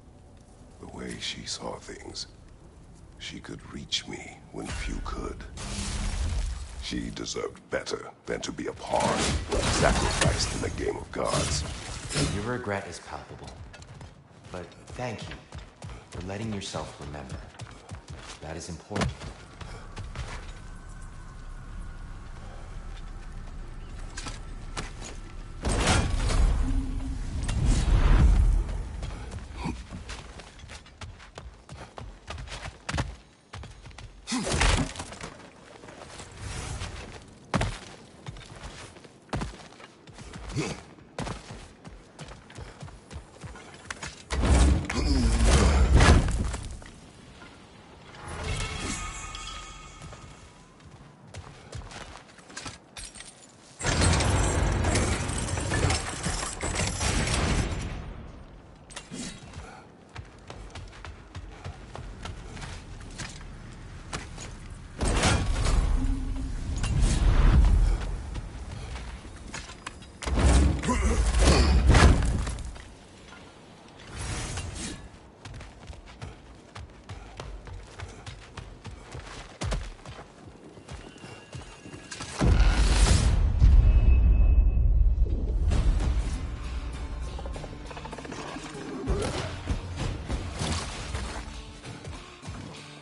The way she saw things, she could reach me when few could. She deserved better than to be a pawn, sacrificed in a game of gods. Your regret is palpable. But thank you for letting yourself remember. That is important.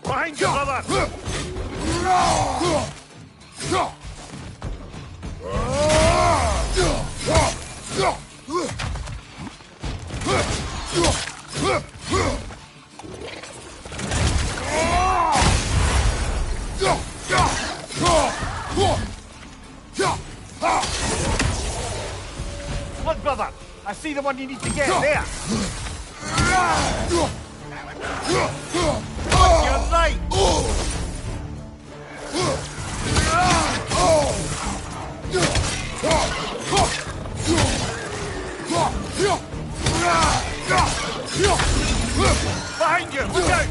Behind you, brother! Look, brother! I see the one you need to get there! You're right! Behind you! Look out!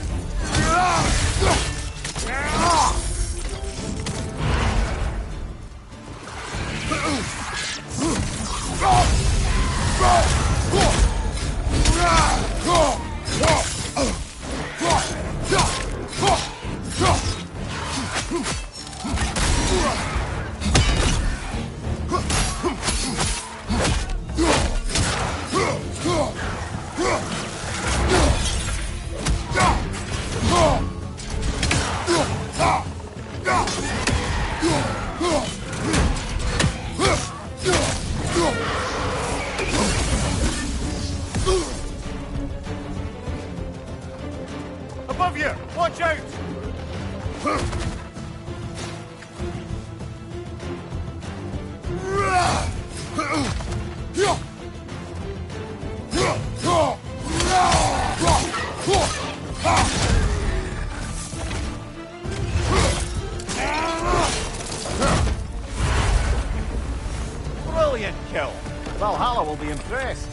Above you! Watch out! Brilliant kill! Valhalla will be impressed.